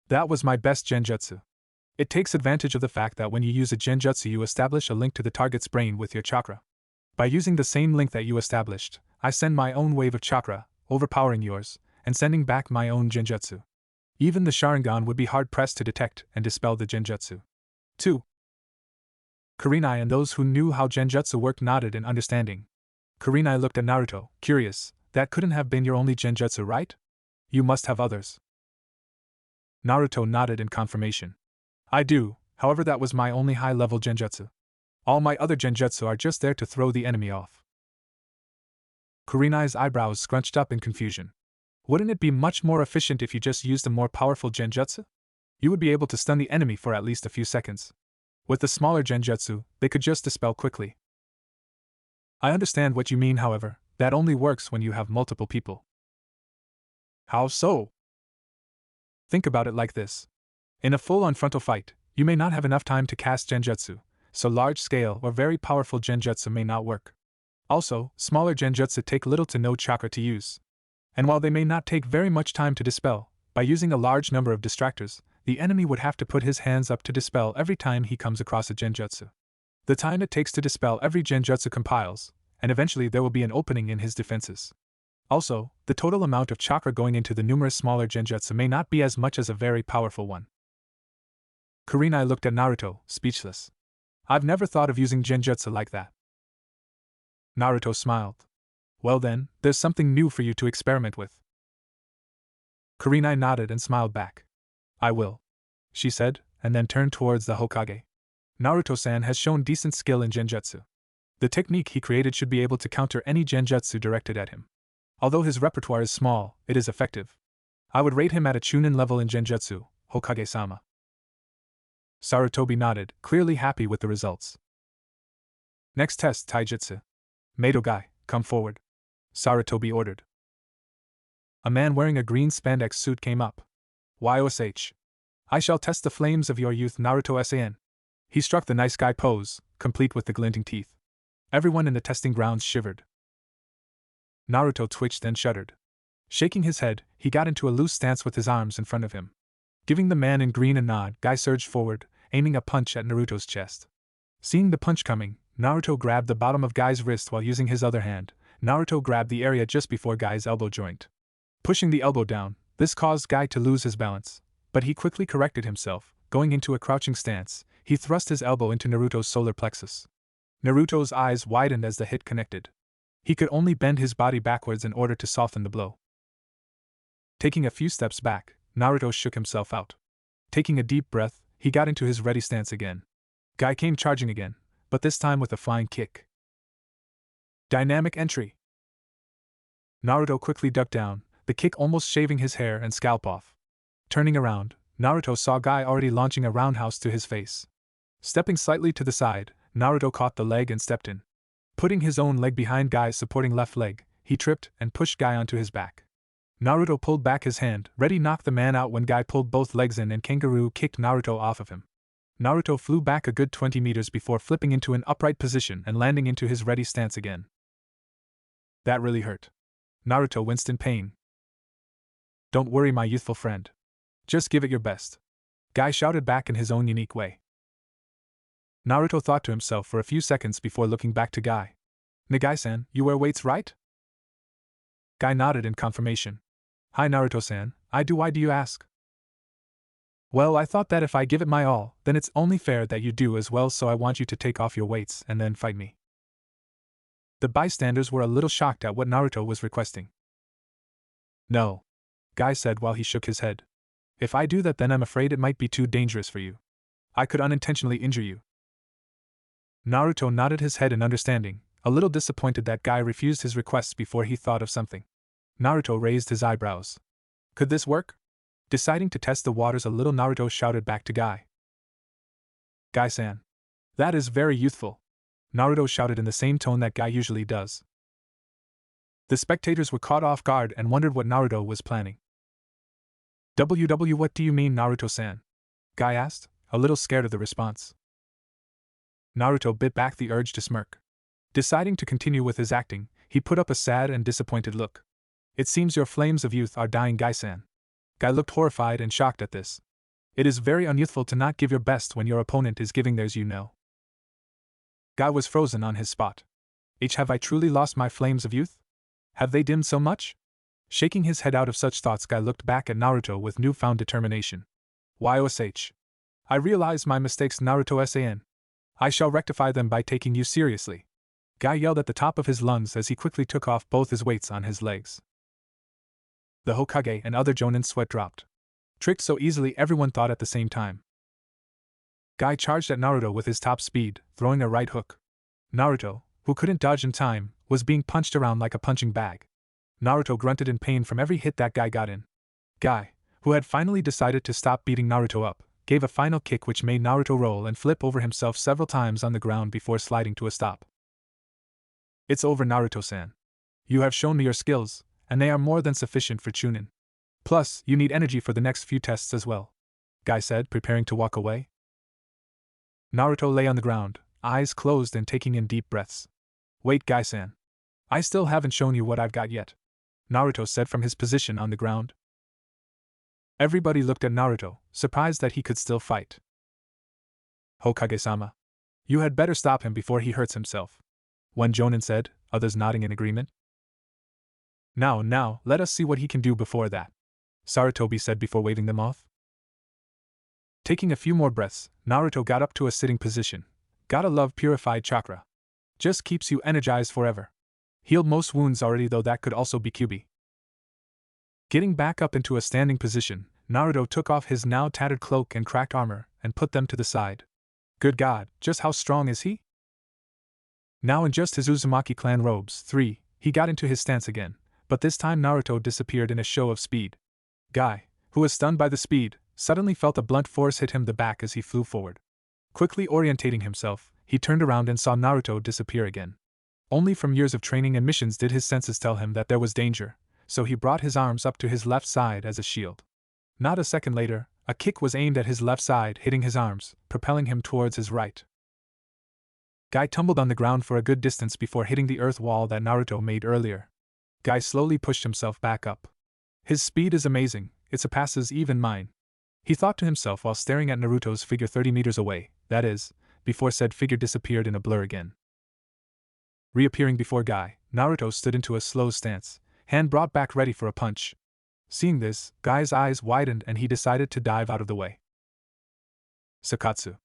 That was my best genjutsu. It takes advantage of the fact that when you use a genjutsu you establish a link to the target's brain with your chakra. By using the same link that you established, I send my own wave of chakra, overpowering yours, and sending back my own genjutsu. Even the Sharingan would be hard-pressed to detect and dispel the genjutsu. 2. Kurenai and those who knew how genjutsu worked nodded in understanding. Kurenai looked at Naruto, curious. That couldn't have been your only genjutsu, right? You must have others. Naruto nodded in confirmation. I do, however that was my only high-level genjutsu. All my other genjutsu are just there to throw the enemy off. Kurenai's eyebrows scrunched up in confusion. Wouldn't it be much more efficient if you just used a more powerful genjutsu? You would be able to stun the enemy for at least a few seconds. With the smaller genjutsu, they could just dispel quickly. I understand what you mean, however, that only works when you have multiple people. How so? Think about it like this. In a full-on frontal fight, you may not have enough time to cast genjutsu, so large-scale or very powerful genjutsu may not work. Also, smaller genjutsu take little to no chakra to use. And while they may not take very much time to dispel, by using a large number of distractors, the enemy would have to put his hands up to dispel every time he comes across a genjutsu. The time it takes to dispel every genjutsu compiles, and eventually there will be an opening in his defenses. Also, the total amount of chakra going into the numerous smaller genjutsu may not be as much as a very powerful one. Kurenai looked at Naruto, speechless. I've never thought of using genjutsu like that. Naruto smiled. Well then, there's something new for you to experiment with. Kurenai nodded and smiled back. I will, she said, and then turned towards the Hokage. Naruto-san has shown decent skill in genjutsu. The technique he created should be able to counter any genjutsu directed at him. Although his repertoire is small, it is effective. I would rate him at a Chunin level in genjutsu, Hokage-sama. Sarutobi nodded, clearly happy with the results. Next test, taijutsu. Madogai, come forward. Sarutobi ordered. A man wearing a green spandex suit came up. YOSH. I shall test the flames of your youth, Naruto-san. He struck the nice guy pose, complete with the glinting teeth. Everyone in the testing grounds shivered. Naruto twitched and shuddered. Shaking his head, he got into a loose stance with his arms in front of him. Giving the man in green a nod, Guy surged forward, aiming a punch at Naruto's chest. Seeing the punch coming, Naruto grabbed the bottom of Guy's wrist while using his other hand. Naruto grabbed the area just before Guy's elbow joint. Pushing the elbow down, this caused Guy to lose his balance, but he quickly corrected himself. Going into a crouching stance, he thrust his elbow into Naruto's solar plexus. Naruto's eyes widened as the hit connected. He could only bend his body backwards in order to soften the blow. Taking a few steps back, Naruto shook himself out. Taking a deep breath, he got into his ready stance again. Guy came charging again, but this time with a flying kick. Dynamic entry. Naruto quickly ducked down, the kick almost shaving his hair and scalp off. Turning around, Naruto saw Guy already launching a roundhouse to his face. Stepping slightly to the side, Naruto caught the leg and stepped in. Putting his own leg behind Guy's supporting left leg, he tripped and pushed Guy onto his back. Naruto pulled back his hand, ready to knock the man out when Guy pulled both legs in and kangaroo kicked Naruto off of him. Naruto flew back a good 20 meters before flipping into an upright position and landing into his ready stance again. That really hurt. Naruto winced in pain. Don't worry, my youthful friend. Just give it your best. Guy shouted back in his own unique way. Naruto thought to himself for a few seconds before looking back to Guy. Nagai-san, you wear weights, right? Guy nodded in confirmation. Hi Naruto-san, I do. Why do you ask? Well, I thought that if I give it my all, then it's only fair that you do as well, so I want you to take off your weights and then fight me. The bystanders were a little shocked at what Naruto was requesting. No, Guy said while he shook his head. If I do that, then I'm afraid it might be too dangerous for you. I could unintentionally injure you. Naruto nodded his head in understanding, a little disappointed that Guy refused his requests before he thought of something. Naruto raised his eyebrows. Could this work? Deciding to test the waters a little, Naruto shouted back to Guy. Guy-san. That is very youthful. Naruto shouted in the same tone that Guy usually does. The spectators were caught off guard and wondered what Naruto was planning. What do you mean, Naruto-san? Guy asked, a little scared of the response. Naruto bit back the urge to smirk. Deciding to continue with his acting, he put up a sad and disappointed look. It seems your flames of youth are dying, Guy-san. Guy looked horrified and shocked at this. It is very unyouthful to not give your best when your opponent is giving theirs, you know. Guy was frozen on his spot. Have I truly lost my flames of youth? Have they dimmed so much? Shaking his head out of such thoughts, Guy looked back at Naruto with newfound determination. YOSH. I realize my mistakes, Naruto-san. I shall rectify them by taking you seriously. Guy yelled at the top of his lungs as he quickly took off both his weights on his legs. The Hokage and other Jonin sweat dropped. Tricked so easily, everyone thought at the same time. Guy charged at Naruto with his top speed, throwing a right hook. Naruto, who couldn't dodge in time, was being punched around like a punching bag. Naruto grunted in pain from every hit that Guy got in. Guy, who had finally decided to stop beating Naruto up, gave a final kick which made Naruto roll and flip over himself several times on the ground before sliding to a stop. It's over, Naruto-san. You have shown me your skills, and they are more than sufficient for Chunin. Plus, you need energy for the next few tests as well, Guy said, preparing to walk away. Naruto lay on the ground, eyes closed and taking in deep breaths. Wait, Guy-san. I still haven't shown you what I've got yet, Naruto said from his position on the ground. Everybody looked at Naruto, surprised that he could still fight. Hokage-sama. You had better stop him before he hurts himself, one Jonin said, others nodding in agreement. Now, let us see what he can do before that, Sarutobi said before waving them off. Taking a few more breaths, Naruto got up to a sitting position. Gotta love purified chakra. Just keeps you energized forever. Healed most wounds already, though that could also be QB. Getting back up into a standing position, Naruto took off his now tattered cloak and cracked armor and put them to the side. Good God, just how strong is he? Now in just his Uzumaki clan robes, he got into his stance again. But this time Naruto disappeared in a show of speed. Guy, who was stunned by the speed, suddenly felt a blunt force hit him the back as he flew forward. Quickly orientating himself, he turned around and saw Naruto disappear again. Only from years of training and missions did his senses tell him that there was danger, so he brought his arms up to his left side as a shield. Not a second later, a kick was aimed at his left side, hitting his arms, propelling him towards his right. Guy tumbled on the ground for a good distance before hitting the earth wall that Naruto made earlier. Guy slowly pushed himself back up. His speed is amazing, it surpasses even mine, he thought to himself while staring at Naruto's figure 30 meters away, that is, before said figure disappeared in a blur again. Reappearing before Guy, Naruto stood into a slow stance, hand brought back ready for a punch. Seeing this, Guy's eyes widened and he decided to dive out of the way. Sakatsu.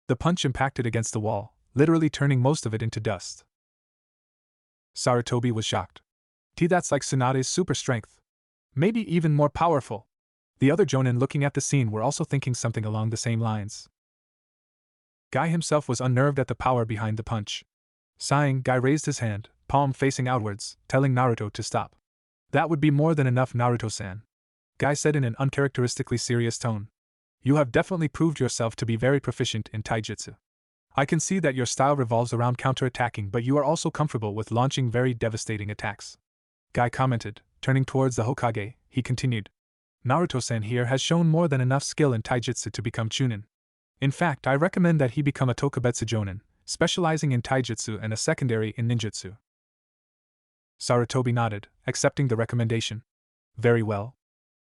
The punch impacted against the wall, literally turning most of it into dust. Sarutobi was shocked. That's like Tsunade's super strength. Maybe even more powerful. The other Jonin looking at the scene were also thinking something along the same lines. Guy himself was unnerved at the power behind the punch. Sighing, Guy raised his hand, palm facing outwards, telling Naruto to stop. That would be more than enough, Naruto-san, Guy said in an uncharacteristically serious tone. You have definitely proved yourself to be very proficient in taijutsu. I can see that your style revolves around counterattacking, but you are also comfortable with launching very devastating attacks. Guy commented, turning towards the Hokage, he continued. Naruto-san here has shown more than enough skill in taijutsu to become Chunin. In fact, I recommend that he become a Tokubetsu Jonin, specializing in taijutsu and a secondary in ninjutsu. Sarutobi nodded, accepting the recommendation. Very well.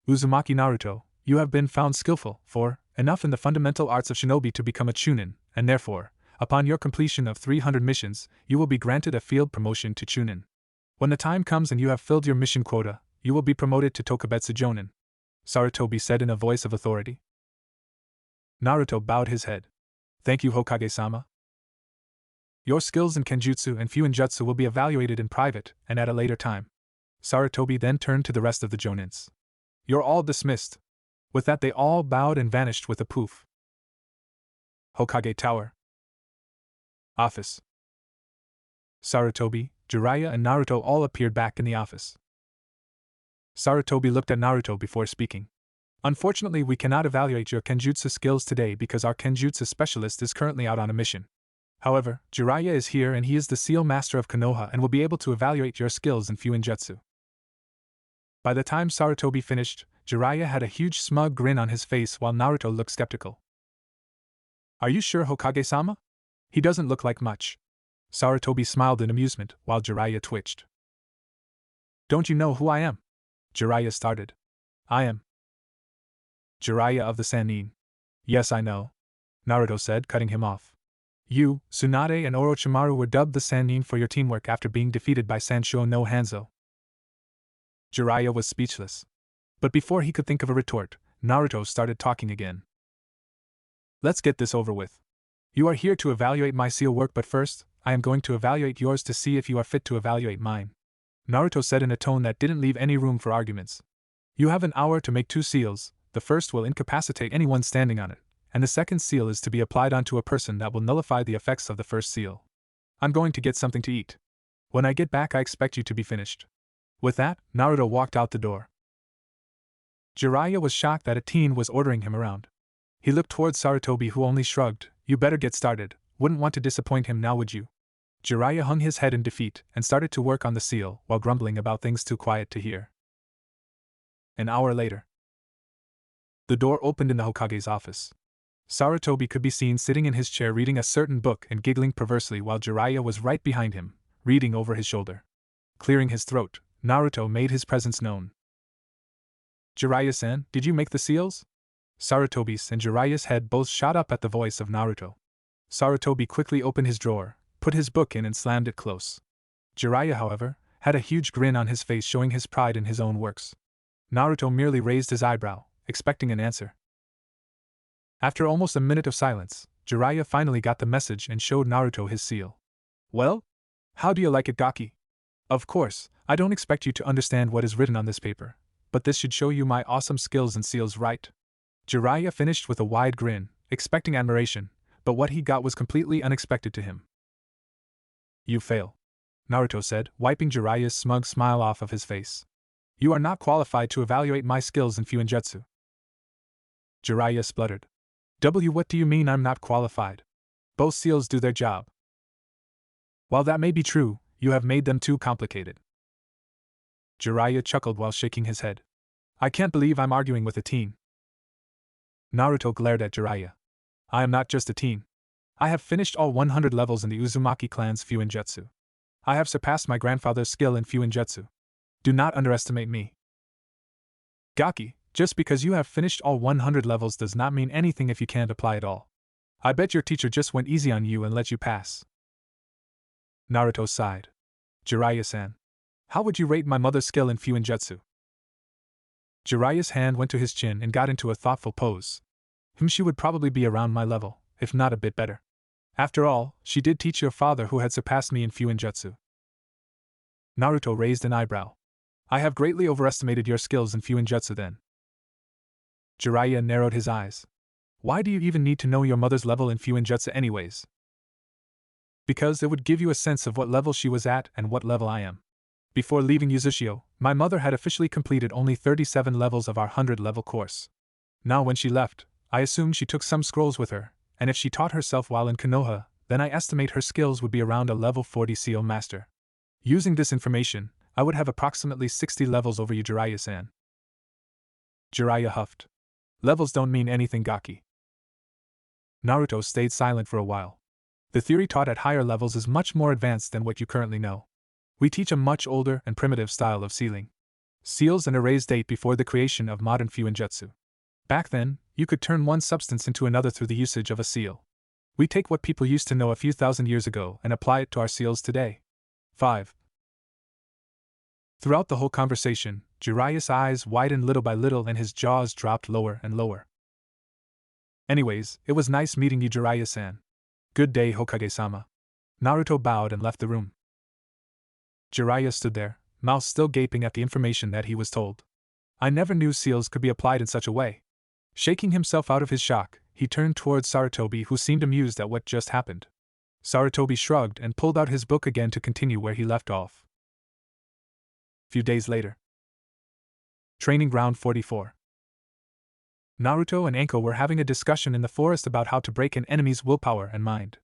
Uzumaki Naruto, you have been found skillful, enough in the fundamental arts of shinobi to become a chunin, and therefore, upon your completion of 300 missions, you will be granted a field promotion to chunin. When the time comes and you have filled your mission quota, you will be promoted to Tokubetsu Jonin, Sarutobi said in a voice of authority. Naruto bowed his head. Thank you, Hokage-sama. Your skills in Kenjutsu and Fuinjutsu will be evaluated in private and at a later time. Sarutobi then turned to the rest of the Jonins. You're all dismissed. With that, they all bowed and vanished with a poof. Hokage Tower. Office. Sarutobi, Jiraiya, and Naruto all appeared back in the office. Sarutobi looked at Naruto before speaking. Unfortunately, we cannot evaluate your Kenjutsu skills today because our Kenjutsu specialist is currently out on a mission. However, Jiraiya is here and he is the seal master of Konoha and will be able to evaluate your skills in Fuinjutsu. By the time Sarutobi finished, Jiraiya had a huge smug grin on his face while Naruto looked skeptical. Are you sure, Hokage-sama? He doesn't look like much. Sarutobi smiled in amusement while Jiraiya twitched. Don't you know who I am? Jiraiya started. I am Jiraiya of the Sannin. Yes, I know, Naruto said, cutting him off. You, Tsunade, and Orochimaru were dubbed the Sannin for your teamwork after being defeated by Sanshou no Hanzo. Jiraiya was speechless. But before he could think of a retort, Naruto started talking again. Let's get this over with. You are here to evaluate my seal work, but first, I am going to evaluate yours to see if you are fit to evaluate mine, Naruto said in a tone that didn't leave any room for arguments. You have an hour to make 2 seals. The first will incapacitate anyone standing on it, and the second seal is to be applied onto a person that will nullify the effects of the first seal. I'm going to get something to eat. When I get back, I expect you to be finished. With that, Naruto walked out the door. Jiraiya was shocked that a teen was ordering him around. He looked towards Sarutobi, who only shrugged. You better get started. Wouldn't want to disappoint him now, would you? Jiraiya hung his head in defeat and started to work on the seal while grumbling about things too quiet to hear. An hour later. The door opened in the Hokage's office. Sarutobi could be seen sitting in his chair reading a certain book and giggling perversely while Jiraiya was right behind him, reading over his shoulder. Clearing his throat, Naruto made his presence known. Jiraiya-san, did you make the seals? Sarutobi's and Jiraiya's head both shot up at the voice of Naruto. Sarutobi quickly opened his drawer, put his book in and slammed it close. Jiraiya, however, had a huge grin on his face, showing his pride in his own works. Naruto merely raised his eyebrow, expecting an answer. After almost a minute of silence, Jiraiya finally got the message and showed Naruto his seal. Well? How do you like it, Gaki? Of course, I don't expect you to understand what is written on this paper, but this should show you my awesome skills in seals, right? Jiraiya finished with a wide grin, expecting admiration, but what he got was completely unexpected to him. You fail, Naruto said, wiping Jiraiya's smug smile off of his face. You are not qualified to evaluate my skills in Fuinjutsu. Jiraiya spluttered. What do you mean I'm not qualified? Both seals do their job. While that may be true, you have made them too complicated. Jiraiya chuckled while shaking his head. I can't believe I'm arguing with a teen. Naruto glared at Jiraiya. I am not just a teen. I have finished all 100 levels in the Uzumaki clan's Fuinjutsu. I have surpassed my grandfather's skill in Fuinjutsu. Do not underestimate me. Gaki, just because you have finished all 100 levels does not mean anything if you can't apply it all. I bet your teacher just went easy on you and let you pass. Naruto sighed. Jiraiya-san, how would you rate my mother's skill in Fuinjutsu? Jiraiya's hand went to his chin and got into a thoughtful pose. She would probably be around my level, if not a bit better. After all, she did teach your father, who had surpassed me in Fuinjutsu. Naruto raised an eyebrow. I have greatly overestimated your skills in Fuinjutsu then. Jiraiya narrowed his eyes. Why do you even need to know your mother's level in Fuinjutsu anyways? Because it would give you a sense of what level she was at and what level I am. Before leaving Uzushio, my mother had officially completed only 37 levels of our 100-level course. Now when she left, I assumed she took some scrolls with her, and if she taught herself while in Konoha, then I estimate her skills would be around a level 40 seal master. Using this information, I would have approximately 60 levels over you, Jiraiya-san. Jiraiya huffed. Levels don't mean anything, Gaki. Naruto stayed silent for a while. The theory taught at higher levels is much more advanced than what you currently know. We teach a much older and primitive style of sealing seals and erase date before the creation of modern Fuinjutsu. Back then, you could turn one substance into another through the usage of a seal. We take what people used to know a few thousand years ago and apply it to our seals today. 5. Throughout the whole conversation, Jiraiya's eyes widened little by little and his jaws dropped lower and lower. Anyways, it was nice meeting you, Jiraiya-san. Good day, Hokage-sama. Naruto bowed and left the room. Jiraiya stood there, mouth still gaping at the information that he was told. I never knew seals could be applied in such a way. Shaking himself out of his shock, he turned towards Sarutobi, who seemed amused at what just happened. Sarutobi shrugged and pulled out his book again to continue where he left off. Few days later. Training Ground 44. Naruto and Anko were having a discussion in the forest about how to break an enemy's willpower and mind.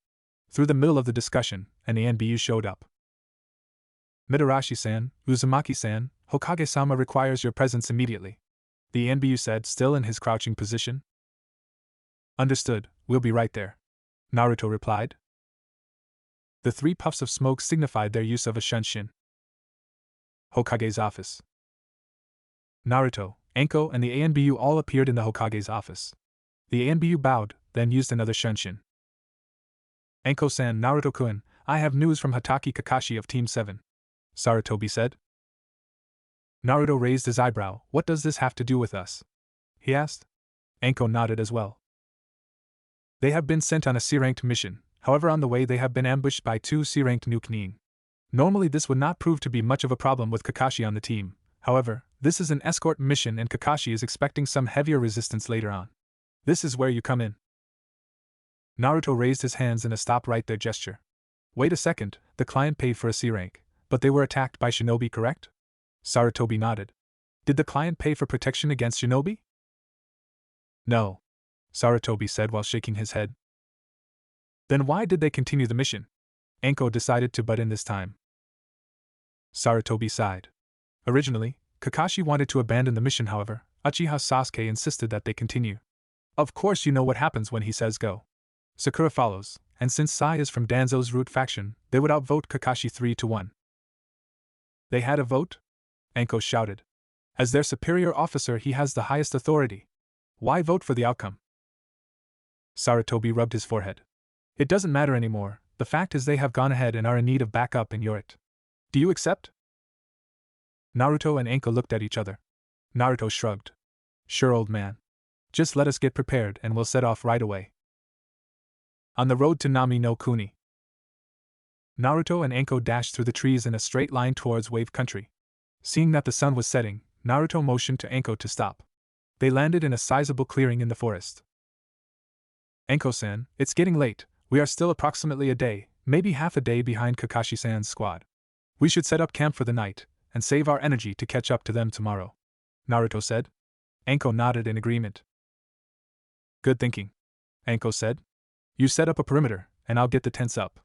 Through the middle of the discussion, an ANBU showed up. Mitarashi-san, Uzumaki-san, Hokage-sama requires your presence immediately, the ANBU said, still in his crouching position. Understood, we'll be right there, Naruto replied. The 3 puffs of smoke signified their use of a shunshin. Hokage's office. Naruto, Anko, and the ANBU all appeared in the Hokage's office. The ANBU bowed, then used another shunshin. Anko-san, Naruto-kun, I have news from Hatake Kakashi of Team 7, Sarutobi said. Naruto raised his eyebrow. What does this have to do with us? He asked. Anko nodded as well. They have been sent on a C-ranked mission, however on the way they have been ambushed by 2 C-ranked Nukening. Normally this would not prove to be much of a problem with Kakashi on the team, however, this is an escort mission and Kakashi is expecting some heavier resistance later on. This is where you come in. Naruto raised his hands in a stop right there gesture. Wait a second, the client paid for a C-rank, but they were attacked by shinobi, correct? Sarutobi nodded. Did the client pay for protection against shinobi? No, Sarutobi said while shaking his head. Then why did they continue the mission? Anko decided to butt in this time. Sarutobi sighed. Originally, Kakashi wanted to abandon the mission, however, Uchiha Sasuke insisted that they continue. Of course you know what happens when he says go. Sakura follows, and since Sai is from Danzo's root faction, they would outvote Kakashi 3-1. They had a vote? Anko shouted. As their superior officer, he has the highest authority. Why vote for the outcome? Sarutobi rubbed his forehead. It doesn't matter anymore, the fact is they have gone ahead and are in need of backup in Yorit. Do you accept? Naruto and Anko looked at each other. Naruto shrugged. Sure, old man. Just let us get prepared and we'll set off right away. On the road to Nami no Kuni. Naruto and Anko dashed through the trees in a straight line towards Wave Country. Seeing that the sun was setting, Naruto motioned to Anko to stop. They landed in a sizable clearing in the forest. Anko-san, it's getting late, we are still approximately a day, maybe half a day behind Kakashi-san's squad. We should set up camp for the night, and save our energy to catch up to them tomorrow, Naruto said. Anko nodded in agreement. Good thinking, Anko said. You set up a perimeter, and I'll get the tents up.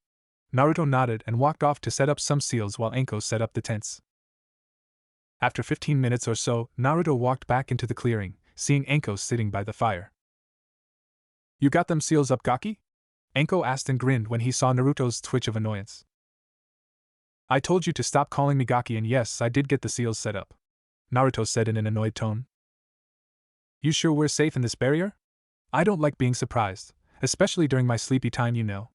Naruto nodded and walked off to set up some seals while Anko set up the tents. After 15 minutes or so, Naruto walked back into the clearing, seeing Anko sitting by the fire. You got them seals up, Gaki? Anko asked and grinned when he saw Naruto's twitch of annoyance. I told you to stop calling me Gaki, and yes, I did get the seals set up, Naruto said in an annoyed tone. You sure we're safe in this barrier? I don't like being surprised, especially during my sleepy time, you know.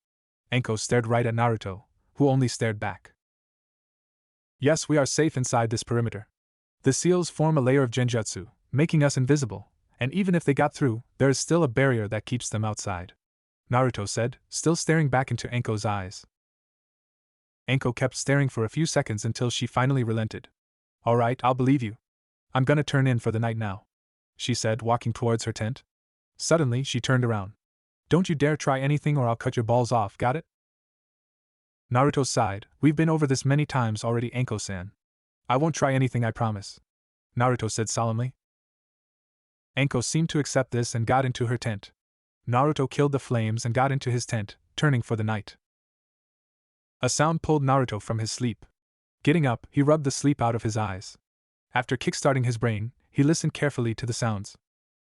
Anko stared right at Naruto, who only stared back. Yes, we are safe inside this perimeter. The seals form a layer of genjutsu, making us invisible, and even if they got through, there is still a barrier that keeps them outside, Naruto said, still staring back into Anko's eyes. Anko kept staring for a few seconds until she finally relented. Alright, I'll believe you. I'm gonna turn in for the night now, she said, walking towards her tent. Suddenly, she turned around. Don't you dare try anything or I'll cut your balls off, got it? Naruto sighed. We've been over this many times already, Anko-san. I won't try anything, I promise, Naruto said solemnly. Anko seemed to accept this and got into her tent. Naruto killed the flames and got into his tent, turning for the night. A sound pulled Naruto from his sleep. Getting up, he rubbed the sleep out of his eyes. After kickstarting his brain, he listened carefully to the sounds.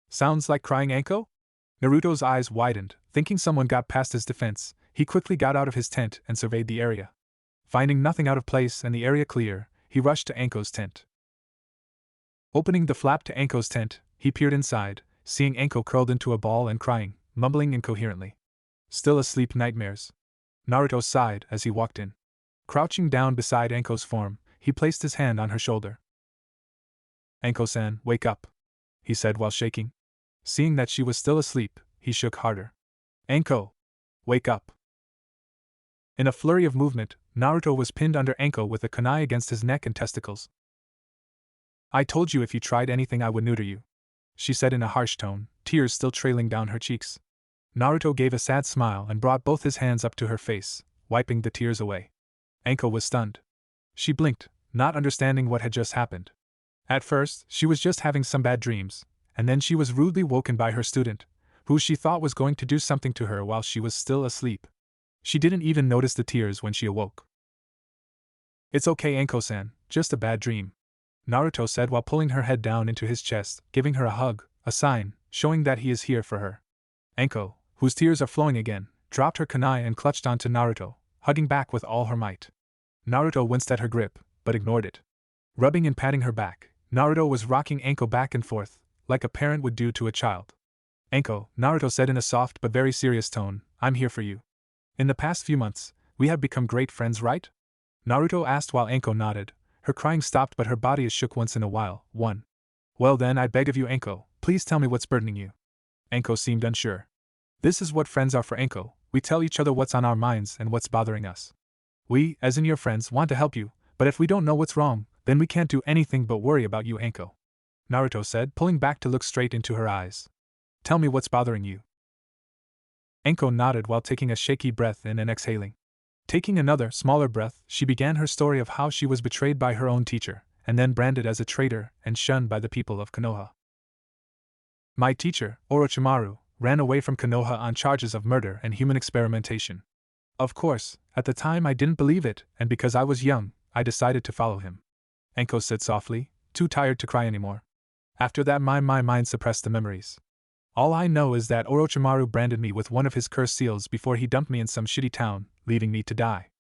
Sounds like crying, Anko? Naruto's eyes widened, thinking someone got past his defense. He quickly got out of his tent and surveyed the area. Finding nothing out of place and the area clear, he rushed to Anko's tent. Opening the flap to Anko's tent, he peered inside, seeing Anko curled into a ball and crying, mumbling incoherently. Still asleep, nightmares. Naruto sighed as he walked in. Crouching down beside Anko's form, he placed his hand on her shoulder. "Anko-san, wake up," he said while shaking. Seeing that she was still asleep, he shook harder. "Anko! Wake up!" In a flurry of movement, Naruto was pinned under Anko with a kunai against his neck and testicles. "I told you if you tried anything I would neuter you," she said in a harsh tone, tears still trailing down her cheeks. Naruto gave a sad smile and brought both his hands up to her face, wiping the tears away. Anko was stunned. She blinked, not understanding what had just happened. At first, she was just having some bad dreams, and then she was rudely woken by her student, who she thought was going to do something to her while she was still asleep. She didn't even notice the tears when she awoke. "It's okay, Anko-san, just a bad dream," Naruto said while pulling her head down into his chest, giving her a hug, a sign, showing that he is here for her. Anko, whose tears are flowing again, dropped her kunai and clutched onto Naruto, hugging back with all her might. Naruto winced at her grip, but ignored it. Rubbing and patting her back, Naruto was rocking Anko back and forth, like a parent would do to a child. "Anko," Naruto said in a soft but very serious tone, "I'm here for you. In the past few months, we have become great friends, right?" Naruto asked while Anko nodded. Her crying stopped but her body is shook once in a while. "Well then, I beg of you, Anko, please tell me what's burdening you." Anko seemed unsure. "This is what friends are for, Anko. We tell each other what's on our minds and what's bothering us. We, as in your friends, want to help you, but if we don't know what's wrong, then we can't do anything but worry about you, Anko," Naruto said, pulling back to look straight into her eyes. "Tell me what's bothering you." Anko nodded while taking a shaky breath in and exhaling. Taking another, smaller breath, she began her story of how she was betrayed by her own teacher, and then branded as a traitor and shunned by the people of Konoha. "My teacher, Orochimaru, ran away from Konoha on charges of murder and human experimentation. Of course, at the time I didn't believe it, and because I was young, I decided to follow him," Anko said softly, too tired to cry anymore. "After that my mind suppressed the memories. All I know is that Orochimaru branded me with one of his cursed seals before he dumped me in some shitty town, leaving me to die.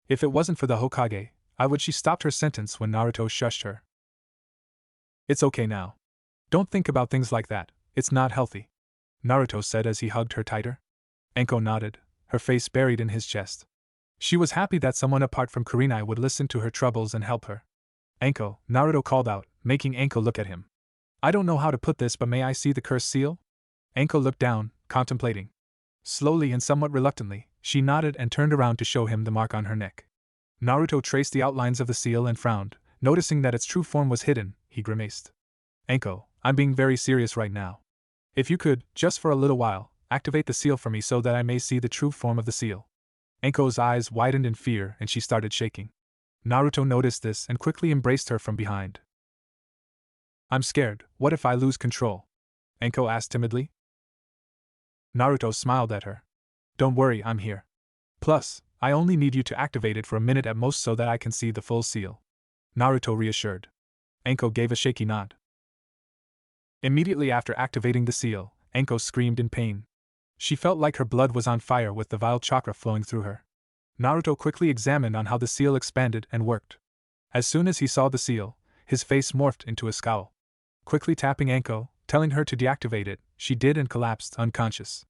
If it wasn't for the Hokage, she stopped her sentence when Naruto shushed her. "It's okay now. Don't think about things like that, it's not healthy," Naruto said as he hugged her tighter. Anko nodded, her face buried in his chest. She was happy that someone apart from Kurenai would listen to her troubles and help her. "Anko," Naruto called out, making Anko look at him. "I don't know how to put this, but may I see the cursed seal?" Anko looked down, contemplating. Slowly and somewhat reluctantly, she nodded and turned around to show him the mark on her neck. Naruto traced the outlines of the seal and frowned, noticing that its true form was hidden. He grimaced. "Anko, I'm being very serious right now. If you could, just for a little while, activate the seal for me so that I may see the true form of the seal." Anko's eyes widened in fear and she started shaking. Naruto noticed this and quickly embraced her from behind. "I'm scared, what if I lose control?" Anko asked timidly. Naruto smiled at her. "Don't worry, I'm here. Plus, I only need you to activate it for a minute at most so that I can see the full seal," Naruto reassured. Anko gave a shaky nod. Immediately after activating the seal, Anko screamed in pain. She felt like her blood was on fire with the vile chakra flowing through her. Naruto quickly examined on how the seal expanded and worked. As soon as he saw the seal, his face morphed into a scowl. Quickly tapping Anko, telling her to deactivate it, she did and collapsed unconscious.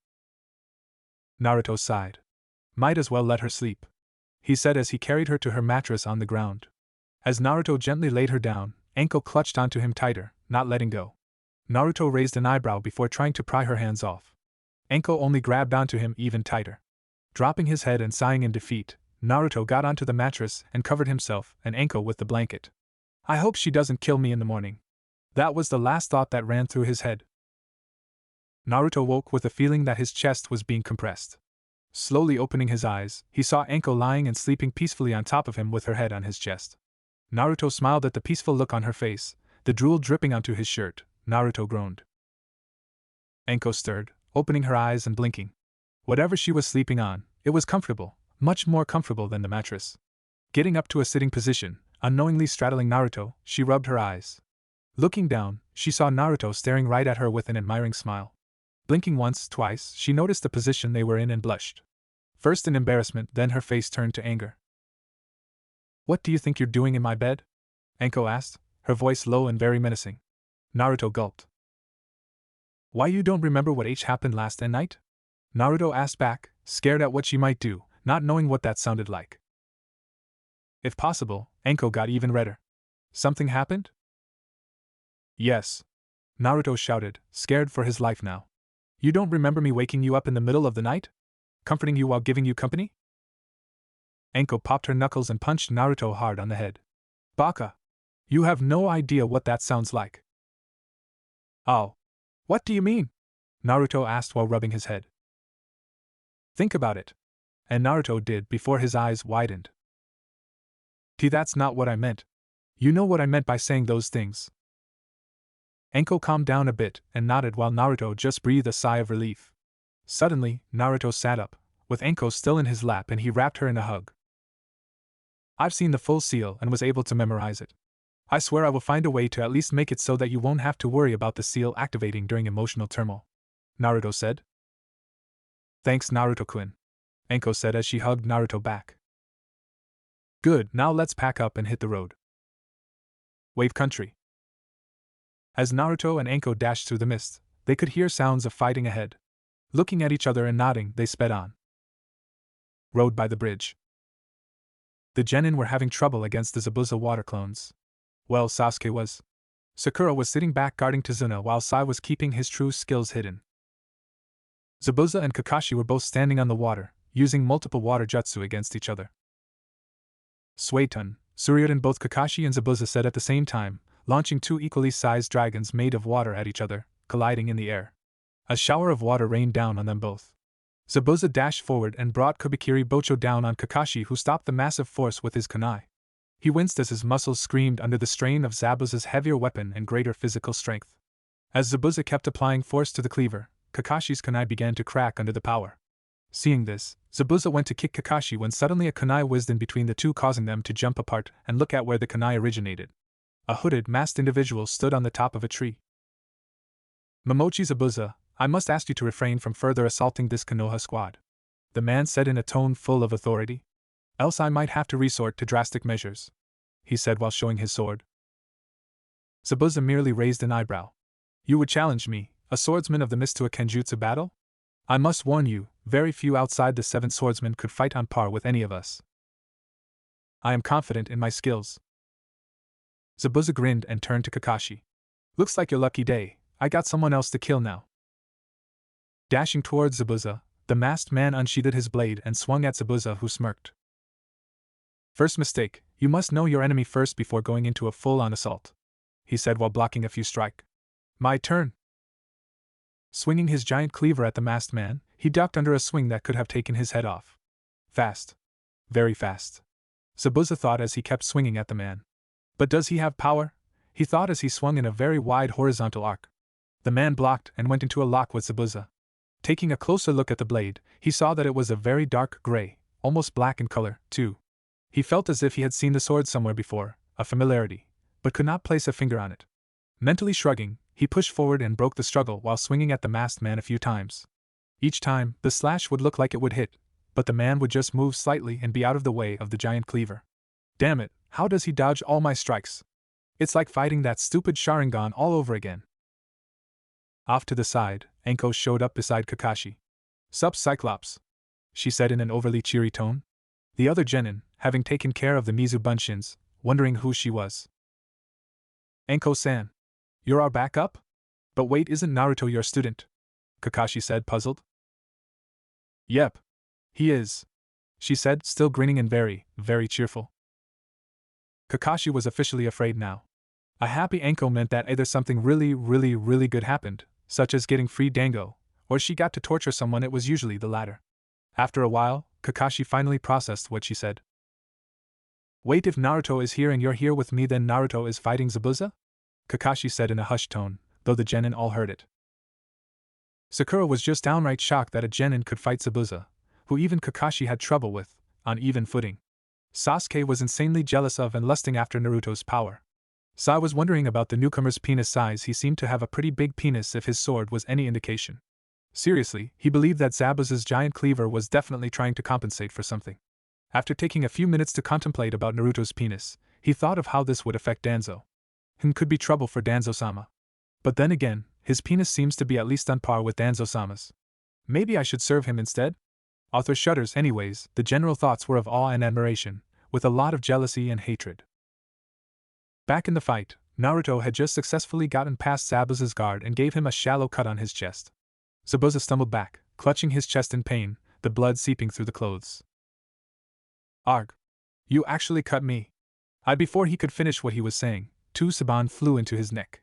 Naruto sighed. "Might as well let her sleep," he said as he carried her to her mattress on the ground. As Naruto gently laid her down, Anko clutched onto him tighter, not letting go. Naruto raised an eyebrow before trying to pry her hands off. Anko only grabbed onto him even tighter. Dropping his head and sighing in defeat, Naruto got onto the mattress and covered himself and Anko with the blanket. "I hope she doesn't kill me in the morning." That was the last thought that ran through his head. Naruto woke with a feeling that his chest was being compressed. Slowly opening his eyes, he saw Anko lying and sleeping peacefully on top of him with her head on his chest. Naruto smiled at the peaceful look on her face, the drool dripping onto his shirt. Naruto groaned. Anko stirred, opening her eyes and blinking. Whatever she was sleeping on, it was comfortable, much more comfortable than the mattress. Getting up to a sitting position, unknowingly straddling Naruto, she rubbed her eyes. Looking down, she saw Naruto staring right at her with an admiring smile. Blinking once, twice, she noticed the position they were in and blushed. First in embarrassment, then her face turned to anger. What do you think you're doing in my bed? Anko asked, her voice low and very menacing. Naruto gulped. Why you don't remember what happened last night? Naruto asked back, scared at what she might do, not knowing what that sounded like. If possible, Anko got even redder. Something happened? Yes. Naruto shouted, scared for his life now. You don't remember me waking you up in the middle of the night? Comforting you while giving you company? Anko popped her knuckles and punched Naruto hard on the head. Baka! You have no idea what that sounds like. Oh. What do you mean? Naruto asked while rubbing his head. Think about it. And Naruto did before his eyes widened. That's not what I meant. You know what I meant by saying those things. Anko calmed down a bit and nodded while Naruto just breathed a sigh of relief. Suddenly, Naruto sat up, with Anko still in his lap, and he wrapped her in a hug. I've seen the full seal and was able to memorize it. I swear I will find a way to at least make it so that you won't have to worry about the seal activating during emotional turmoil, Naruto said. Thanks, Naruto-kun, Anko said as she hugged Naruto back. Good, now let's pack up and hit the road. Wave Country. As Naruto and Anko dashed through the mist, they could hear sounds of fighting ahead. Looking at each other and nodding, they sped on. Road by the bridge. The genin were having trouble against the Zabuza water clones. Well, Sasuke was. Sakura was sitting back guarding Tazuna while Sai was keeping his true skills hidden. Zabuza and Kakashi were both standing on the water, using multiple water jutsu against each other. Suetun, Suryodhan, both Kakashi and Zabuza said at the same time, launching two equally sized dragons made of water at each other, colliding in the air. A shower of water rained down on them both. Zabuza dashed forward and brought Kubikiri Bocho down on Kakashi, who stopped the massive force with his kunai. He winced as his muscles screamed under the strain of Zabuza's heavier weapon and greater physical strength. As Zabuza kept applying force to the cleaver, Kakashi's kunai began to crack under the power. Seeing this, Zabuza went to kick Kakashi when suddenly a kunai whizzed in between the two, causing them to jump apart and look at where the kunai originated. A hooded, masked individual stood on the top of a tree. Momochi Zabuza, I must ask you to refrain from further assaulting this Konoha squad, the man said in a tone full of authority. Else I might have to resort to drastic measures, he said while showing his sword. Zabuza merely raised an eyebrow. You would challenge me, a swordsman of the mist, to a kenjutsu battle? I must warn you, very few outside the 7 swordsmen could fight on par with any of us. I am confident in my skills. Zabuza grinned and turned to Kakashi. Looks like your lucky day, I got someone else to kill now. Dashing towards Zabuza, the masked man unsheathed his blade and swung at Zabuza, who smirked. First mistake, you must know your enemy first before going into a full-on assault, he said while blocking a few strikes. My turn. Swinging his giant cleaver at the masked man, he ducked under a swing that could have taken his head off. Fast. Very fast. Zabuza thought as he kept swinging at the man. But does he have power? He thought as he swung in a very wide horizontal arc. The man blocked and went into a lock with Zabuza. Taking a closer look at the blade, he saw that it was a very dark gray, almost black in color, too. He felt as if he had seen the sword somewhere before, a familiarity, but could not place a finger on it. Mentally shrugging, he pushed forward and broke the struggle while swinging at the masked man a few times. Each time, the slash would look like it would hit, but the man would just move slightly and be out of the way of the giant cleaver. Damn it, how does he dodge all my strikes? It's like fighting that stupid Sharingan all over again. Off to the side, Anko showed up beside Kakashi. Sup, Cyclops, she said in an overly cheery tone. The other genin, having taken care of the Mizu Bunshins, wondering who she was. Anko-san. You're our backup? But wait, isn't Naruto your student? Kakashi said, puzzled. Yep. He is, she said, still grinning and very, very cheerful. Kakashi was officially afraid now. A happy Anko meant that either something really, really, really good happened, such as getting free dango, or she got to torture someone. It was usually the latter. After a while, Kakashi finally processed what she said. Wait, if Naruto is here and you're here with me, then Naruto is fighting Zabuza? Kakashi said in a hushed tone, though the genin all heard it. Sakura was just downright shocked that a genin could fight Zabuza, who even Kakashi had trouble with, on even footing. Sasuke was insanely jealous of and lusting after Naruto's power. Sai was wondering about the newcomer's penis size. He seemed to have a pretty big penis if his sword was any indication. Seriously, he believed that Zabuza's giant cleaver was definitely trying to compensate for something. After taking a few minutes to contemplate about Naruto's penis, he thought of how this would affect Danzo. Could be trouble for Danzo-sama. But then again, his penis seems to be at least on par with Danzo-sama's. Maybe I should serve him instead? Author shudders. Anyways, the general thoughts were of awe and admiration, with a lot of jealousy and hatred. Back in the fight, Naruto had just successfully gotten past Zabuza's guard and gave him a shallow cut on his chest. Zabuza stumbled back, clutching his chest in pain, the blood seeping through the clothes. Arg! You actually cut me! Before he could finish what he was saying, two Saban flew into his neck.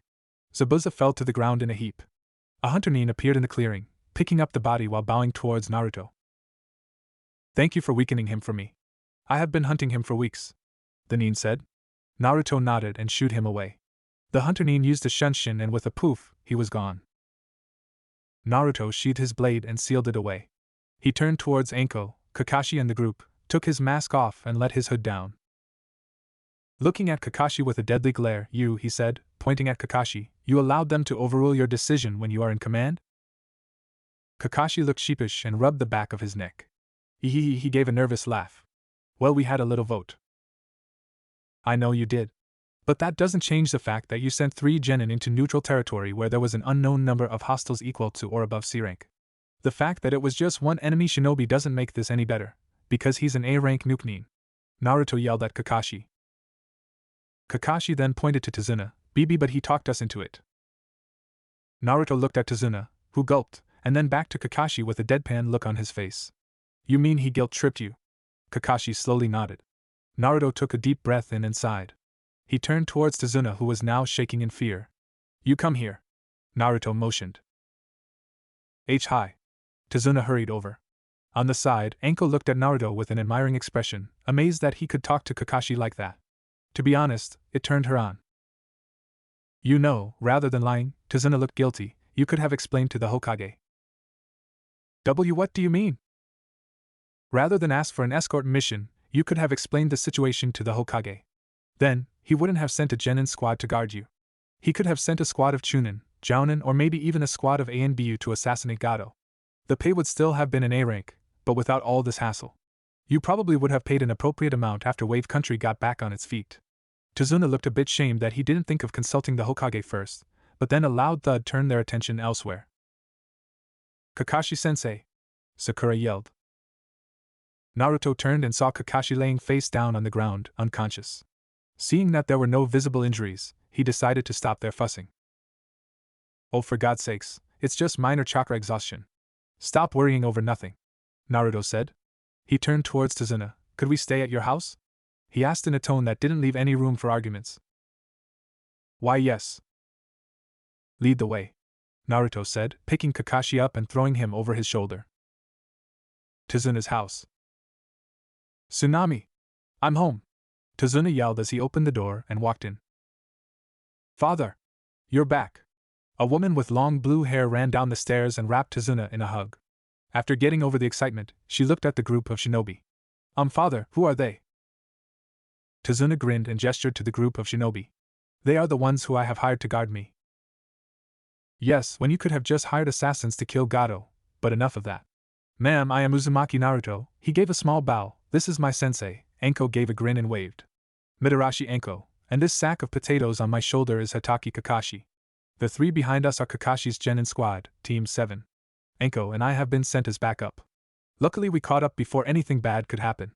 Zabuza fell to the ground in a heap. A hunter nin appeared in the clearing, picking up the body while bowing towards Naruto. Thank you for weakening him for me. I have been hunting him for weeks, the nin said. Naruto nodded and shooed him away. The hunter nin used a shunshin and with a poof, he was gone. Naruto sheathed his blade and sealed it away. He turned towards Anko, Kakashi and the group, took his mask off and let his hood down. Looking at Kakashi with a deadly glare, he said, pointing at Kakashi, you allowed them to overrule your decision when you are in command? Kakashi looked sheepish and rubbed the back of his neck. He gave a nervous laugh. Well, we had a little vote. I know you did. But that doesn't change the fact that you sent 3 genin into neutral territory where there was an unknown number of hostiles equal to or above C rank. The fact that it was just one enemy shinobi doesn't make this any better, because he's an A rank nuke nin. Naruto yelled at Kakashi. Kakashi then pointed to Tazuna, BB, but he talked us into it. Naruto looked at Tazuna, who gulped, and then back to Kakashi with a deadpan look on his face. You mean he guilt-tripped you? Kakashi slowly nodded. Naruto took a deep breath in and sighed. He turned towards Tazuna, who was now shaking in fear. You come here. Naruto motioned. Hi. Tazuna hurried over. On the side, Anko looked at Naruto with an admiring expression, amazed that he could talk to Kakashi like that. To be honest, it turned her on. You know, rather than lying, Tazuna looked guilty, you could have explained to the Hokage. What do you mean? Rather than ask for an escort mission, you could have explained the situation to the Hokage. Then, he wouldn't have sent a genin squad to guard you. He could have sent a squad of Chunin, Jounin, or maybe even a squad of ANBU to assassinate Gato. The pay would still have been an A rank, but without all this hassle. You probably would have paid an appropriate amount after Wave Country got back on its feet. Tazuna looked a bit shamed that he didn't think of consulting the Hokage first, but then a loud thud turned their attention elsewhere. Kakashi-sensei! Sakura yelled. Naruto turned and saw Kakashi laying face down on the ground, unconscious. Seeing that there were no visible injuries, he decided to stop their fussing. Oh, for God's sakes, it's just minor chakra exhaustion. Stop worrying over nothing, Naruto said. He turned towards Tazuna. Could we stay at your house? He asked in a tone that didn't leave any room for arguments. Why, yes. Lead the way, Naruto said, picking Kakashi up and throwing him over his shoulder. Tazuna's house. Tsunami! I'm home! Tazuna yelled as he opened the door and walked in. Father! You're back! A woman with long blue hair ran down the stairs and wrapped Tazuna in a hug. After getting over the excitement, she looked at the group of shinobi. Father, who are they? Tazuna grinned and gestured to the group of shinobi. They are the ones who I have hired to guard me. Yes, when you could have just hired assassins to kill Gato, but enough of that. Ma'am, I am Uzumaki Naruto. He gave a small bow. This is my sensei. Anko gave a grin and waved. Mitarashi Anko, and this sack of potatoes on my shoulder is Hataki Kakashi. The 3 behind us are Kakashi's genin squad, Team 7. Anko and I have been sent as backup. Luckily we caught up before anything bad could happen.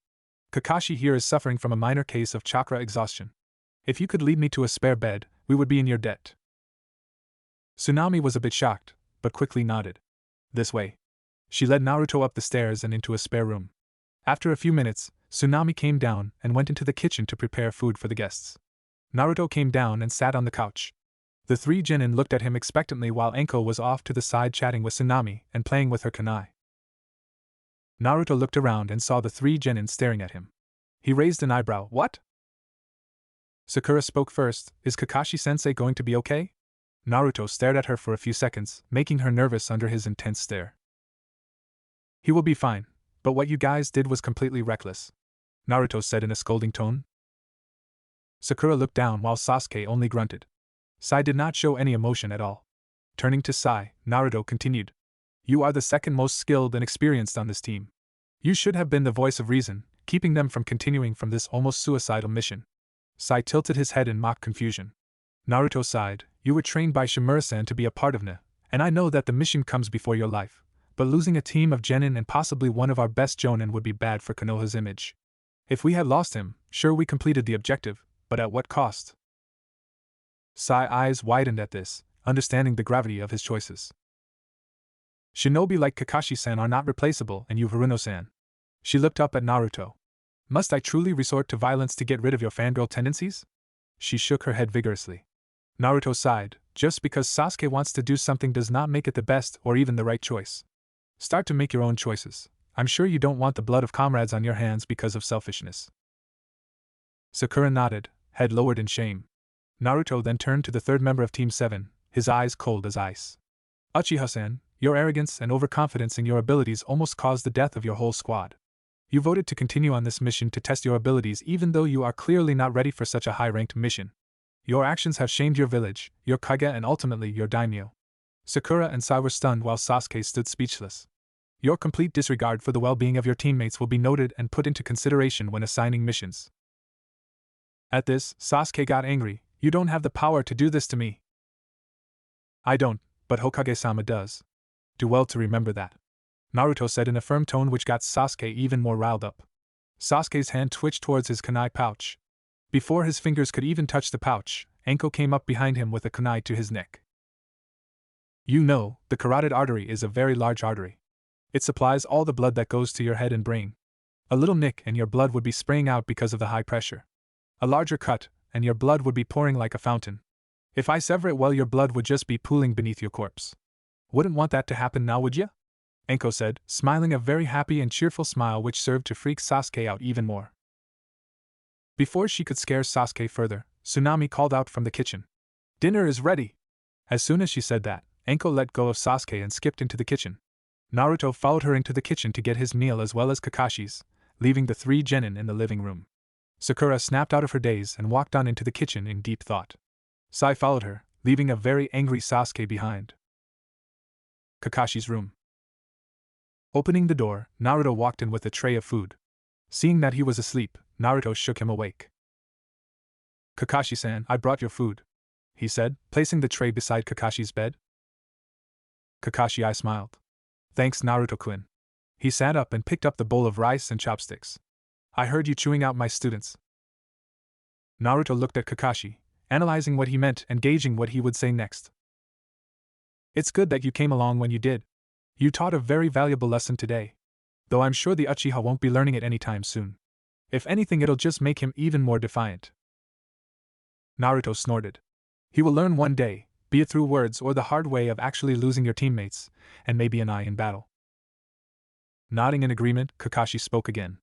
Kakashi here is suffering from a minor case of chakra exhaustion. If you could lead me to a spare bed, we would be in your debt. Tsunami was a bit shocked, but quickly nodded. This way. She led Naruto up the stairs and into a spare room. After a few minutes, Tsunami came down and went into the kitchen to prepare food for the guests. Naruto came down and sat on the couch. The 3 genin looked at him expectantly while Anko was off to the side chatting with Tsunami and playing with her kunai. Naruto looked around and saw the 3 genin staring at him. He raised an eyebrow. What? Sakura spoke first. Is Kakashi-sensei going to be okay? Naruto stared at her for a few seconds, making her nervous under his intense stare. He will be fine, but what you guys did was completely reckless, Naruto said in a scolding tone. Sakura looked down while Sasuke only grunted. Sai did not show any emotion at all. Turning to Sai, Naruto continued. You are the second most skilled and experienced on this team. You should have been the voice of reason, keeping them from continuing from this almost suicidal mission. Sai tilted his head in mock confusion. Naruto sighed. You were trained by Shimura-san to be a part of NA, and I know that the mission comes before your life, but losing a team of genin and possibly one of our best jonin would be bad for Konoha's image. If we had lost him, sure we completed the objective, but at what cost? Sai's eyes widened at this, understanding the gravity of his choices. Shinobi like Kakashi-san are not replaceable, and you Haruno-san. She looked up at Naruto. Must I truly resort to violence to get rid of your fangirl tendencies? She shook her head vigorously. Naruto sighed. Just because Sasuke wants to do something does not make it the best or even the right choice. Start to make your own choices. I'm sure you don't want the blood of comrades on your hands because of selfishness. Sakura nodded, head lowered in shame. Naruto then turned to the third member of Team 7, his eyes cold as ice. Uchiha-san, your arrogance and overconfidence in your abilities almost caused the death of your whole squad. You voted to continue on this mission to test your abilities even though you are clearly not ready for such a high-ranked mission. Your actions have shamed your village, your Kage and ultimately your daimyo. Sakura and Sai were stunned while Sasuke stood speechless. Your complete disregard for the well-being of your teammates will be noted and put into consideration when assigning missions. At this, Sasuke got angry. You don't have the power to do this to me. I don't, but Hokage-sama does. Do well to remember that. Naruto said in a firm tone which got Sasuke even more riled up. Sasuke's hand twitched towards his kunai pouch. Before his fingers could even touch the pouch, Anko came up behind him with a kunai to his neck. You know, the carotid artery is a very large artery. It supplies all the blood that goes to your head and brain. A little nick and your blood would be spraying out because of the high pressure. A larger cut, and your blood would be pouring like a fountain. If I sever it well, your blood would just be pooling beneath your corpse. Wouldn't want that to happen now, would ya? Anko said, smiling a very happy and cheerful smile which served to freak Sasuke out even more. Before she could scare Sasuke further, Tsunami called out from the kitchen. Dinner is ready! As soon as she said that, Anko let go of Sasuke and skipped into the kitchen. Naruto followed her into the kitchen to get his meal as well as Kakashi's, leaving the 3 genin in the living room. Sakura snapped out of her daze and walked on into the kitchen in deep thought. Sai followed her, leaving a very angry Sasuke behind. Kakashi's room. Opening the door, Naruto walked in with a tray of food. Seeing that he was asleep, Naruto shook him awake. Kakashi-san, I brought your food, he said, placing the tray beside Kakashi's bed. Kakashi smiled. Thanks, Naruto-kun. He sat up and picked up the bowl of rice and chopsticks. I heard you chewing out my students. Naruto looked at Kakashi, analyzing what he meant and gauging what he would say next. It's good that you came along when you did. You taught a very valuable lesson today. Though I'm sure the Uchiha won't be learning it anytime soon. If anything, it'll just make him even more defiant. Naruto snorted. He will learn one day, be it through words or the hard way of actually losing your teammates, and maybe an eye in battle. Nodding in agreement, Kakashi spoke again.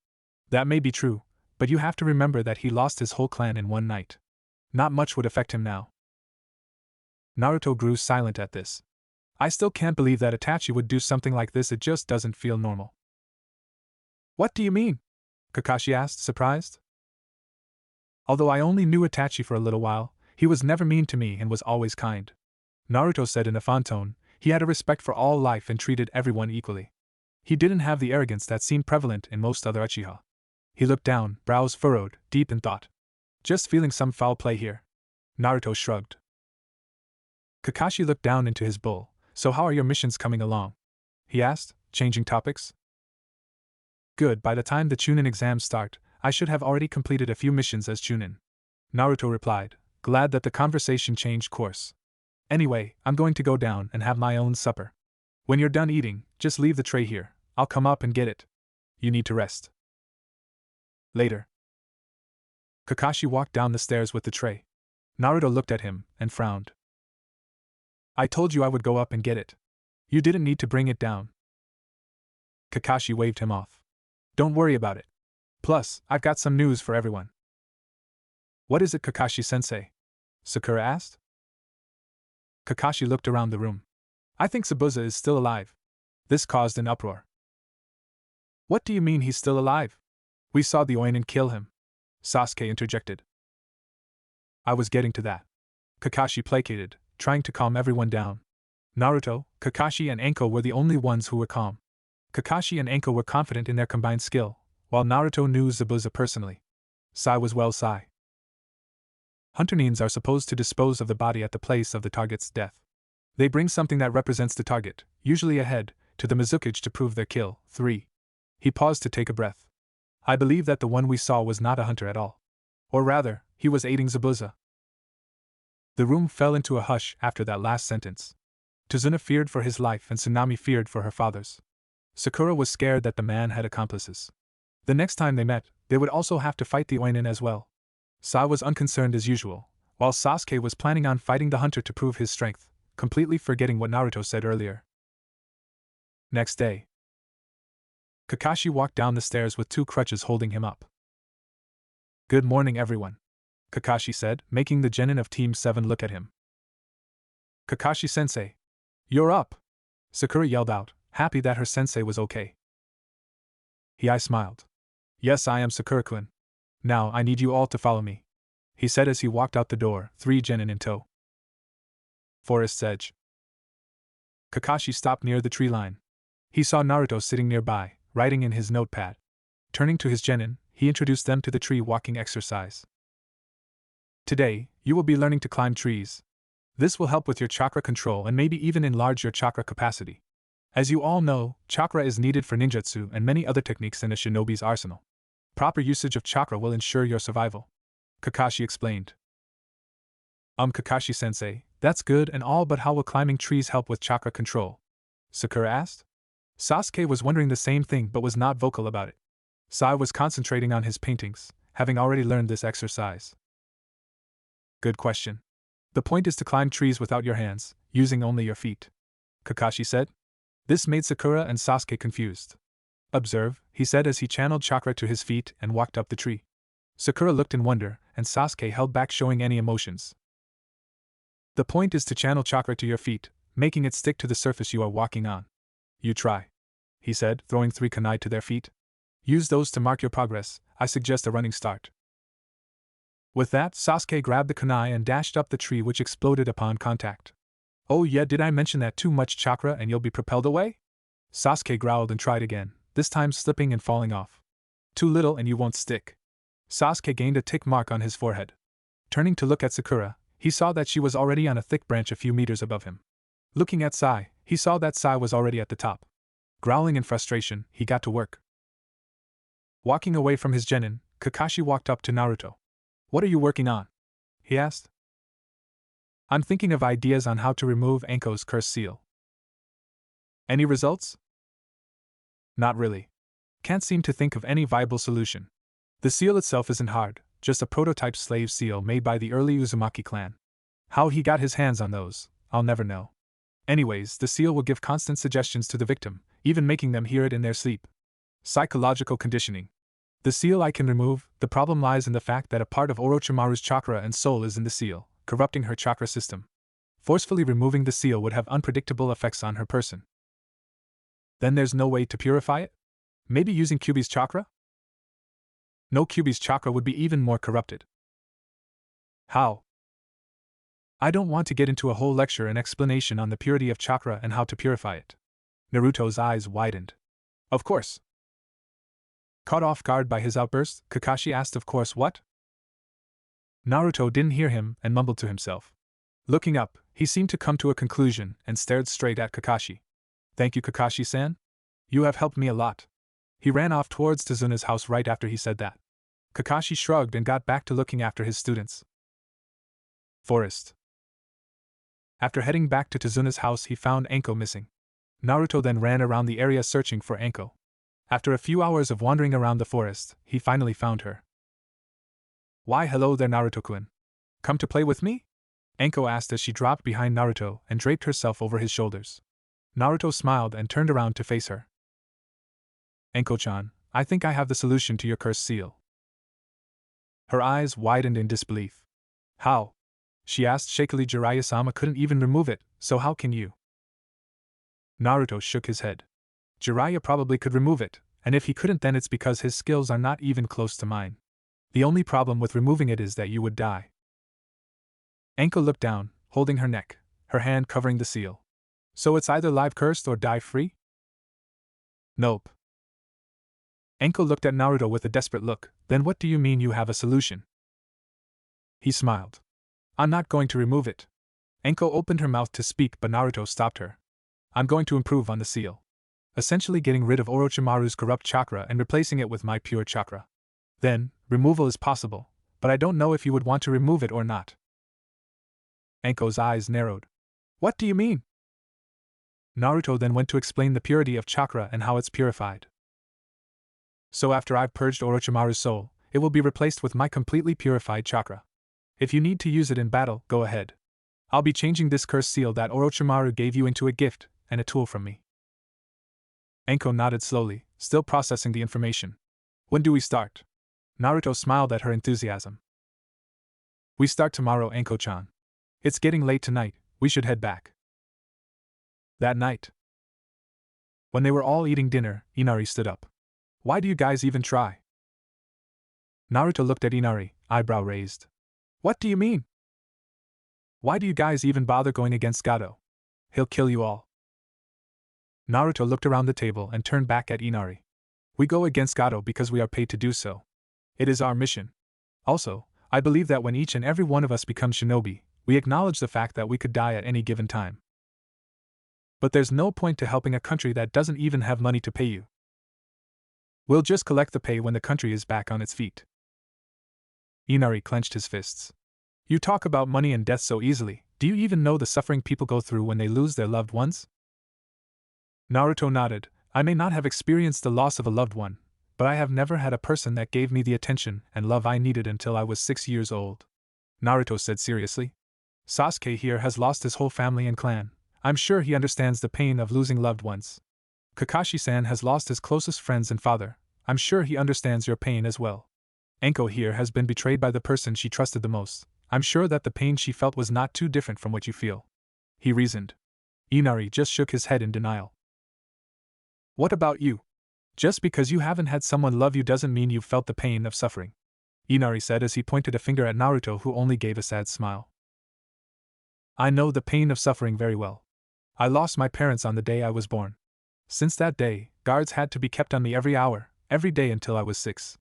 That may be true, but you have to remember that he lost his whole clan in one night. Not much would affect him now. Naruto grew silent at this. I still can't believe that Itachi would do something like this, it just doesn't feel normal. What do you mean? Kakashi asked, surprised. Although I only knew Itachi for a little while, he was never mean to me and was always kind. Naruto said in a fond tone. He had a respect for all life and treated everyone equally. He didn't have the arrogance that seemed prevalent in most other Uchiha. He looked down, brows furrowed, deep in thought. Just feeling some foul play here. Naruto shrugged. Kakashi looked down into his bowl. So how are your missions coming along? He asked, changing topics. Good, by the time the Chunin exams start, I should have already completed a few missions as Chunin. Naruto replied, glad that the conversation changed course. Anyway, I'm going to go down and have my own supper. When you're done eating, just leave the tray here. I'll come up and get it. You need to rest. Later. Kakashi walked down the stairs with the tray. Naruto looked at him and frowned. I told you I would go up and get it. You didn't need to bring it down. Kakashi waved him off. Don't worry about it. Plus, I've got some news for everyone. What is it, Kakashi-sensei? Sakura asked. Kakashi looked around the room. I think Sabuza is still alive. This caused an uproar. What do you mean he's still alive? We saw the Oinin kill him. Sasuke interjected. I was getting to that. Kakashi placated, trying to calm everyone down. Naruto, Kakashi and Anko were the only ones who were calm. Kakashi and Anko were confident in their combined skill, while Naruto knew Zabuza personally. Sai was well Sai. Hunter Nins are supposed to dispose of the body at the place of the target's death. They bring something that represents the target, usually a head, to the Mizukage to prove their kill. 3. He paused to take a breath. I believe that the one we saw was not a hunter at all. Or rather, he was aiding Zabuza. The room fell into a hush after that last sentence. Tazuna feared for his life and Tsunami feared for her father's. Sakura was scared that the man had accomplices. The next time they met, they would also have to fight the Oinin as well. Sai was unconcerned as usual, while Sasuke was planning on fighting the hunter to prove his strength, completely forgetting what Naruto said earlier. Next day, Kakashi walked down the stairs with 2 crutches holding him up. Good morning, everyone, Kakashi said, making the genin of Team 7 look at him. Kakashi-sensei. You're up! Sakura yelled out, happy that her sensei was okay. Hiei smiled. Yes, I am Sakura-kun. Now I need you all to follow me, he said as he walked out the door, 3 genin in tow. Forest's edge. Kakashi stopped near the tree line. He saw Naruto sitting nearby, writing in his notepad. Turning to his genin, he introduced them to the tree walking exercise. Today, you will be learning to climb trees. This will help with your chakra control and maybe even enlarge your chakra capacity. As you all know, chakra is needed for ninjutsu and many other techniques in a shinobi's arsenal. Proper usage of chakra will ensure your survival, Kakashi explained. Kakashi-sensei, that's good and all, but how will climbing trees help with chakra control? Sakura asked. Sasuke was wondering the same thing but was not vocal about it. Sai was concentrating on his paintings, having already learned this exercise. Good question. The point is to climb trees without your hands, using only your feet, Kakashi said. This made Sakura and Sasuke confused. Observe, he said as he channeled chakra to his feet and walked up the tree. Sakura looked in wonder, and Sasuke held back, showing any emotions. The point is to channel chakra to your feet, making it stick to the surface you are walking on. You try, he said, throwing 3 kunai to their feet. Use those to mark your progress. I suggest a running start. With that, Sasuke grabbed the kunai and dashed up the tree, which exploded upon contact. Oh yeah, did I mention that too much chakra and you'll be propelled away? Sasuke growled and tried again, this time slipping and falling off. Too little and you won't stick. Sasuke gained a tick mark on his forehead. Turning to look at Sakura, he saw that she was already on a thick branch a few meters above him. Looking at Sai, he saw that Sai was already at the top. Growling in frustration, he got to work. Walking away from his genin, Kakashi walked up to Naruto. What are you working on? He asked. I'm thinking of ideas on how to remove Anko's curse seal. Any results? Not really. Can't seem to think of any viable solution. The seal itself isn't hard, just a prototype slave seal made by the early Uzumaki clan. How he got his hands on those, I'll never know. Anyways, the seal will give constant suggestions to the victim, even making them hear it in their sleep. Psychological conditioning. The seal I can remove, the problem lies in the fact that a part of Orochimaru's chakra and soul is in the seal, corrupting her chakra system. Forcefully removing the seal would have unpredictable effects on her person. Then there's no way to purify it? Maybe using Kyuubi's chakra? No, Kyuubi's chakra would be even more corrupted. How? I don't want to get into a whole lecture and explanation on the purity of chakra and how to purify it. Naruto's eyes widened. Of course. Caught off guard by his outburst, Kakashi asked, of course what? Naruto didn't hear him and mumbled to himself. Looking up, he seemed to come to a conclusion and stared straight at Kakashi. Thank you, Kakashi-san. You have helped me a lot. He ran off towards Tazuna's house right after he said that. Kakashi shrugged and got back to looking after his students. Forest. After heading back to Tazuna's house, he found Anko missing. Naruto then ran around the area searching for Anko. After a few hours of wandering around the forest, he finally found her. Why, hello there, Naruto-kun. Come to play with me? Anko asked as she dropped behind Naruto and draped herself over his shoulders. Naruto smiled and turned around to face her. Anko-chan, I think I have the solution to your cursed seal. Her eyes widened in disbelief. How? She asked shakily. Jiraiya-sama couldn't even remove it, so how can you? Naruto shook his head. Jiraiya probably could remove it, and if he couldn't, then it's because his skills are not even close to mine. The only problem with removing it is that you would die. Anko looked down, holding her neck, her hand covering the seal. So it's either live cursed or die free? Nope. Enko looked at Naruto with a desperate look. Then what do you mean you have a solution? He smiled. I'm not going to remove it. Enko opened her mouth to speak, but Naruto stopped her. I'm going to improve on the seal. Essentially getting rid of Orochimaru's corrupt chakra and replacing it with my pure chakra. Then, removal is possible, but I don't know if you would want to remove it or not. Enko's eyes narrowed. What do you mean? Naruto then went to explain the purity of chakra and how it's purified. So after I've purged Orochimaru's soul, it will be replaced with my completely purified chakra. If you need to use it in battle, go ahead. I'll be changing this cursed seal that Orochimaru gave you into a gift and a tool from me. Enko nodded slowly, still processing the information. When do we start? Naruto smiled at her enthusiasm. We start tomorrow, Enko-chan. It's getting late tonight, we should head back. That night, when they were all eating dinner, Inari stood up. Why do you guys even try? Naruto looked at Inari, eyebrow raised. What do you mean? Why do you guys even bother going against Gato? He'll kill you all. Naruto looked around the table and turned back at Inari. We go against Gato because we are paid to do so. It is our mission. Also, I believe that when each and every one of us becomes shinobi, we acknowledge the fact that we could die at any given time. But there's no point to helping a country that doesn't even have money to pay you. We'll just collect the pay when the country is back on its feet. Inari clenched his fists. You talk about money and death so easily, do you even know the suffering people go through when they lose their loved ones? Naruto nodded. I may not have experienced the loss of a loved one, but I have never had a person that gave me the attention and love I needed until I was 6 years old. Naruto said seriously. Sasuke here has lost his whole family and clan. I'm sure he understands the pain of losing loved ones. Kakashi-san has lost his closest friends and father. I'm sure he understands your pain as well. Enko here has been betrayed by the person she trusted the most. I'm sure that the pain she felt was not too different from what you feel. He reasoned. Inari just shook his head in denial. What about you? Just because you haven't had someone love you doesn't mean you've felt the pain of suffering, Inari said as he pointed a finger at Naruto, who only gave a sad smile. I know the pain of suffering very well. I lost my parents on the day I was born. Since that day, guards had to be kept on me every hour, every day until I was 6.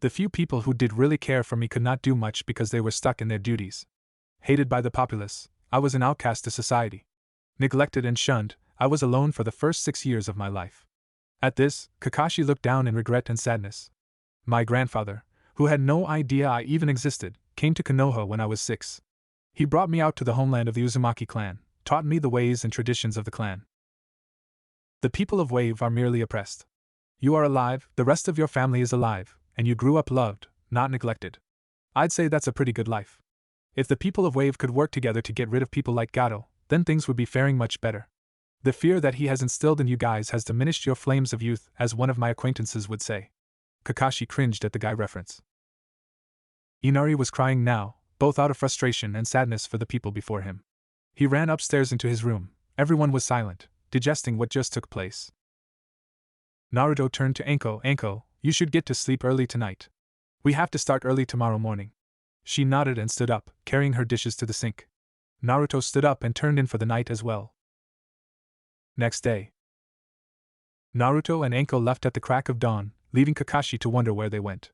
The few people who did really care for me could not do much because they were stuck in their duties. Hated by the populace, I was an outcast to society. Neglected and shunned, I was alone for the first 6 years of my life. At this, Kakashi looked down in regret and sadness. My grandfather, who had no idea I even existed, came to Konoha when I was 6. He brought me out to the homeland of the Uzumaki clan, taught me the ways and traditions of the clan. The people of Wave are merely oppressed. You are alive, the rest of your family is alive, and you grew up loved, not neglected. I'd say that's a pretty good life. If the people of Wave could work together to get rid of people like Gato, then things would be faring much better. The fear that he has instilled in you guys has diminished your flames of youth, as one of my acquaintances would say. Kakashi cringed at the guy reference. Inari was crying now, both out of frustration and sadness for the people before him. He ran upstairs into his room. Everyone was silent, digesting what just took place. Naruto turned to Enko. Enko, you should get to sleep early tonight. We have to start early tomorrow morning. She nodded and stood up, carrying her dishes to the sink. Naruto stood up and turned in for the night as well. Next day, Naruto and Enko left at the crack of dawn, leaving Kakashi to wonder where they went.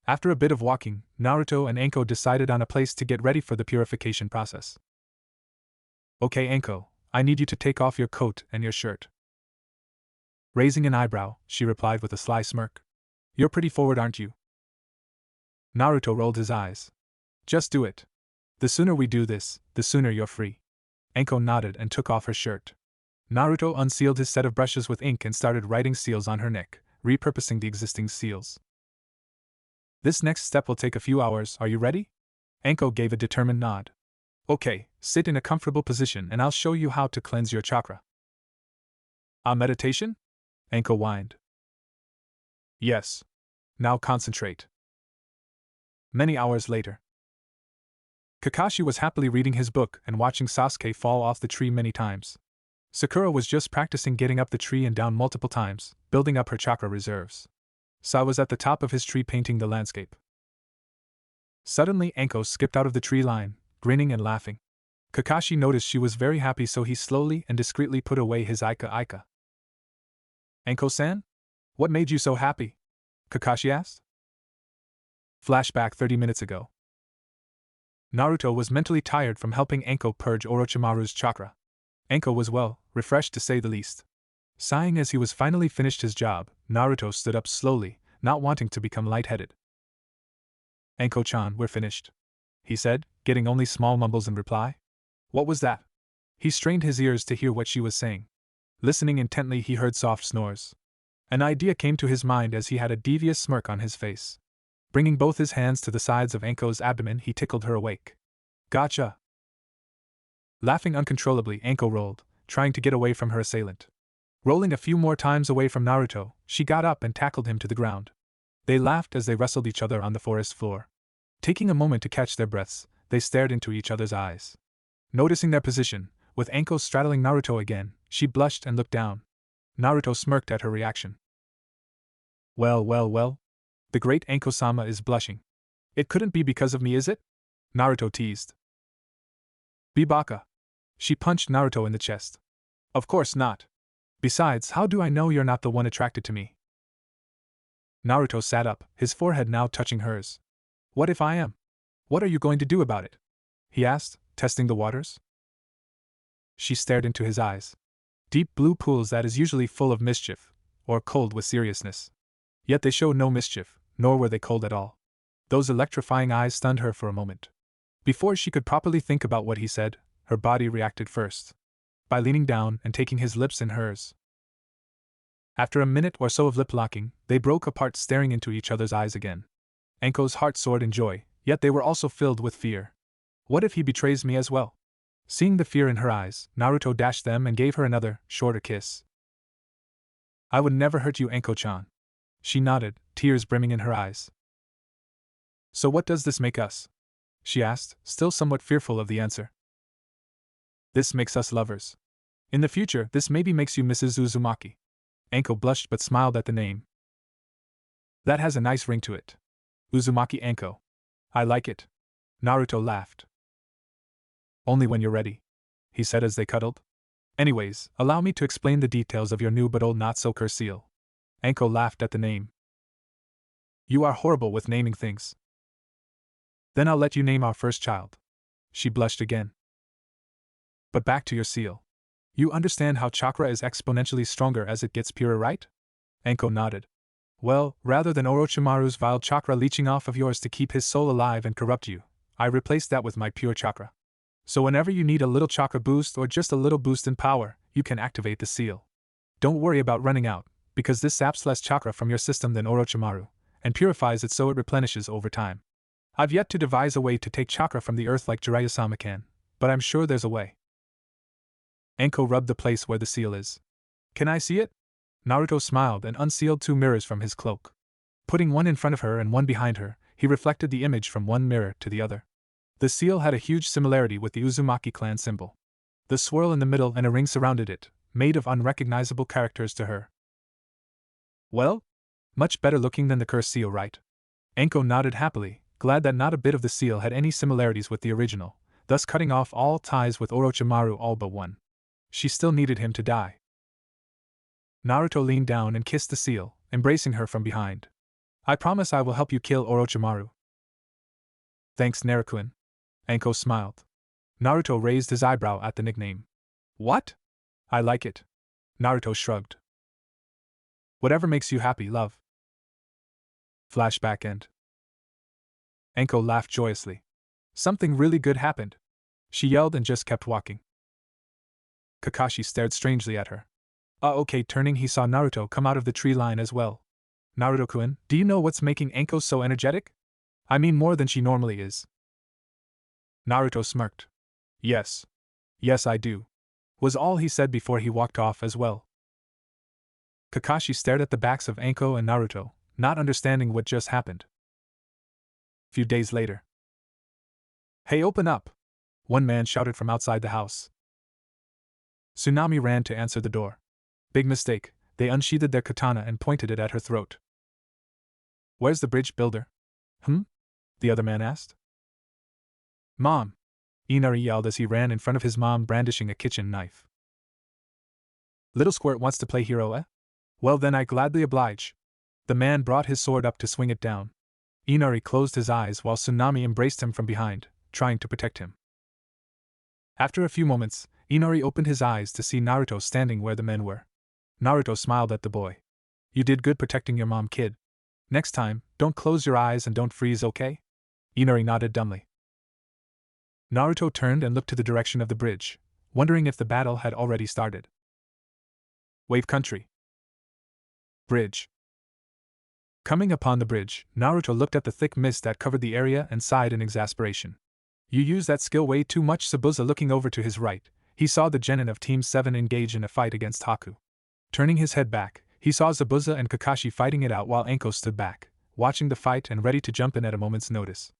After a bit of walking, Naruto and Enko decided on a place to get ready for the purification process. Okay, Enko, I need you to take off your coat and your shirt. Raising an eyebrow, she replied with a sly smirk. You're pretty forward, aren't you? Naruto rolled his eyes. Just do it. The sooner we do this, the sooner you're free. Enko nodded and took off her shirt. Naruto unsealed his set of brushes with ink and started writing seals on her neck, repurposing the existing seals. This next step will take a few hours, are you ready? Enko gave a determined nod. Okay, sit in a comfortable position and I'll show you how to cleanse your chakra. Meditation? Enko whined. Yes. Now concentrate. Many hours later, Kakashi was happily reading his book and watching Sasuke fall off the tree many times. Sakura was just practicing getting up the tree and down multiple times, building up her chakra reserves. Sai was at the top of his tree painting the landscape. Suddenly Enko skipped out of the tree line, grinning and laughing. Kakashi noticed she was very happy, so he slowly and discreetly put away his Aika. Enko-san? What made you so happy? Kakashi asked. Flashback 30 minutes ago. Naruto was mentally tired from helping Anko purge Orochimaru's chakra. Anko was refreshed to say the least. Sighing as he was finally finished his job, Naruto stood up slowly, not wanting to become lightheaded. Anko-chan, we're finished, he said, getting only small mumbles in reply. What was that? He strained his ears to hear what she was saying. Listening intently, he heard soft snores. An idea came to his mind as he had a devious smirk on his face. Bringing both his hands to the sides of Anko's abdomen, he tickled her awake. Gotcha! Laughing uncontrollably, Anko rolled, trying to get away from her assailant. Rolling a few more times away from Naruto, she got up and tackled him to the ground. They laughed as they wrestled each other on the forest floor. Taking a moment to catch their breaths, they stared into each other's eyes. Noticing their position, with Anko straddling Naruto again, she blushed and looked down. Naruto smirked at her reaction. Well. The great Anko-sama is blushing. It couldn't be because of me, is it? Naruto teased. Bibaka. She punched Naruto in the chest. Of course not. Besides, how do I know you're not the one attracted to me? Naruto sat up, his forehead now touching hers. What if I am? What are you going to do about it? He asked, testing the waters. She stared into his eyes. Deep blue pools that is usually full of mischief, or cold with seriousness. Yet they showed no mischief, nor were they cold at all. Those electrifying eyes stunned her for a moment. Before she could properly think about what he said, her body reacted first. By leaning down and taking his lips in hers. After a minute or so of lip-locking, they broke apart, staring into each other's eyes again. Anko's heart soared in joy, yet they were also filled with fear. What if he betrays me as well? Seeing the fear in her eyes, Naruto dashed them and gave her another, shorter kiss. I would never hurt you, Anko-chan. She nodded, tears brimming in her eyes. So what does this make us? She asked, still somewhat fearful of the answer. This makes us lovers. In the future, this maybe makes you Mrs. Uzumaki. Anko blushed but smiled at the name. That has a nice ring to it. Uzumaki Anko. I like it. Naruto laughed. Only when you're ready, he said as they cuddled. Anyways, allow me to explain the details of your new but old not-so-cur seal. Anko laughed at the name. You are horrible with naming things. Then I'll let you name our first child. She blushed again. But back to your seal. You understand how chakra is exponentially stronger as it gets purer, right? Anko nodded. Well, rather than Orochimaru's vile chakra leeching off of yours to keep his soul alive and corrupt you, I replaced that with my pure chakra. So whenever you need a little chakra boost or just a little boost in power, you can activate the seal. Don't worry about running out, because this saps less chakra from your system than Orochimaru, and purifies it so it replenishes over time. I've yet to devise a way to take chakra from the earth like Jiraiya-sama can, but I'm sure there's a way. Anko rubbed the place where the seal is. Can I see it? Naruto smiled and unsealed 2 mirrors from his cloak. Putting one in front of her and one behind her, he reflected the image from one mirror to the other. The seal had a huge similarity with the Uzumaki clan symbol. The swirl in the middle and a ring surrounded it, made of unrecognizable characters to her. Well? Much better looking than the cursed seal, right? Anko nodded happily, glad that not a bit of the seal had any similarities with the original, thus cutting off all ties with Orochimaru all but one. She still needed him to die. Naruto leaned down and kissed the seal, embracing her from behind. I promise I will help you kill Orochimaru. Thanks, Naruto. Anko smiled. Naruto raised his eyebrow at the nickname. What? I like it. Naruto shrugged. Whatever makes you happy, love. Flashback end. Anko laughed joyously. Something really good happened. She yelled and just kept walking. Kakashi stared strangely at her. Okay, turning, he saw Naruto come out of the tree line as well. Naruto-kun, do you know what's making Anko so energetic? I mean more than she normally is. Naruto smirked. Yes, I do, was all he said before he walked off as well. Kakashi stared at the backs of Anko and Naruto, not understanding what just happened. Few days later. Hey, open up! One man shouted from outside the house. Tsunami ran to answer the door. Big mistake, they unsheathed their katana and pointed it at her throat. Where's the bridge builder? The other man asked. Mom! Inari yelled as he ran in front of his mom brandishing a kitchen knife. Little Squirt wants to play hero, eh? Well then I gladly oblige. The man brought his sword up to swing it down. Inari closed his eyes while Tsunami embraced him from behind, trying to protect him. After a few moments, Inari opened his eyes to see Naruto standing where the men were. Naruto smiled at the boy. You did good protecting your mom, kid. Next time, don't close your eyes and don't freeze, okay? Inari nodded dumbly. Naruto turned and looked to the direction of the bridge, wondering if the battle had already started. Wave Country. Bridge. Coming upon the bridge, Naruto looked at the thick mist that covered the area and sighed in exasperation. You use that skill way too much. Zabuza looking over to his right, he saw the genin of Team 7 engage in a fight against Haku. Turning his head back, he saw Zabuza and Kakashi fighting it out while Anko stood back, watching the fight and ready to jump in at a moment's notice.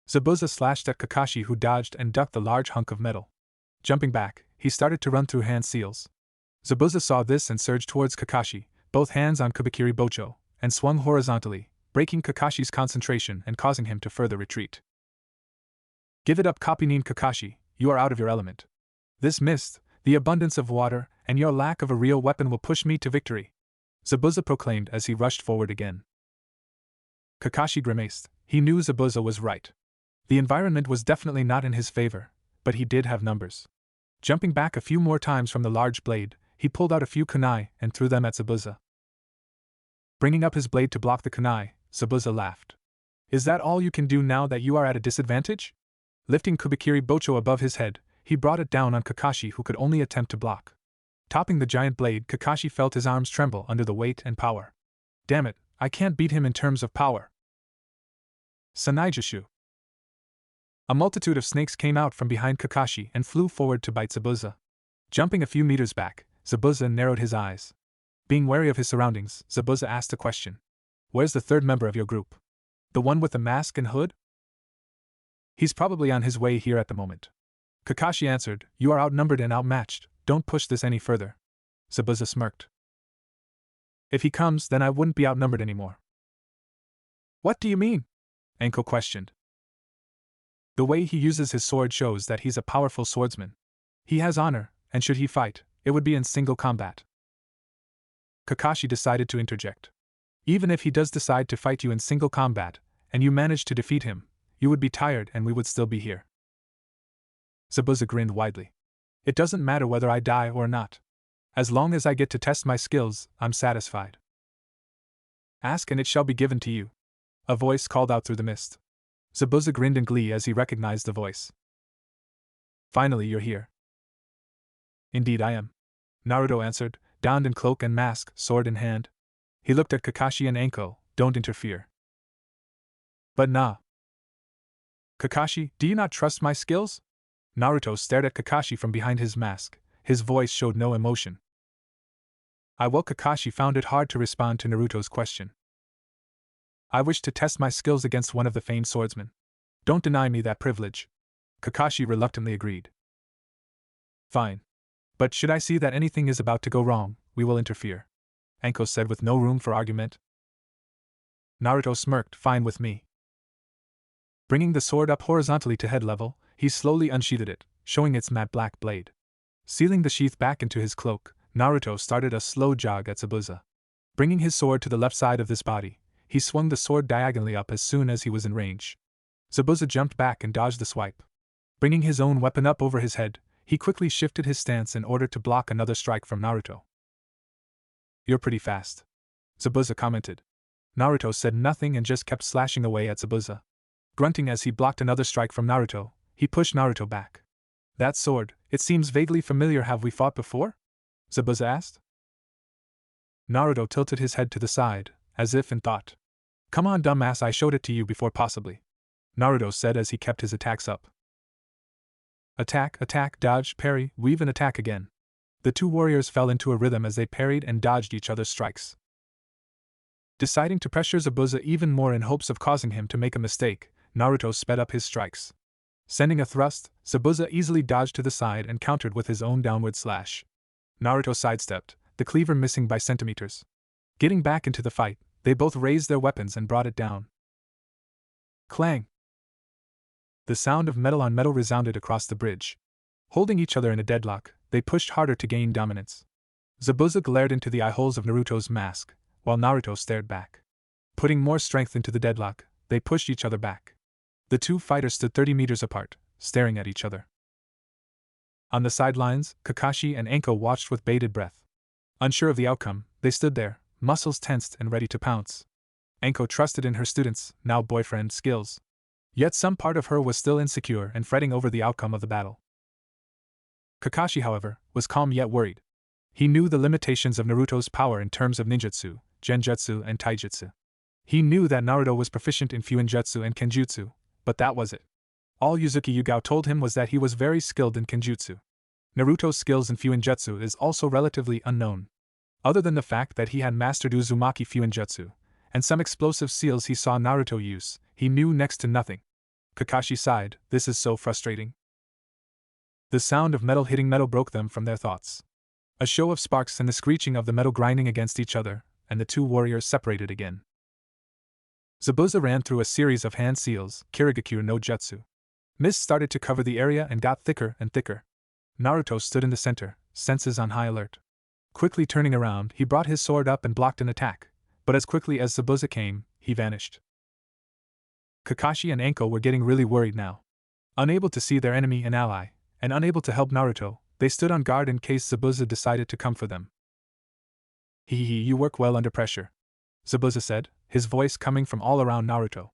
Zabuza slashed at Kakashi, who dodged and ducked the large hunk of metal. Jumping back, he started to run through hand seals. Zabuza saw this and surged towards Kakashi, both hands on Kubikiri Bocho, and swung horizontally, breaking Kakashi's concentration and causing him to further retreat. Give it up, Kopinin Kakashi, you are out of your element. This mist, the abundance of water, and your lack of a real weapon will push me to victory, Zabuza proclaimed as he rushed forward again. Kakashi grimaced. He knew Zabuza was right. The environment was definitely not in his favor, but he did have numbers. Jumping back a few more times from the large blade, he pulled out a few kunai and threw them at Zabuza. Bringing up his blade to block the kunai, Zabuza laughed. Is that all you can do now that you are at a disadvantage? Lifting Kubikiri Bocho above his head, he brought it down on Kakashi, who could only attempt to block. Topping the giant blade, Kakashi felt his arms tremble under the weight and power. Damn it, I can't beat him in terms of power. Sanaijushu. A multitude of snakes came out from behind Kakashi and flew forward to bite Zabuza. Jumping a few meters back, Zabuza narrowed his eyes. Being wary of his surroundings, Zabuza asked a question. Where's the third member of your group? The one with the mask and hood? He's probably on his way here at the moment. Kakashi answered, You are outnumbered and outmatched, don't push this any further. Zabuza smirked. If he comes, then I wouldn't be outnumbered anymore. What do you mean? Anko questioned. The way he uses his sword shows that he's a powerful swordsman. He has honor, and should he fight, it would be in single combat. Kakashi decided to interject. Even if he does decide to fight you in single combat, and you manage to defeat him, you would be tired and we would still be here. Zabuza grinned widely. It doesn't matter whether I die or not. As long as I get to test my skills, I'm satisfied. Ask and it shall be given to you. A voice called out through the mist. Zabuza grinned in glee as he recognized the voice. Finally, you're here. Indeed I am. Naruto answered, donned in cloak and mask, sword in hand. He looked at Kakashi and Anko. Don't interfere. But nah. Kakashi, do you not trust my skills? Naruto stared at Kakashi from behind his mask. His voice showed no emotion. Kakashi found it hard to respond to Naruto's question. I wish to test my skills against one of the famed swordsmen. Don't deny me that privilege. Kakashi reluctantly agreed. Fine. But should I see that anything is about to go wrong, we will interfere. Anko said with no room for argument. Naruto smirked, fine with me. Bringing the sword up horizontally to head level, he slowly unsheathed it, showing its matte black blade. Sealing the sheath back into his cloak, Naruto started a slow jog at Zabuza. Bringing his sword to the left side of his body, he swung the sword diagonally up as soon as he was in range. Zabuza jumped back and dodged the swipe. Bringing his own weapon up over his head, he quickly shifted his stance in order to block another strike from Naruto. You're pretty fast, Zabuza commented. Naruto said nothing and just kept slashing away at Zabuza. Grunting as he blocked another strike from Naruto, he pushed Naruto back. That sword, it seems vaguely familiar. Have we fought before? Zabuza asked. Naruto tilted his head to the side, as if in thought. Come on, dumbass, I showed it to you before possibly, Naruto said as he kept his attacks up. Attack, attack, dodge, parry, weave and attack again. The two warriors fell into a rhythm as they parried and dodged each other's strikes. Deciding to pressure Zabuza even more in hopes of causing him to make a mistake, Naruto sped up his strikes. Sending a thrust, Zabuza easily dodged to the side and countered with his own downward slash. Naruto sidestepped, the cleaver missing by centimeters. Getting back into the fight, they both raised their weapons and brought it down. Clang! The sound of metal on metal resounded across the bridge. Holding each other in a deadlock, they pushed harder to gain dominance. Zabuza glared into the eye holes of Naruto's mask, while Naruto stared back. Putting more strength into the deadlock, they pushed each other back. The two fighters stood 30 meters apart, staring at each other. On the sidelines, Kakashi and Anko watched with bated breath. Unsure of the outcome, they stood there, muscles tensed and ready to pounce. Anko trusted in her students', now boyfriend, skills. Yet some part of her was still insecure and fretting over the outcome of the battle. Kakashi, however, was calm yet worried. He knew the limitations of Naruto's power in terms of ninjutsu, genjutsu, and taijutsu. He knew that Naruto was proficient in fuinjutsu and kenjutsu, but that was it. All Uzumaki Yugao told him was that he was very skilled in kenjutsu. Naruto's skills in fuinjutsu is also relatively unknown. Other than the fact that he had mastered Uzumaki fuinjutsu, and some explosive seals he saw Naruto use, he knew next to nothing. Kakashi sighed, "This is so frustrating." The sound of metal hitting metal broke them from their thoughts. A show of sparks and the screeching of the metal grinding against each other, and the two warriors separated again. Zabuza ran through a series of hand seals, Kirigakure no Jutsu. Mist started to cover the area and got thicker and thicker. Naruto stood in the center, senses on high alert. Quickly turning around, he brought his sword up and blocked an attack, but as quickly as Zabuza came, he vanished. Kakashi and Anko were getting really worried now. Unable to see their enemy and ally, and unable to help Naruto, they stood on guard in case Zabuza decided to come for them. You work well under pressure," Zabuza said, his voice coming from all around Naruto.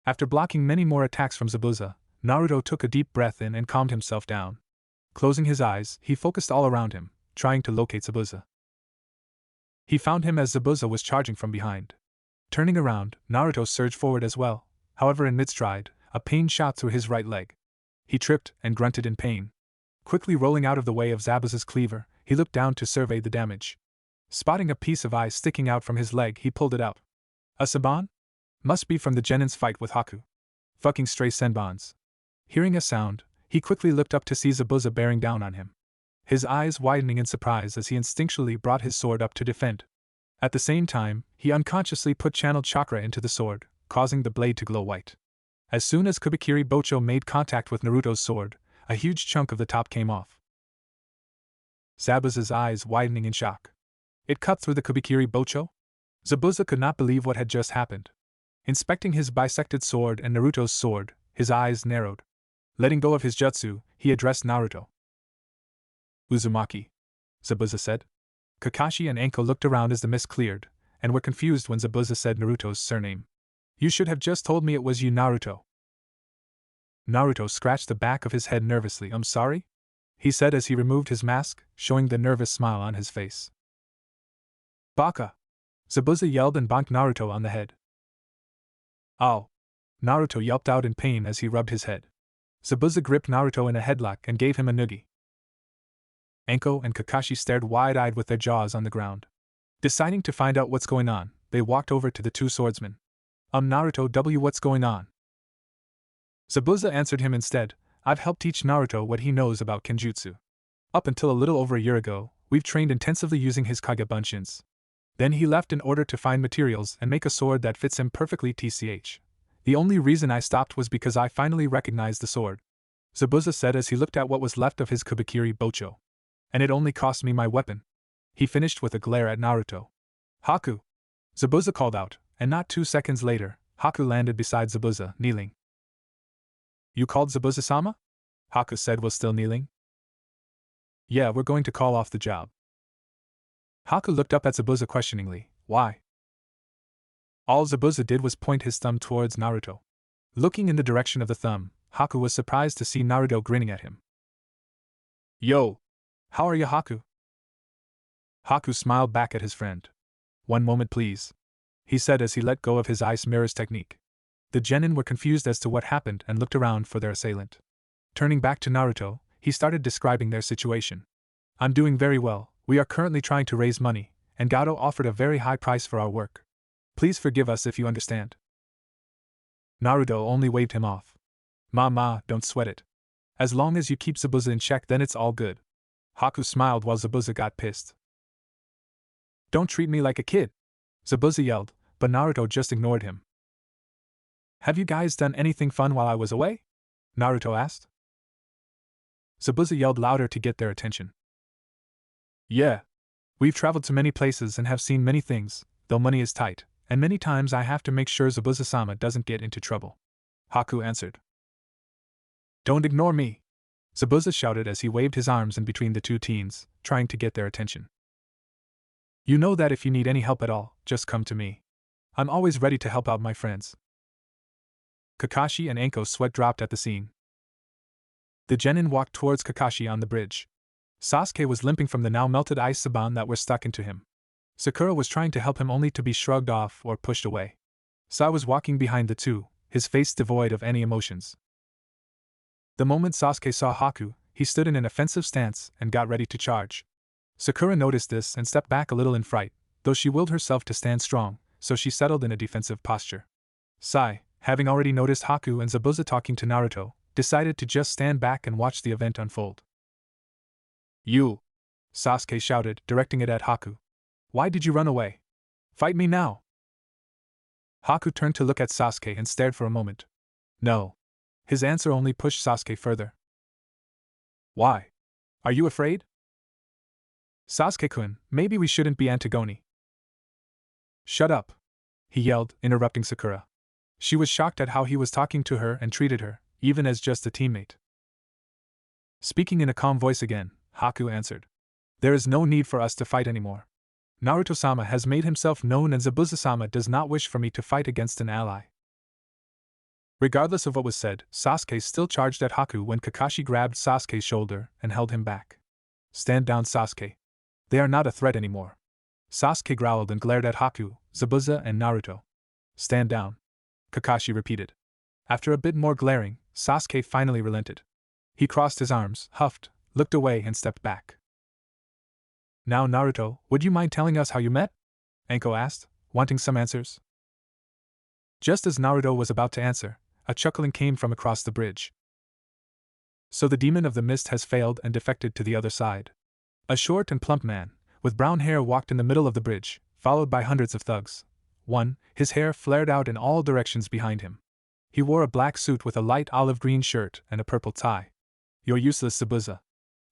After blocking many more attacks from Zabuza, Naruto took a deep breath in and calmed himself down. Closing his eyes, he focused all around him, trying to locate Zabuza. He found him as Zabuza was charging from behind. Turning around, Naruto surged forward as well, however in mid-stride, a pain shot through his right leg. He tripped and grunted in pain. Quickly rolling out of the way of Zabuza's cleaver, he looked down to survey the damage. Spotting a piece of eye sticking out from his leg, he pulled it out. A Senbon? Must be from the Genin's fight with Haku. Fucking stray Senbons. Hearing a sound, he quickly looked up to see Zabuza bearing down on him. His eyes widening in surprise as he instinctually brought his sword up to defend. At the same time, he unconsciously put channeled chakra into the sword, causing the blade to glow white. As soon as Kubikiri Bocho made contact with Naruto's sword, a huge chunk of the top came off. Zabuza's eyes widening in shock. It cut through the Kubikiri Bocho? Zabuza could not believe what had just happened. Inspecting his bisected sword and Naruto's sword, his eyes narrowed. Letting go of his jutsu, he addressed Naruto. "Uzumaki," Zabuza said. Kakashi and Anko looked around as the mist cleared, and were confused when Zabuza said Naruto's surname. "You should have just told me it was you, Naruto." Naruto scratched the back of his head nervously. "I'm sorry?" he said as he removed his mask, showing the nervous smile on his face. "Baka!" Zabuza yelled and bonked Naruto on the head. "Ow!" Naruto yelped out in pain as he rubbed his head. Zabuza gripped Naruto in a headlock and gave him a noogie. Anko and Kakashi stared wide-eyed with their jaws on the ground. Deciding to find out what's going on, they walked over to the two swordsmen. Naruto what's going on?" Zabuza answered him instead, "I've helped teach Naruto what he knows about kenjutsu. Up until a little over a year ago, we've trained intensively using his Kage Bunshins. Then he left in order to find materials and make a sword that fits him perfectly tch. The only reason I stopped was because I finally recognized the sword," Zabuza said as he looked at what was left of his Kubikiri Bocho. "And it only cost me my weapon," he finished with a glare at Naruto. "Haku!" Zabuza called out, and not 2 seconds later, Haku landed beside Zabuza, kneeling. "You called Zabuza-sama?" Haku said while still kneeling. "Yeah, we're going to call off the job." Haku looked up at Zabuza questioningly. "Why?" All Zabuza did was point his thumb towards Naruto. Looking in the direction of the thumb, Haku was surprised to see Naruto grinning at him. "Yo! How are ya, Haku?" Haku smiled back at his friend. "One moment please," he said as he let go of his ice mirrors technique. The genin were confused as to what happened and looked around for their assailant. Turning back to Naruto, he started describing their situation. "I'm doing very well, we are currently trying to raise money, and Gato offered a very high price for our work. Please forgive us if you understand." Naruto only waved him off. Ma, don't sweat it. As long as you keep Zabuza in check then it's all good." Haku smiled while Zabuza got pissed. "Don't treat me like a kid!" Zabuza yelled, but Naruto just ignored him. "Have you guys done anything fun while I was away?" Naruto asked. Zabuza yelled louder to get their attention. "Yeah. We've traveled to many places and have seen many things, though money is tight, and many times I have to make sure Zabuza-sama doesn't get into trouble. Haku answered. Don't ignore me! Zabuza shouted as he waved his arms in between the two teens, trying to get their attention. You know that if you need any help at all, just come to me. I'm always ready to help out my friends. Kakashi and Anko's sweat dropped at the scene. The genin walked towards Kakashi on the bridge. Sasuke was limping from the now melted ice saban that were stuck into him. Sakura was trying to help him only to be shrugged off or pushed away. Sai was walking behind the two, his face devoid of any emotions. The moment Sasuke saw Haku, he stood in an offensive stance and got ready to charge. Sakura noticed this and stepped back a little in fright, though she willed herself to stand strong, so she settled in a defensive posture. Sai, having already noticed Haku and Zabuza talking to Naruto, decided to just stand back and watch the event unfold. You! Sasuke shouted, directing it at Haku. Why did you run away? Fight me now! Haku turned to look at Sasuke and stared for a moment. No. His answer only pushed Sasuke further. Why? Are you afraid? Sasuke-kun, maybe we shouldn't be Antigone. Shut up! He yelled, interrupting Sakura. She was shocked at how he was talking to her and treated her, even as just a teammate. Speaking in a calm voice again, Haku answered. There is no need for us to fight anymore. Naruto-sama has made himself known and Zabuza-sama does not wish for me to fight against an ally. Regardless of what was said, Sasuke still charged at Haku when Kakashi grabbed Sasuke's shoulder and held him back. Stand down, Sasuke. They are not a threat anymore. Sasuke growled and glared at Haku, Zabuza and Naruto. Stand down. Kakashi repeated. After a bit more glaring, Sasuke finally relented. He crossed his arms, huffed, looked away and stepped back. Now Naruto, would you mind telling us how you met? Anko asked, wanting some answers. Just as Naruto was about to answer, a chuckling came from across the bridge. So the demon of the mist has failed and defected to the other side. A short and plump man, with brown hair walked in the middle of the bridge, followed by hundreds of thugs. His hair flared out in all directions behind him. He wore a black suit with a light olive green shirt and a purple tie. You're useless, Zabuza.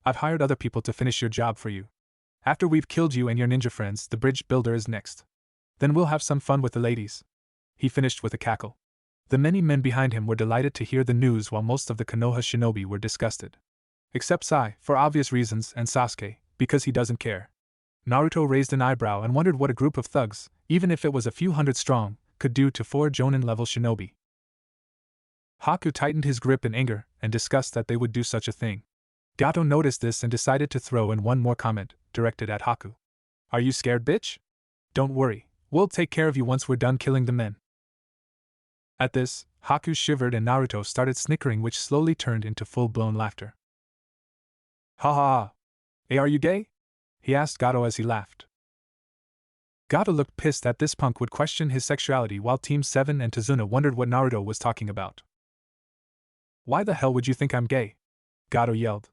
I've hired other people to finish your job for you. After we've killed you and your ninja friends, the bridge builder is next. Then we'll have some fun with the ladies. He finished with a cackle. The many men behind him were delighted to hear the news while most of the Konoha shinobi were disgusted. Except Sai, for obvious reasons, and Sasuke, because he doesn't care. Naruto raised an eyebrow and wondered what a group of thugs, even if it was a few hundred strong, could do to 4 Jonin-level shinobi. Haku tightened his grip in anger and disgust that they would do such a thing. Gato noticed this and decided to throw in one more comment, directed at Haku. Are you scared, bitch? Don't worry, we'll take care of you once we're done killing the men. At this, Haku shivered and Naruto started snickering, which slowly turned into full-blown laughter. Ha ha ha! Hey, are you gay? He asked Gato as he laughed. Gato looked pissed that this punk would question his sexuality while Team 7 and Tazuna wondered what Naruto was talking about. Why the hell would you think I'm gay? Gato yelled.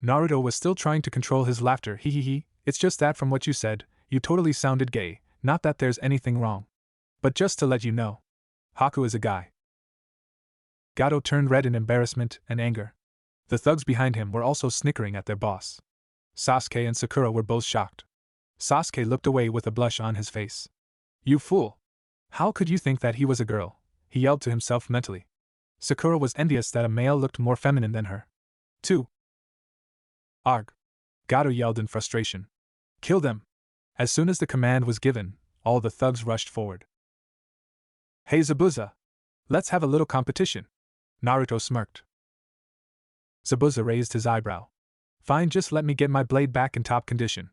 Naruto was still trying to control his laughter. He, it's just that from what you said, you totally sounded gay, not that there's anything wrong. But just to let you know, Haku is a guy. Gato turned red in embarrassment and anger. The thugs behind him were also snickering at their boss. Sasuke and Sakura were both shocked. Sasuke looked away with a blush on his face. You fool! How could you think that he was a girl? He yelled to himself mentally. Sakura was envious that a male looked more feminine than her. 2. Arg! Gato yelled in frustration. Kill them! As soon as the command was given, all the thugs rushed forward. Hey Zabuza! Let's have a little competition! Naruto smirked. Zabuza raised his eyebrow. Fine, just let me get my blade back in top condition.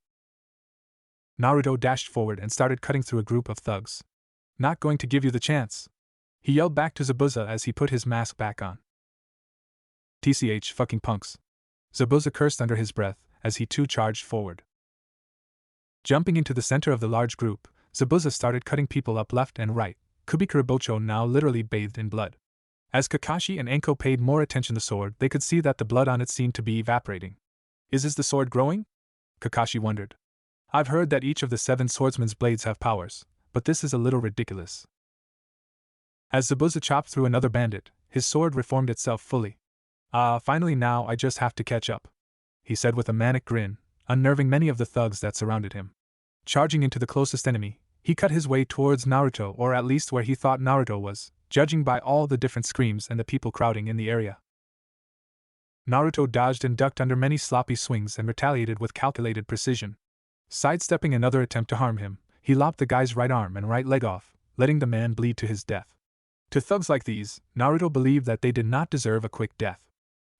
Naruto dashed forward and started cutting through a group of thugs. Not going to give you the chance! He yelled back to Zabuza as he put his mask back on. TCH fucking punks! Zabuza cursed under his breath as he too charged forward. Jumping into the center of the large group, Zabuza started cutting people up left and right, Kubikuribocho now literally bathed in blood. As Kakashi and Anko paid more attention to the sword, they could see that the blood on it seemed to be evaporating. Is the sword growing? Kakashi wondered. I've heard that each of the 7 swordsman's blades have powers, but this is a little ridiculous. As Zabuza chopped through another bandit, his sword reformed itself fully. Finally now I just have to catch up, he said with a manic grin, unnerving many of the thugs that surrounded him. Charging into the closest enemy, he cut his way towards Naruto, or at least where he thought Naruto was, judging by all the different screams and the people crowding in the area. Naruto dodged and ducked under many sloppy swings and retaliated with calculated precision. Sidestepping another attempt to harm him, he lopped the guy's right arm and right leg off, letting the man bleed to his death. To thugs like these, Naruto believed that they did not deserve a quick death.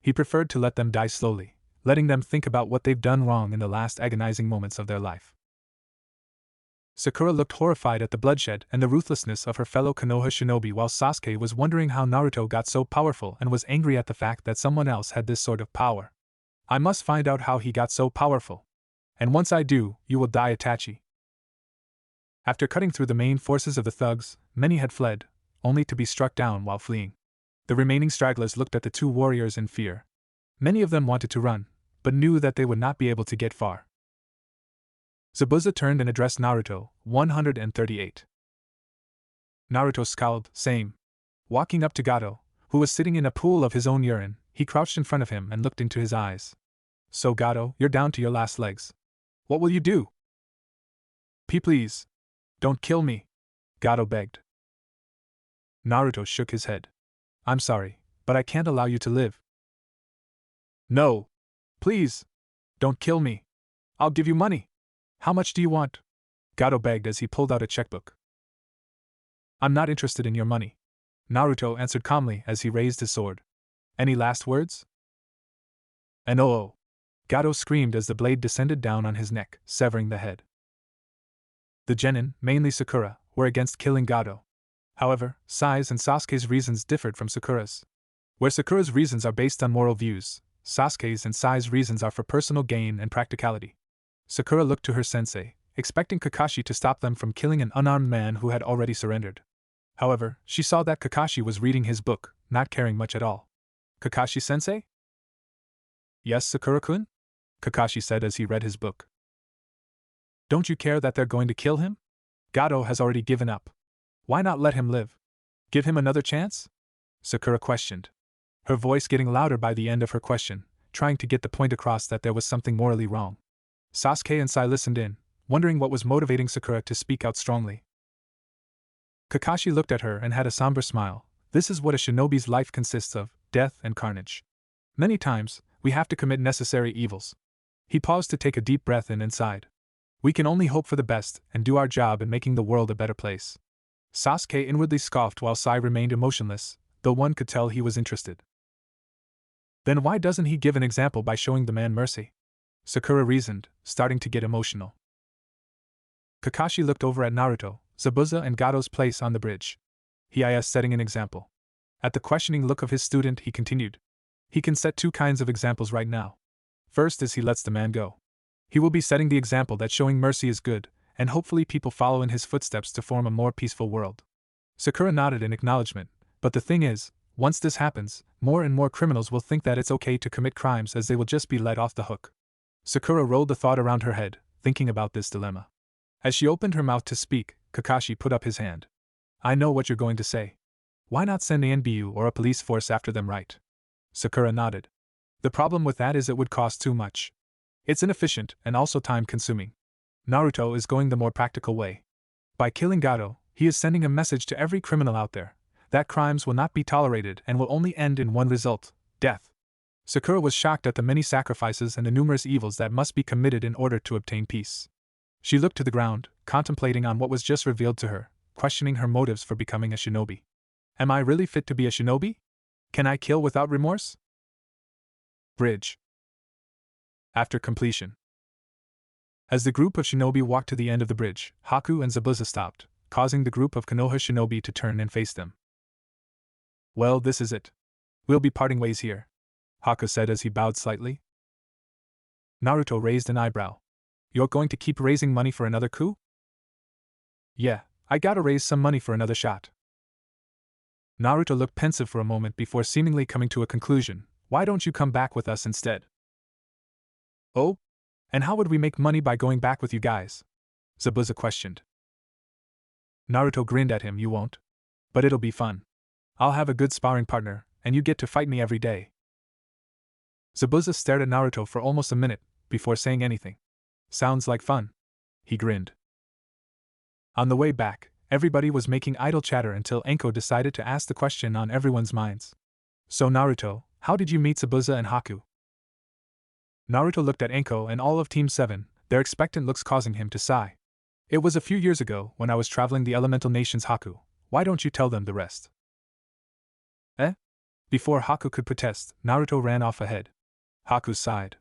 He preferred to let them die slowly, letting them think about what they've done wrong in the last agonizing moments of their life. Sakura looked horrified at the bloodshed and the ruthlessness of her fellow Konoha shinobi, while Sasuke was wondering how Naruto got so powerful and was angry at the fact that someone else had this sort of power. I must find out how he got so powerful. And once I do, you will die, Itachi. After cutting through the main forces of the thugs, many had fled, only to be struck down while fleeing. The remaining stragglers looked at the two warriors in fear. Many of them wanted to run, but knew that they would not be able to get far. Zabuza turned and addressed Naruto, 138. Naruto scowled, same. Walking up to Gato, who was sitting in a pool of his own urine, he crouched in front of him and looked into his eyes. So Gato, you're down to your last legs. What will you do? Please. Don't kill me, Gato begged. Naruto shook his head. I'm sorry, but I can't allow you to live. No. Please. Don't kill me. I'll give you money. How much do you want? Gato begged as he pulled out a checkbook. I'm not interested in your money, Naruto answered calmly as he raised his sword. Any last words? And oh! Gato screamed as the blade descended down on his neck, severing the head. The genin, mainly Sakura, were against killing Gato. However, Sai's and Sasuke's reasons differed from Sakura's. Where Sakura's reasons are based on moral views, Sasuke's and Sai's reasons are for personal gain and practicality. Sakura looked to her sensei, expecting Kakashi to stop them from killing an unarmed man who had already surrendered. However, she saw that Kakashi was reading his book, not caring much at all. Kakashi-sensei? Yes, Sakura-kun? Kakashi said as he read his book. Don't you care that they're going to kill him? Gato has already given up. Why not let him live? Give him another chance? Sakura questioned. Her voice getting louder by the end of her question, trying to get the point across that there was something morally wrong. Sasuke and Sai listened in, wondering what was motivating Sakura to speak out strongly. Kakashi looked at her and had a somber smile. This is what a shinobi's life consists of, death and carnage. Many times, we have to commit necessary evils. He paused to take a deep breath in and sighed. We can only hope for the best and do our job in making the world a better place. Sasuke inwardly scoffed while Sai remained emotionless, though one could tell he was interested. Then why doesn't he give an example by showing the man mercy? Sakura reasoned, starting to get emotional. Kakashi looked over at Naruto, Zabuza and Gato's place on the bridge. He is setting an example. At the questioning look of his student, he continued. He can set two kinds of examples right now. First is he lets the man go. He will be setting the example that showing mercy is good, and hopefully people follow in his footsteps to form a more peaceful world. Sakura nodded in acknowledgement, but the thing is, once this happens, more and more criminals will think that it's okay to commit crimes as they will just be let off the hook. Sakura rolled the thought around her head, thinking about this dilemma. As she opened her mouth to speak, Kakashi put up his hand. I know what you're going to say. Why not send an NBU or a police force after them, right? Sakura nodded. The problem with that is it would cost too much. It's inefficient and also time-consuming. Naruto is going the more practical way. By killing Gato, he is sending a message to every criminal out there that crimes will not be tolerated and will only end in one result, death. Sakura was shocked at the many sacrifices and the numerous evils that must be committed in order to obtain peace. She looked to the ground, contemplating on what was just revealed to her, questioning her motives for becoming a shinobi. Am I really fit to be a shinobi? Can I kill without remorse? Bridge. After completion. As the group of shinobi walked to the end of the bridge, Haku and Zabuza stopped, causing the group of Konoha shinobi to turn and face them. Well, this is it. We'll be parting ways here, Haku said as he bowed slightly. Naruto raised an eyebrow. You're going to keep raising money for another coup? Yeah, I gotta raise some money for another shot. Naruto looked pensive for a moment before seemingly coming to a conclusion. Why don't you come back with us instead? Oh? And how would we make money by going back with you guys? Zabuza questioned. Naruto grinned at him. You won't. But it'll be fun. I'll have a good sparring partner, and you get to fight me every day. Zabuza stared at Naruto for almost a minute, before saying anything. Sounds like fun. He grinned. On the way back, everybody was making idle chatter until Enko decided to ask the question on everyone's minds. So Naruto, how did you meet Zabuza and Haku? Naruto looked at Enko and all of Team 7, their expectant looks causing him to sigh. It was a few years ago when I was traveling the elemental nations Haku. Why don't you tell them the rest? Before Haku could protest, Naruto ran off ahead. Haku sighed.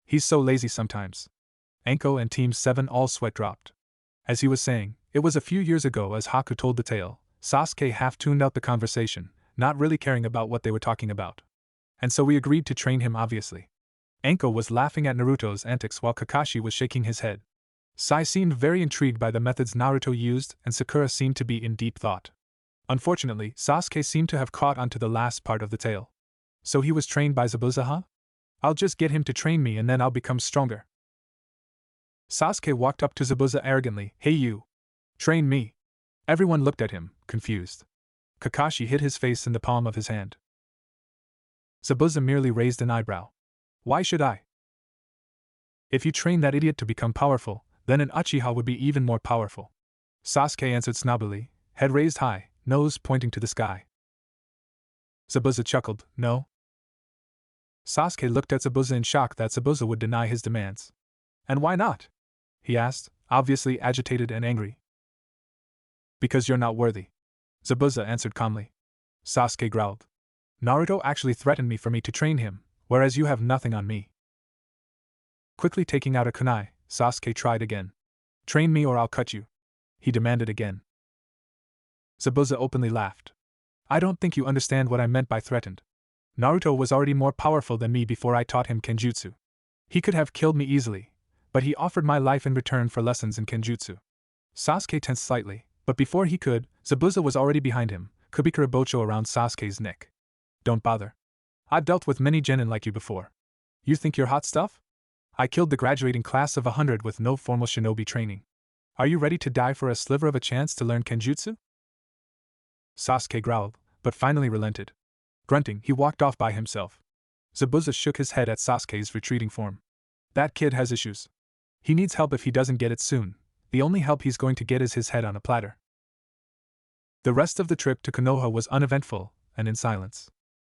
He's so lazy sometimes. Enko and Team 7 all sweat dropped. As he was saying, it was a few years ago as Haku told the tale, Sasuke half tuned out the conversation, not really caring about what they were talking about. And so we agreed to train him obviously. Enko was laughing at Naruto's antics while Kakashi was shaking his head. Sai seemed very intrigued by the methods Naruto used and Sakura seemed to be in deep thought. Unfortunately, Sasuke seemed to have caught onto the last part of the tale. So he was trained by Zabuza, huh? I'll just get him to train me and then I'll become stronger. Sasuke walked up to Zabuza arrogantly. Hey you! Train me! Everyone looked at him, confused. Kakashi hid his face in the palm of his hand. Zabuza merely raised an eyebrow. Why should I? If you train that idiot to become powerful, then an Uchiha would be even more powerful. Sasuke answered snobbily, head raised high, nose pointing to the sky. Zabuza chuckled, no. Sasuke looked at Zabuza in shock that Zabuza would deny his demands. And why not? He asked, obviously agitated and angry. Because you're not worthy. Zabuza answered calmly. Sasuke growled. Naruto actually threatened me for me to train him, whereas you have nothing on me. Quickly taking out a kunai, Sasuke tried again. Train me or I'll cut you. He demanded again. Zabuza openly laughed. I don't think you understand what I meant by threatened. Naruto was already more powerful than me before I taught him Kenjutsu. He could have killed me easily, but he offered my life in return for lessons in Kenjutsu. Sasuke tensed slightly, but before he could, Zabuza was already behind him, Kubikura Bocho around Sasuke's neck. Don't bother. I've dealt with many genin like you before. You think you're hot stuff? I killed the graduating class of 100 with no formal shinobi training. Are you ready to die for a sliver of a chance to learn Kenjutsu? Sasuke growled, but finally relented. Grunting, he walked off by himself. Zabuza shook his head at Sasuke's retreating form. That kid has issues. He needs help if he doesn't get it soon. The only help he's going to get is his head on a platter. The rest of the trip to Konoha was uneventful, and in silence.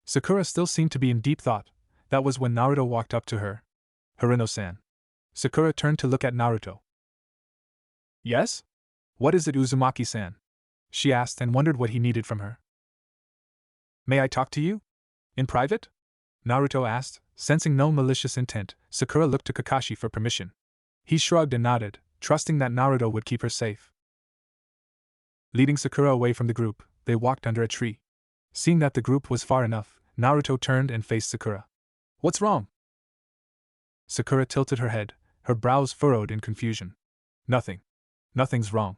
Sakura still seemed to be in deep thought. That was when Naruto walked up to her. Harino-san. Sakura turned to look at Naruto. Yes? What is it, Uzumaki-san? She asked and wondered what he needed from her. May I talk to you? In private? Naruto asked, sensing no malicious intent. Sakura looked to Kakashi for permission. He shrugged and nodded, trusting that Naruto would keep her safe. Leading Sakura away from the group, they walked under a tree. Seeing that the group was far enough, Naruto turned and faced Sakura. What's wrong? Sakura tilted her head, her brows furrowed in confusion. Nothing. Nothing's wrong.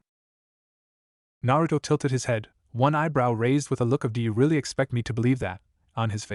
Naruto tilted his head, one eyebrow raised with a look of do you really expect me to believe that, on his face.